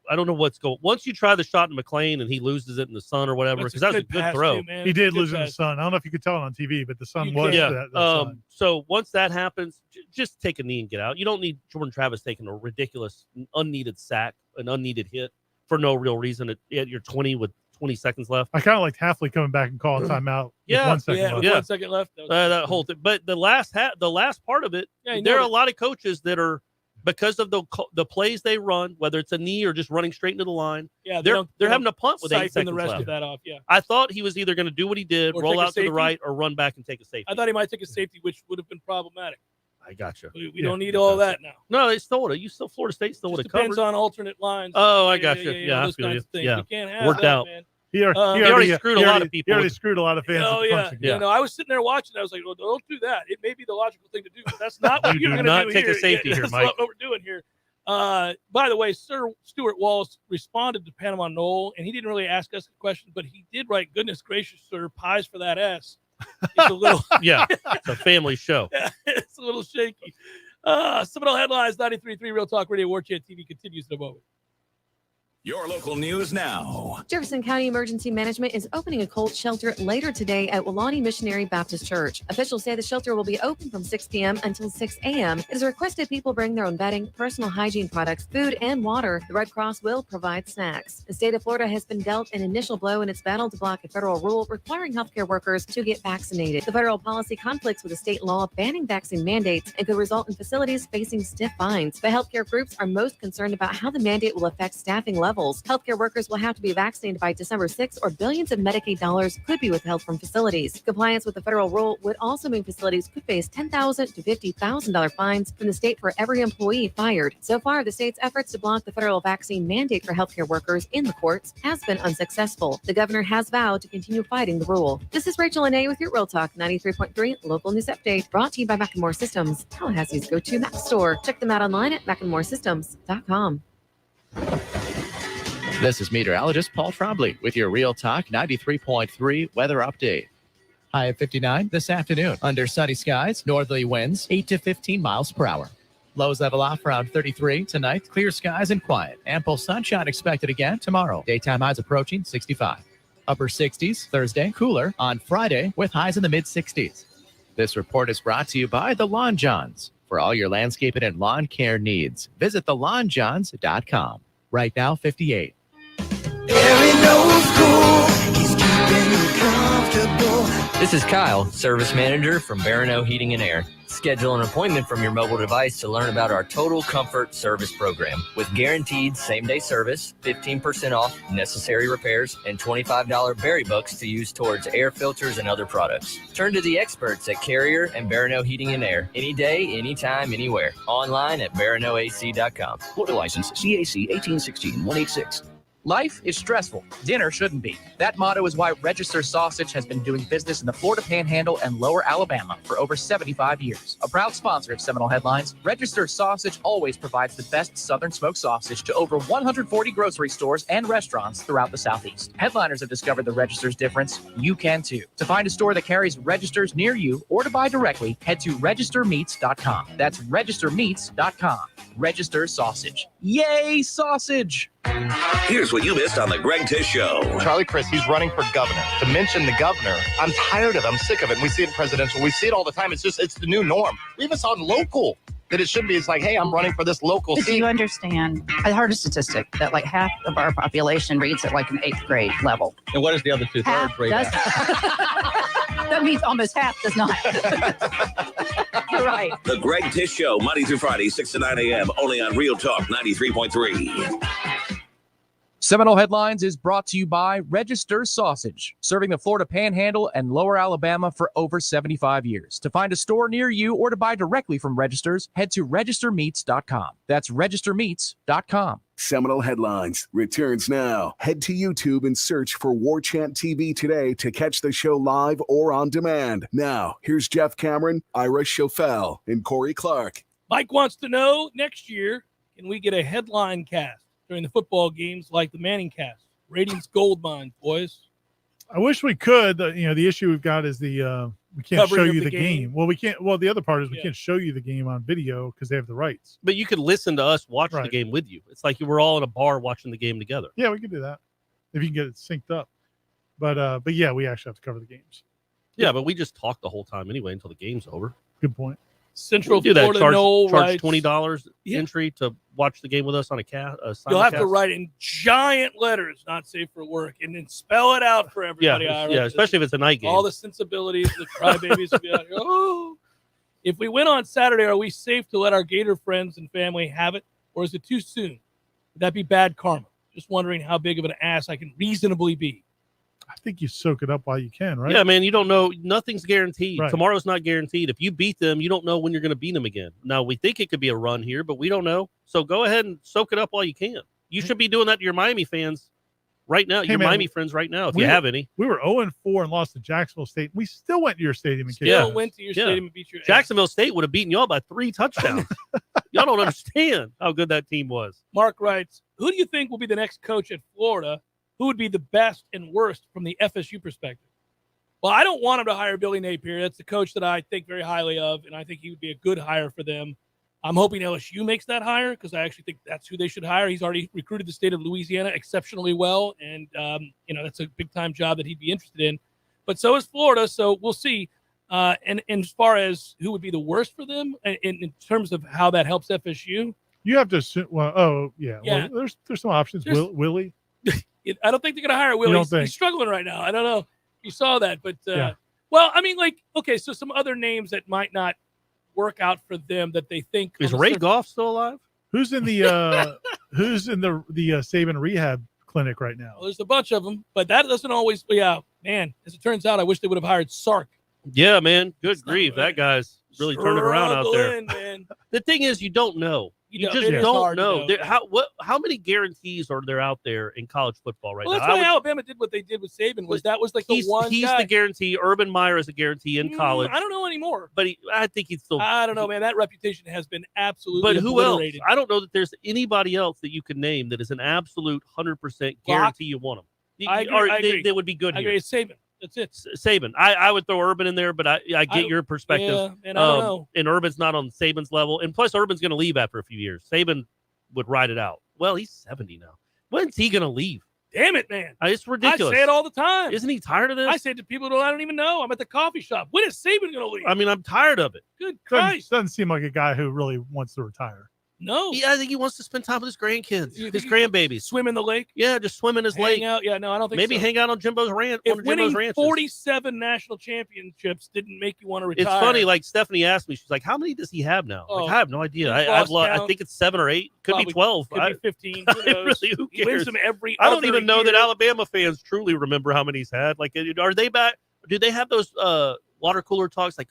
I don't know what's going. Once you try the shot in McLean and he loses it in the sun or whatever, because that was a good throw. He did lose in the sun. I don't know if you could tell it on TV, but the sun was that side. So once that happens, just take a knee and get out. You don't need Jordan Travis taking a ridiculous, unneeded sack, an unneeded hit for no real reason at your 20 with 20 seconds left. I kind of liked Halfley coming back and calling timeout. with 1 second left. 1 second left. That whole thing. But the last part of it, there are a lot of coaches that are, because of the plays they run, whether it's a knee or just running straight into the line, they're having to punt with 8 seconds the rest left. of that off. Yeah, I thought he was either going to do what he did, Or roll take a out to the safety. right, or run back and take a safety. I thought he might take a safety, which would have been problematic. I gotcha. We don't need all that now. No, they still would have. Florida State still would have covered. Depends on alternate lines. Oh, I got you. Yeah, I those feel kinds you. of things. Yeah, You can't have worked that, out. man. He already screwed a lot of people. He already screwed a lot of fans. Oh, at the yeah. function. You know, I was sitting there watching. I was like, well, don't do that. It may be the logical thing to do, but that's not what You you're do going to not do take here. a safety here, That's Mike. not what we're doing here. By the way, Sir Stuart Wallace responded to Panama Noel, and he didn't really ask us a question, but he did write, goodness gracious, sir, pies for that ass. It's a little it's a family show. It's a little shaky. Seminole Headlines, 93.3 Real Talk Radio, Warchant TV continues in a moment. Your local news now. Jefferson County Emergency Management is opening a cold shelter later today at Welaunee Missionary Baptist Church. Officials say the shelter will be open from 6 p.m. until 6 a.m. It is requested people bring their own bedding, personal hygiene products, food, and water. The Red Cross will provide snacks. The state of Florida has been dealt an initial blow in its battle to block a federal rule requiring healthcare workers to get vaccinated. The federal policy conflicts with a state law banning vaccine mandates and could result in facilities facing stiff fines. But healthcare groups are most concerned about how the mandate will affect staffing levels. Healthcare workers will have to be vaccinated by December 6th, or billions of Medicaid dollars could be withheld from facilities. Compliance with the federal rule would also mean facilities could face $10,000 to $50,000 fines from the state for every employee fired. So far, the state's efforts to block the federal vaccine mandate for healthcare workers in the courts has been unsuccessful. The governor has vowed to continue fighting the rule. This is Rachel Anay with your Real Talk 93.3 local news update, brought to you by Macklemore Systems, Tallahassee's go-to Mac store. Check them out online at MacklemoreSystems.com. This is meteorologist Paul Trombley with your Real Talk 93.3 weather update. High of 59 this afternoon. Under sunny skies, northerly winds 8 to 15 miles per hour. Lows level off around 33 tonight. Clear skies and quiet. Ample sunshine expected again tomorrow. Daytime highs approaching 65. Upper 60s Thursday. Cooler on Friday with highs in the mid 60s. This report is brought to you by the Lawn Johns. For all your landscaping and lawn care needs, visit thelawnjohns.com. Right now, 58. This is Kyle, service manager from Barano Heating and Air. Schedule an appointment from your mobile device to learn about our Total Comfort Service Program. With guaranteed same-day service, 15% off necessary repairs, and $25 berry books to use towards air filters and other products. Turn to the experts at Carrier and Barano Heating and Air. Any day, anytime, anywhere. Online at baranoac.com. Florida license CAC 1816-186. Life is stressful. Dinner shouldn't be. That motto is why Register Sausage has been doing business in the Florida Panhandle and Lower Alabama for over 75 years. A proud sponsor of Seminole Headlines, Register Sausage always provides the best Southern smoked sausage to over 140 grocery stores and restaurants throughout the Southeast. Headliners have discovered the Register's difference. You can too. To find a store that carries Registers near you or to buy directly, head to registermeats.com. That's registermeats.com. Register Sausage. Yay, sausage! Here's what you missed on the Greg Tish Show. Charlie Crist, he's running for governor. To mention the governor, I'm tired of it. I'm sick of it. We see it in presidential. We see it all the time. It's the new norm. We even saw it in local that it should be. It's like, hey, I'm running for this local But seat. do you understand? I heard a statistic that like half of our population reads at like an 8th grade level. And what is the other 2/3 Half rate does. at? That means almost half does not. You're right. The Greg Tish Show, Monday through Friday, 6 to 9 a.m., only on Real Talk 93.3. Seminole Headlines is brought to you by Register Sausage, serving the Florida Panhandle and Lower Alabama for over 75 years. To find a store near you or to buy directly from Registers, head to registermeats.com. That's registermeats.com. Seminole Headlines returns now. Head to YouTube and search for Warchant TV today to catch the show live or on demand. Now, here's Jeff Cameron, Ira Schofel, and Corey Clark. Mike wants to know, next year, can we get a headline cast during the football games like the Manning cast? Ratings gold mine, boys. I wish we could. The issue we've got is we can't Covering show of you the the game. game. Well, we can't. Well, the other part is we can't show you the game on video because they have the rights. But you could listen to us watch the Right. game with you. It's like we're all in a bar watching the game together. Yeah, we can do that if you can get it synced up. But yeah, we actually have to cover the games. Yeah, but we just talk the whole time anyway until the game's over. Good point. Central do that. Florida Charge Noles writes- $20 Yeah. entry to watch the game with us on a cast. You'll have to write in giant letters, not safe for work, and then spell it out for everybody. Ira. Yeah, especially if it's a night game. All the sensibilities, the crybabies will be out here. Oh, if we win on Saturday, are we safe to let our Gator friends and family have it, or is it too soon? Would that be bad karma? Just wondering how big of an ass I can reasonably be. I think you soak it up while you can, right? Yeah, man, you don't know. Nothing's guaranteed. Right. Tomorrow's not guaranteed. If you beat them, you don't know when you're going to beat them again. Now, we think it could be a run here, but we don't know. So go ahead and soak it up while you can. You should be doing that to your Miami fans right now, Hey, your man, Miami friends right now, if we you were- have any. We were 0-4 and lost to Jacksonville State. We still went to your stadium and kicked Yeah. ass. Went to your stadium and beat your ass. Jacksonville State would have beaten y'all by 3 touchdowns. Y'all don't understand how good that team was. Mark writes, who do you think will be the next coach at Florida? Who would be the best and worst from the FSU perspective? Well, I don't want him to hire Billy Napier. That's the coach that I think very highly of, and I think he would be a good hire for them. I'm hoping LSU makes that hire because I actually think that's who they should hire. He's already recruited the state of Louisiana exceptionally well, and that's a big-time job that he'd be interested in. But so is Florida, so we'll see. And as far as who would be the worst for them in terms of how that helps FSU, you have to assume. Well, Well, there's some options. Willie. I don't think they're going to hire Willie. He's struggling right now. I don't know if you saw that, but well, I mean, so some other names that might not work out for them that they think is Ray Goff still alive? Who's in the Saban rehab clinic right now? Well, there's a bunch of them, but that doesn't always. Yeah, man. As it turns out, I wish they would have hired Sark. Yeah, man. Good grief, that guy's really turning around out there. Man. The thing is, you don't know. You just don't know. How many guarantees are there out there in college football right now? That's why Alabama did what they did with Saban. That was like the one He's guy. the guarantee. Urban Meyer is a guarantee in college. I don't know anymore. But I think he's still. I don't know, man. That reputation has been absolutely. But who else? obliterated. I don't know that there's anybody else that you can name that is an absolute 100% guarantee you want them. I agree. They would be good I here. agree. It's Saban. That's it. Saban. I would throw Urban in there, but I get your perspective. Yeah, and I don't know. And Urban's not on Saban's level. And plus, Urban's going to leave after a few years. Saban would ride it out. Well, he's 70 now. When's he going to leave? Damn it, man. It's ridiculous. I say it all the time. Isn't he tired of this? I say it to people who I don't even know. I'm at the coffee shop. When is Saban going to leave? I mean, I'm tired of it. Good Christ. Doesn't seem like a guy who really wants to retire. No. I think he wants to spend time with his grandkids, his grandbabies. Swim in the lake? Yeah, just swim in his lake. Hang out? Yeah, no, I don't think Maybe so. hang out on Jimbo's ranch. If winning 47 national championships didn't make you want to retire. It's funny, like Stephanie asked me, she's like, how many does he have now? Oh, I have no idea. I think it's 7 or 8. Could be 12. Could be 15. Really, who He cares? wins them every I don't other even know year. that Alabama fans truly remember how many he's had. Like, are they back? Do they have those water cooler talks? Like,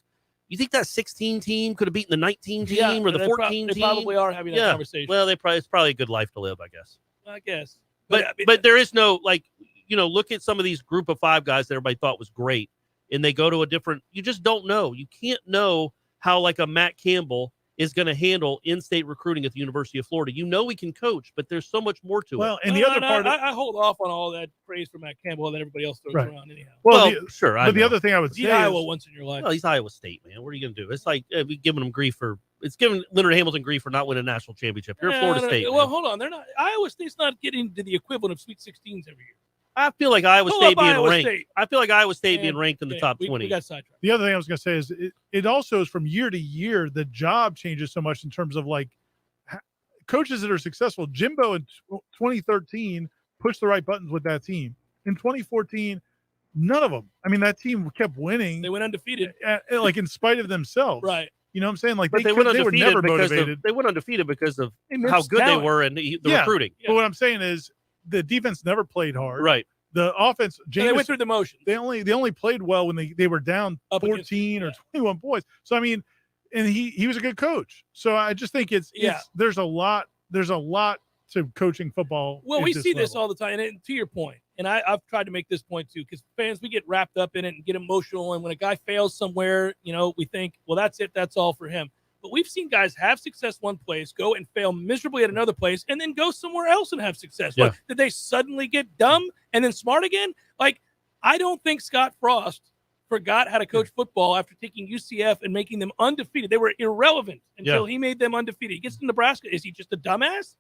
you think that 16 team could have beaten the 19 team or the 14 team? They probably are having that conversation. Well, it's probably a good life to live, I guess. I guess. But there is no, look at some of these group of 5 guys that everybody thought was great, and they go to a different, you just don't know. You can't know how, like, a Matt Campbell is going to handle in-state recruiting at the University of Florida. You know he can coach, but there's so much more to it. Well, and the other part, I hold off on all that praise for Matt Campbell that everybody else throws around anyhow. Well, sure. But the other thing I would say is Iowa once in your life. Well, he's Iowa State, man. What are you going to do? It's like giving him grief it's giving Leonard Hamilton grief for not winning a national championship. You're Florida State. Well, hold on. They're not. Iowa State's not getting to the equivalent of Sweet 16s every year. I feel like Iowa State being Iowa ranked. State. I feel like Iowa State being ranked in the top 20. We got sidetracked. The other thing I was going to say is it also is from year to year, the job changes so much in terms of like coaches that are successful. Jimbo in 2013 pushed the right buttons with that team. In 2014, none of them. I mean, that team kept winning. They went undefeated. Like in spite of themselves. Right. You know what I'm saying? Like but they were never motivated. They went undefeated because of how good they were in the recruiting. But what I'm saying is the defense never played hard. Right. The offense, they went through the motions. They only played well when they were down 14 or 21 points. So I mean, and he was a good coach. So I just think there's a lot to coaching football. Well, we see this all the time, and to your point, and I've tried to make this point too, because fans, we get wrapped up in it and get emotional, and when a guy fails somewhere, we think, well, that's it, that's all for him. But we've seen guys have success one place, go and fail miserably at another place, and then go somewhere else and have success. Yeah. Like, did they suddenly get dumb and then smart again? Like, I don't think Scott Frost forgot how to coach football after taking UCF and making them undefeated. They were irrelevant until he made them undefeated. He gets to Nebraska. Is he just a dumbass?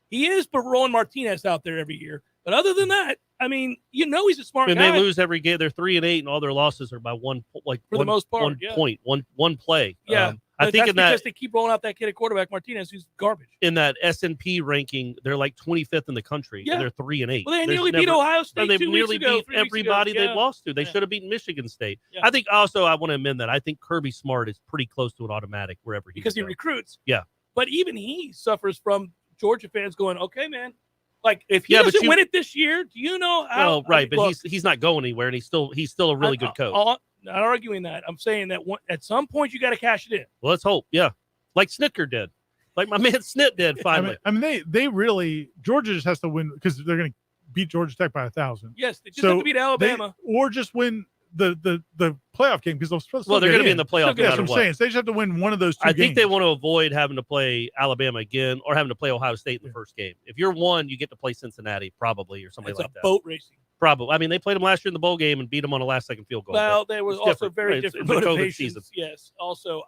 He is, but Roland Martinez out there every year. But other than that, I mean, he's a smart guy. And they lose every game. They're 3-8, and all their losses are by one the most part, one play. Yeah. I think because they keep rolling out that kid at quarterback, Martinez, who's garbage. In that S&P ranking, they're like 25th in the country, and they're 3-8. Well, they nearly beat Ohio State. They've nearly beat everybody they've lost to. They should have beaten Michigan State. Yeah. I think also I want to amend that. I think Kirby Smart is pretty close to an automatic wherever because he recruits. Yeah, but even he suffers from Georgia fans going, "Okay, man, like if he doesn't win it this year, do you know how?" Well, right, but he's not going anywhere, and he's still a really good coach. Not arguing that. I'm saying that at some point you got to cash it in. Well, let's hope. Yeah. Like Snicker did, like my man Snit did finally. I mean, they really Georgia just has to win because they're going to beat Georgia Tech by 1,000. Yes, they just have to beat Alabama or just win the playoff game because they're going to be in the playoff. That's what I'm saying. So they just have to win one of those two. I think they want to avoid having to play Alabama again or having to play Ohio State in the first game. If you're one, you get to play Cincinnati probably or something like that. Boat racing. Probably. I mean, they played them last year in the bowl game and beat them on a last-second field goal. Well, there was also very different motivations. Yes. Also,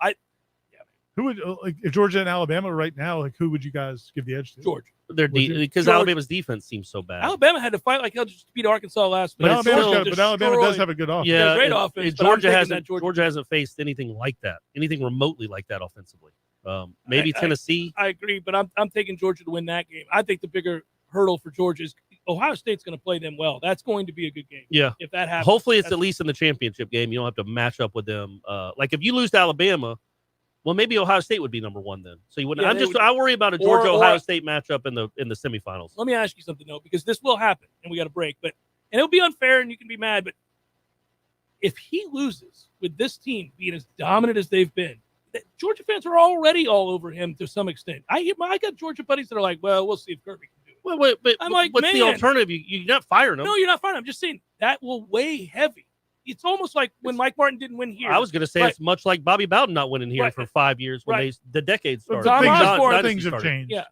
Who would like if Georgia and Alabama right now? Like, who would you guys give the edge to? Georgia. Because Alabama's defense seems so bad. Alabama had to fight like hell just to beat Arkansas last week. But Alabama does have a good offense. Yeah, great offense. Georgia hasn't faced anything like that, anything remotely like that offensively. Maybe Tennessee. I agree, but I'm taking Georgia to win that game. I think the bigger hurdle for Georgia is Ohio State's going to play them well. That's going to be a good game. Yeah, if that happens. Hopefully, it's at least in the championship game. You don't have to match up with them. Like if you lose to Alabama. Well, maybe Ohio State would be number one then. So you wouldn't. I worry about a Georgia-Ohio State matchup in the semifinals. Let me ask you something though, because this will happen, and we got a break. And it'll be unfair, and you can be mad. But if he loses with this team being as dominant as they've been, Georgia fans are already all over him to some extent. I got Georgia buddies that are like, "Well, we'll see if Kirby can do it." Well, but I'm like, what's the alternative? You're not firing him. No, you're not firing him. I'm just saying that will weigh heavy. It's almost like when Mike Martin didn't win here. I was going to say it's much like Bobby Bowden not winning here for 5 years when the decade started. Things have changed. Yeah.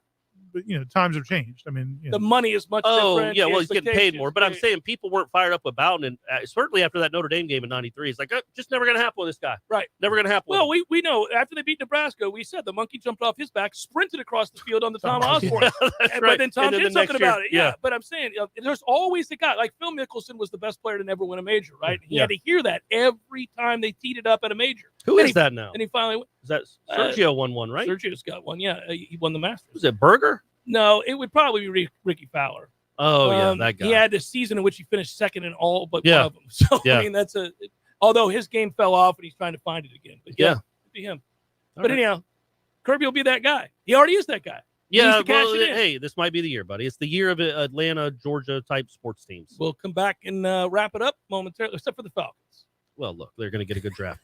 But, times have changed. I mean, the money is much different. Yeah, well, he's getting paid more. But I'm saying people weren't fired up with Bowden. And certainly after that Notre Dame game in 93, it's like, just never going to happen with this guy. Right. Never going to happen. Well, we know after they beat Nebraska, we said the monkey jumped off his back, sprinted across the field on the Tom Osborne. But then Tom did something about it. Yeah. But I'm saying there's always the guy. Like Phil Mickelson was the best player to never win a major, right? He had to hear that every time they teed it up at a major. Who is that now? And he finally won. Is that Sergio won one, right? Sergio's got one, yeah. He won the Masters. Was it Berger? No, it would probably be Ricky Fowler. Oh, yeah, that guy. He had a season in which he finished second in all but one of them. So, I mean, although his game fell off and he's trying to find it again. But it'd be him. But anyhow, Kirby will be that guy. He already is that guy. Yeah, well, hey, this might be the year, buddy. It's the year of Atlanta, Georgia-type sports teams. We'll come back and wrap it up momentarily, except for the Falcons. Well, look, they're going to get a good draft.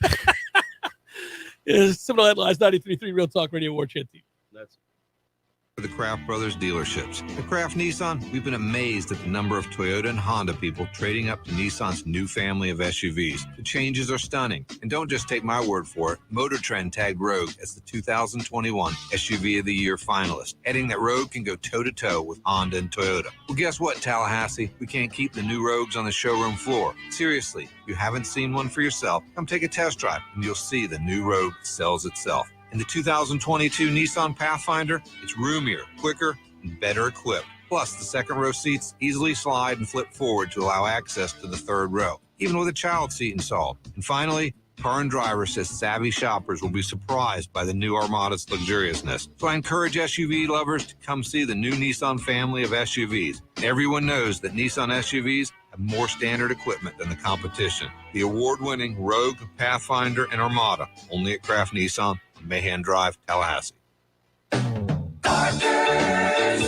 Seminole Headlines, 93.3 Real Talk Radio, Warchant TV. That's the Kraft Brothers dealerships. At Kraft Nissan, we've been amazed at the number of Toyota and Honda people trading up to Nissan's new family of SUVs. The changes are stunning. And don't just take my word for it. Motor Trend tagged Rogue as the 2021 SUV of the Year finalist, adding that Rogue can go toe-to-toe with Honda and Toyota. Well, guess what, Tallahassee? We can't keep the new Rogues on the showroom floor. Seriously, if you haven't seen one for yourself, come take a test drive and you'll see the new Rogue sells itself. In the 2022 Nissan Pathfinder, it's roomier, quicker, and better equipped. Plus, the second row seats easily slide and flip forward to allow access to the third row, even with a child seat installed. And finally, Car and Driver says savvy shoppers will be surprised by the new Armada's luxuriousness. So I encourage SUV lovers to come see the new Nissan family of SUVs. Everyone knows that Nissan SUVs have more standard equipment than the competition. The award-winning Rogue, Pathfinder, and Armada, only at Kraft Nissan, Mahan Drive, Tallahassee.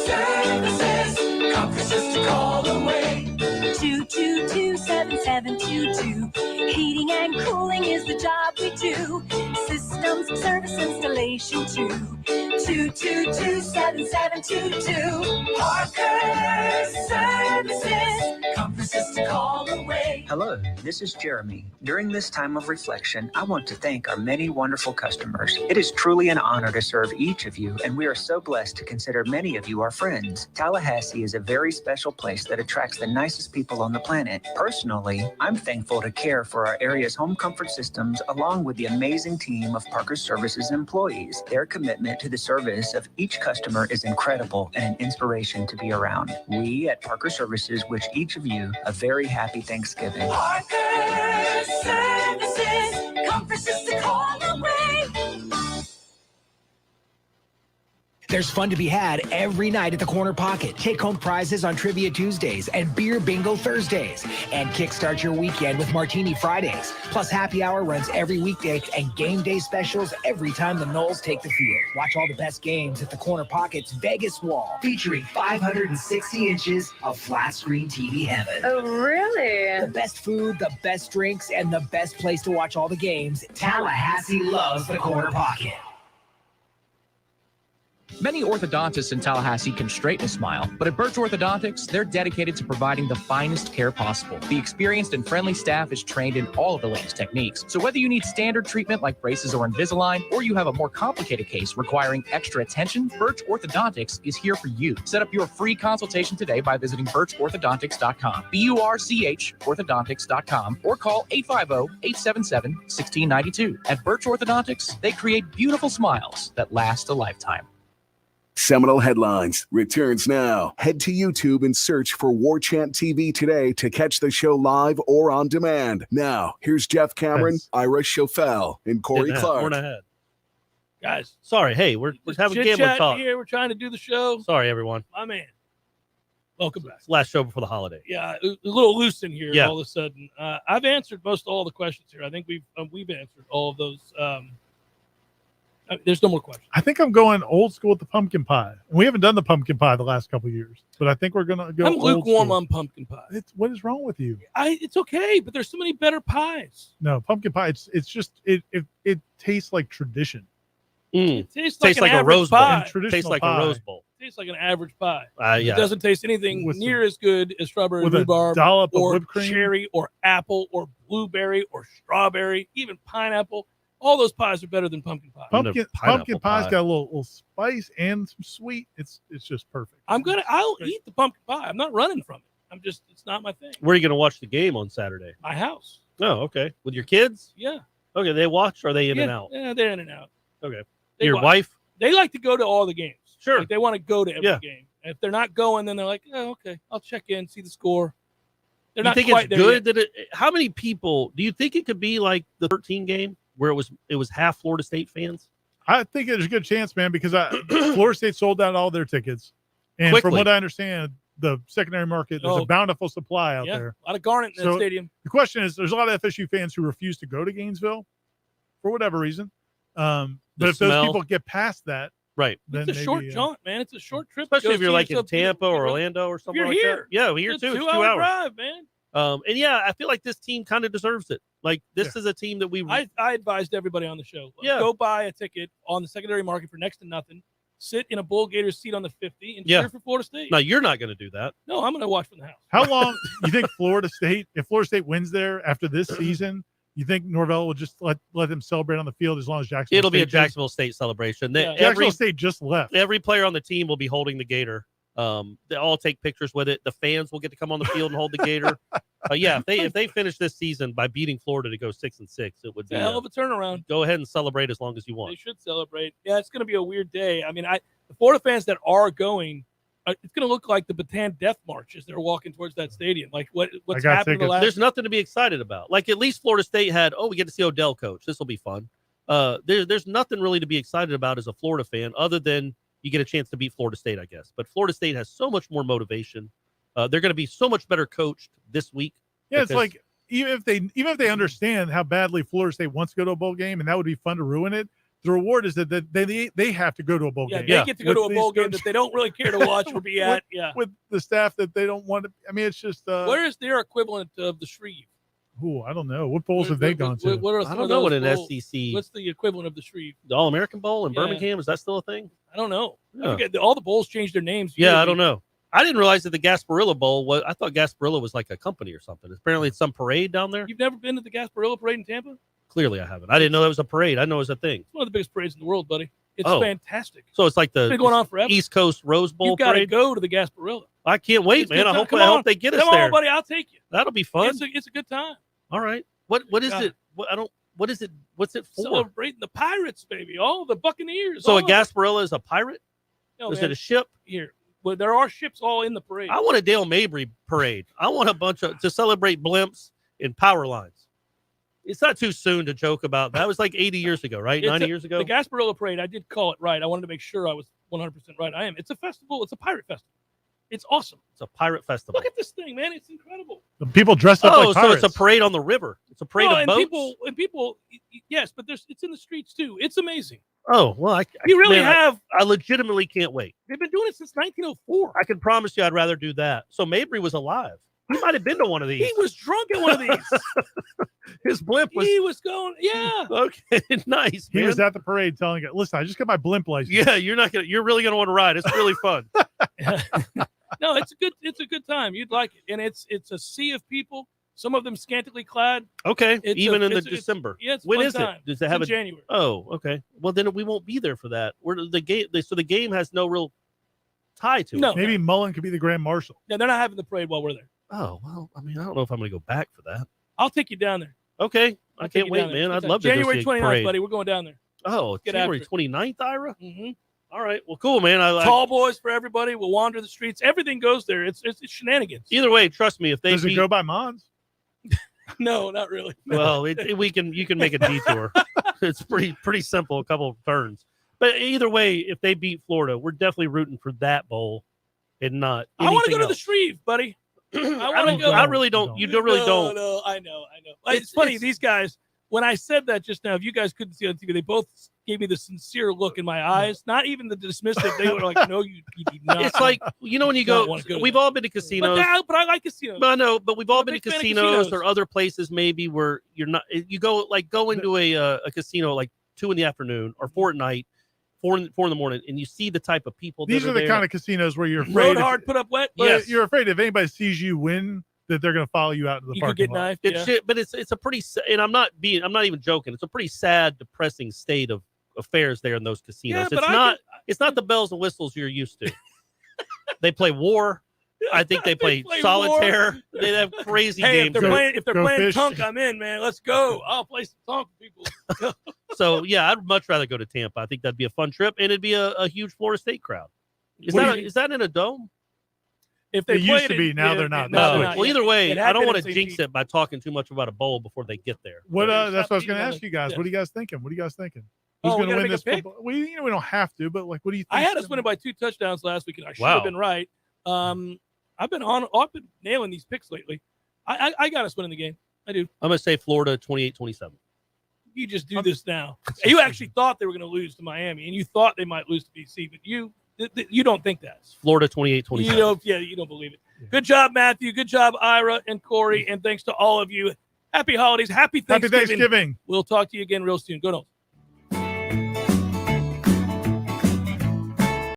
Services, conferences to call away. 222-7722. Heating and cooling is the job we do. Systems, service installation too. 222-7722. Parker Services, conferences to call away. Hello, this is Jeremy. During this time of reflection, I want to thank our many wonderful customers. It is truly an honor to serve each of you, and we are so blessed to consider many of you our friends. Tallahassee is a very special place that attracts the nicest people on the planet. Personally, I'm thankful to care for our area's home comfort systems along with the amazing team of Parker Services employees. Their commitment to the service of each customer is incredible and an inspiration to be around. We at Parker Services wish each of you a very happy Thanksgiving. Parker Services, conferences to call away. There's fun to be had every night at the Corner Pocket. Take home prizes on Trivia Tuesdays and Beer Bingo Thursdays. And kickstart your weekend with Martini Fridays. Plus happy hour runs every weekday and game day specials every time the Noles take the field. Watch all the best games at the Corner Pocket's Vegas wall, featuring 560 inches of flat screen TV heaven. Oh, really? The best food, the best drinks, and the best place to watch all the games. Tallahassee loves the Corner Pocket. Many orthodontists in Tallahassee can straighten a smile, but at Birch Orthodontics, they're dedicated to providing the finest care possible. The experienced and friendly staff is trained in all of the latest techniques. So whether you need standard treatment like braces or Invisalign, or you have a more complicated case requiring extra attention, Birch Orthodontics is here for you. Set up your free consultation today by visiting birchorthodontics.com, BURCH orthodontics.com, or call 850-877-1692. At Birch Orthodontics, they create beautiful smiles that last a lifetime. Seminole Headlines returns now. Head to YouTube and search for Warchant TV today to catch the show live or on demand. Now, here's Jeff Cameron, Ira Schofel, and Corey Clark. We're not ahead. Guys, sorry. Hey, we're having gambling chit-chat talk. here. We're trying to do the show. Sorry, everyone. My man. Welcome back. It's the last show before the holiday. Yeah, a little loose in here Yeah. all of a sudden. I've answered most all the questions here. I think we've answered all of those. There's no more questions. I think I'm going old school with the pumpkin pie. We haven't done the pumpkin pie the last couple of years, but I think we're going to go I'm old lukewarm school. on pumpkin pie. What is wrong with you? It's okay, but there's so many better pies. No, pumpkin pie. It's just it tastes like tradition. It tastes Tastes like a an rose average bowl. pie. Tastes like a rose bowl. Tastes like an average pie. Yeah. It doesn't taste anything With near as good as strawberry with a rhubarb dollop of or whipped cream. cherry or apple or blueberry or strawberry, even pineapple. All those pies are better than pumpkin pie. Pumpkin pie's got a little spice and some sweet. It's just perfect. I'll eat the pumpkin pie. I'm not running from it. It's not my thing. Where are you going to watch the game on Saturday? My house. Oh, okay. With your kids? Yeah. Okay, they watch or are they in Yeah, and out? Yeah, they're in and out. Okay. They Your watch. wife? They like to go to all the games. Sure. Like they want to go to every Yeah. game. And if they're not going, then they're like, oh, okay, I'll check in, see the score. They're You not think quite it's there good yet. that how many people do you think it could be like the 13 game where it was half Florida State fans? I think there's a good chance, man, because Florida State sold out all their tickets, and Quickly. from what I understand, the secondary market there's a bountiful supply out there. A lot of garnet in that stadium. The question is, there's a lot of FSU fans who refuse to go to Gainesville for whatever reason. But if those people get past that, right, then It's a short jaunt, man. It's a short trip. Especially Go if you're see like in yourself Tampa or Orlando or something You're like here. that. Yeah, we're here It's too. a It's 2 2-hour hours. drive, man. And yeah, I feel like this team kind of deserves it. Like this is a team that we. I advised everybody on the show. Yeah. Go buy a ticket on the secondary market for next to nothing. Sit in a Bull Gators seat on the 50 and cheer for Florida State. No, you're not going to do that. No, I'm going to watch from the house. how long you think Florida State, if Florida State wins there after this season, you think Norvell will just let them celebrate on the field as long as Jacksonville? It'll be a State Jacksonville State celebration. Yeah. Jacksonville State just left. Every player on the team will be holding the Gator. They all take pictures with it. The fans will get to come on the field and hold the Gator. Yeah, if they finish this season by beating Florida to go 6-6, it would It's be a hell of a turnaround. Go ahead and celebrate as long as you They want. should celebrate. Yeah, it's going to be a weird day. I mean, the Florida fans that are going, it's going to look like the Bataan Death March as they're walking towards that stadium. Like what's happened the last. There's nothing to be excited about. Like at least Florida State had. Oh, we get to see Odell coach. This will be fun. There's nothing really to be excited about as a Florida fan, other than you get a chance to beat Florida State, I guess. But Florida State has so much more motivation. They're going to be so much better coached this week. Yeah, it's like even if they understand how badly Florida State wants to go to a bowl game, and that would be fun to ruin it. The reward is that they have to go to a bowl game. They get to go to a bowl game that they don't really care to watch or be at. With the staff that they don't want to. I mean, it's just. Where is their equivalent of the Shreve? Ooh, I don't know. What bowls have they gone to? What are I don't know what an bowls? SEC. What's the equivalent of the Shreve? The All-American Bowl in Yeah. Birmingham, is that still a thing? I don't know. Yeah. I forget, all the bowls changed their names. Yeah, I yearly. don't know. I didn't realize that the Gasparilla Bowl was. I thought Gasparilla was like a company or something. Apparently, it's some parade down there. You've never been to the Gasparilla Parade in Tampa? Clearly, I haven't. I didn't know that was a parade. I know it was a thing. It's one of the biggest parades in the world, buddy. It's Oh. fantastic. So it's like It's been going on forever. East Coast Rose Bowl You've got to parade. go to the Gasparilla. I can't wait, It's man. good I time. hope Come I on. hope they get us Come there. on, buddy. I'll take you. That'll be fun. It's a good time. All right. What is God. it? What is it? What's it for? Celebrating the Pirates, baby. All the Buccaneers. So all a of it. Gasparilla is a pirate? No, is man. it a ship? Here. Well, there are ships all in the parade. I want a Dale Mabry parade. I want a bunch to celebrate blimps and power lines. It's not too soon to joke about that. It was like 80 years ago, right? 90 years ago. The Gasparilla Parade, I did call it right. I wanted to make sure I was 100% right. I am. It's a festival. It's a pirate festival. It's awesome. It's a pirate festival. Look at this thing, man. It's incredible. The people dressed up like so pirates. it's a parade on the river. It's a parade of and boats. people, yes, but it's in the streets too. It's amazing. Oh, well, You really have. I legitimately can't wait. They've been doing it since 1904. I can promise you I'd rather do that. So Mabry was alive. He might have been to one of these. He was drunk at one of these. His blimp was. He was going, yeah. Okay, nice. He man. was at the parade telling it, listen, I just got my blimp license. Yeah, you're really gonna want to ride. It's really fun. No, it's a good time. You'd like it, and it's a sea of people. Some of them scantily clad. Okay, even in it's December. Yeah, it's when fun is time. it? Does it have in January? Oh, okay. Well, then we won't be there for that. The game. So the game has no real tie to it. Maybe Mullen could be the grand marshal. No, they're not having the parade while we're there. Oh well, I mean, I don't know if I'm going to go back for that. I'll take you down there. Okay, I can't wait, man. I'd love to January go see a 29th, parade. buddy. We're going down there. Oh, Get January after 29th, Ira. Mm-hmm. All right. Well, cool, man. Tall boys for everybody. We'll wander the streets. Everything goes there. It's shenanigans. Either way, trust me. If they Does it go by Mons? No, not really. Well, you can make a detour. It's pretty simple. A couple of turns. But either way, if they beat Florida, we're definitely rooting for that bowl and not. I want to go to else. the Shreve, buddy. I don't go. I really don't. You don't really don't. No, I know. It's funny. These guys, when I said that just now, if you guys couldn't see on TV, they both gave me the sincere look in my eyes. Not even the dismissive. They were like, "No, you do not." It's like when you go. We've all been to casinos. But I like casinos. But I know. But we've all been to big fan of casinos or other places maybe where you're not. You go into a casino like 2 p.m. or 4 p.m. 4 in the morning, and you see the type of people. These are the there. kind of casinos where you're afraid. Road hard, put up wet. Yes. You're afraid if anybody sees you win, that they're going to follow you out to the You parking could get lot. knifed. It's shit, but it's a pretty. And I'm not even joking. It's a pretty sad, depressing state of affairs there in those casinos. Yeah, It's not the bells and whistles you're used to. They play war. I think they play solitaire. War. They have crazy Hey, games. if they're playing Tunk, I'm in, man. Let's go. I'll play some Tunk, people. So yeah, I'd much rather go to Tampa. I think that'd be a fun trip, and it'd be a huge Florida State crowd. Is that in a dome? If they used to be, now they're not. Well, either way, I don't want to to jinx it by talking too much about a bowl before they get there. What? That's what I was going to ask you guys. What are you guys thinking? Who's going to win this football? We don't have to, but like, what do you think? I had us winning by 2 touchdowns last week, and I should have been right. I've been nailing these picks lately. I got us winning the game. I do. I'm going to say Florida 28-27. You just do this now. You actually thought they were going to lose to Miami, and you thought they might lose to BC, but you don't think that. Florida 28-27. You don't believe it. Yeah. Good job, Matthew. Good job, Ira and Corey, and thanks to all of you. Happy holidays. Happy Thanksgiving. Happy Thanksgiving. We'll talk to you again real soon. Go Noles.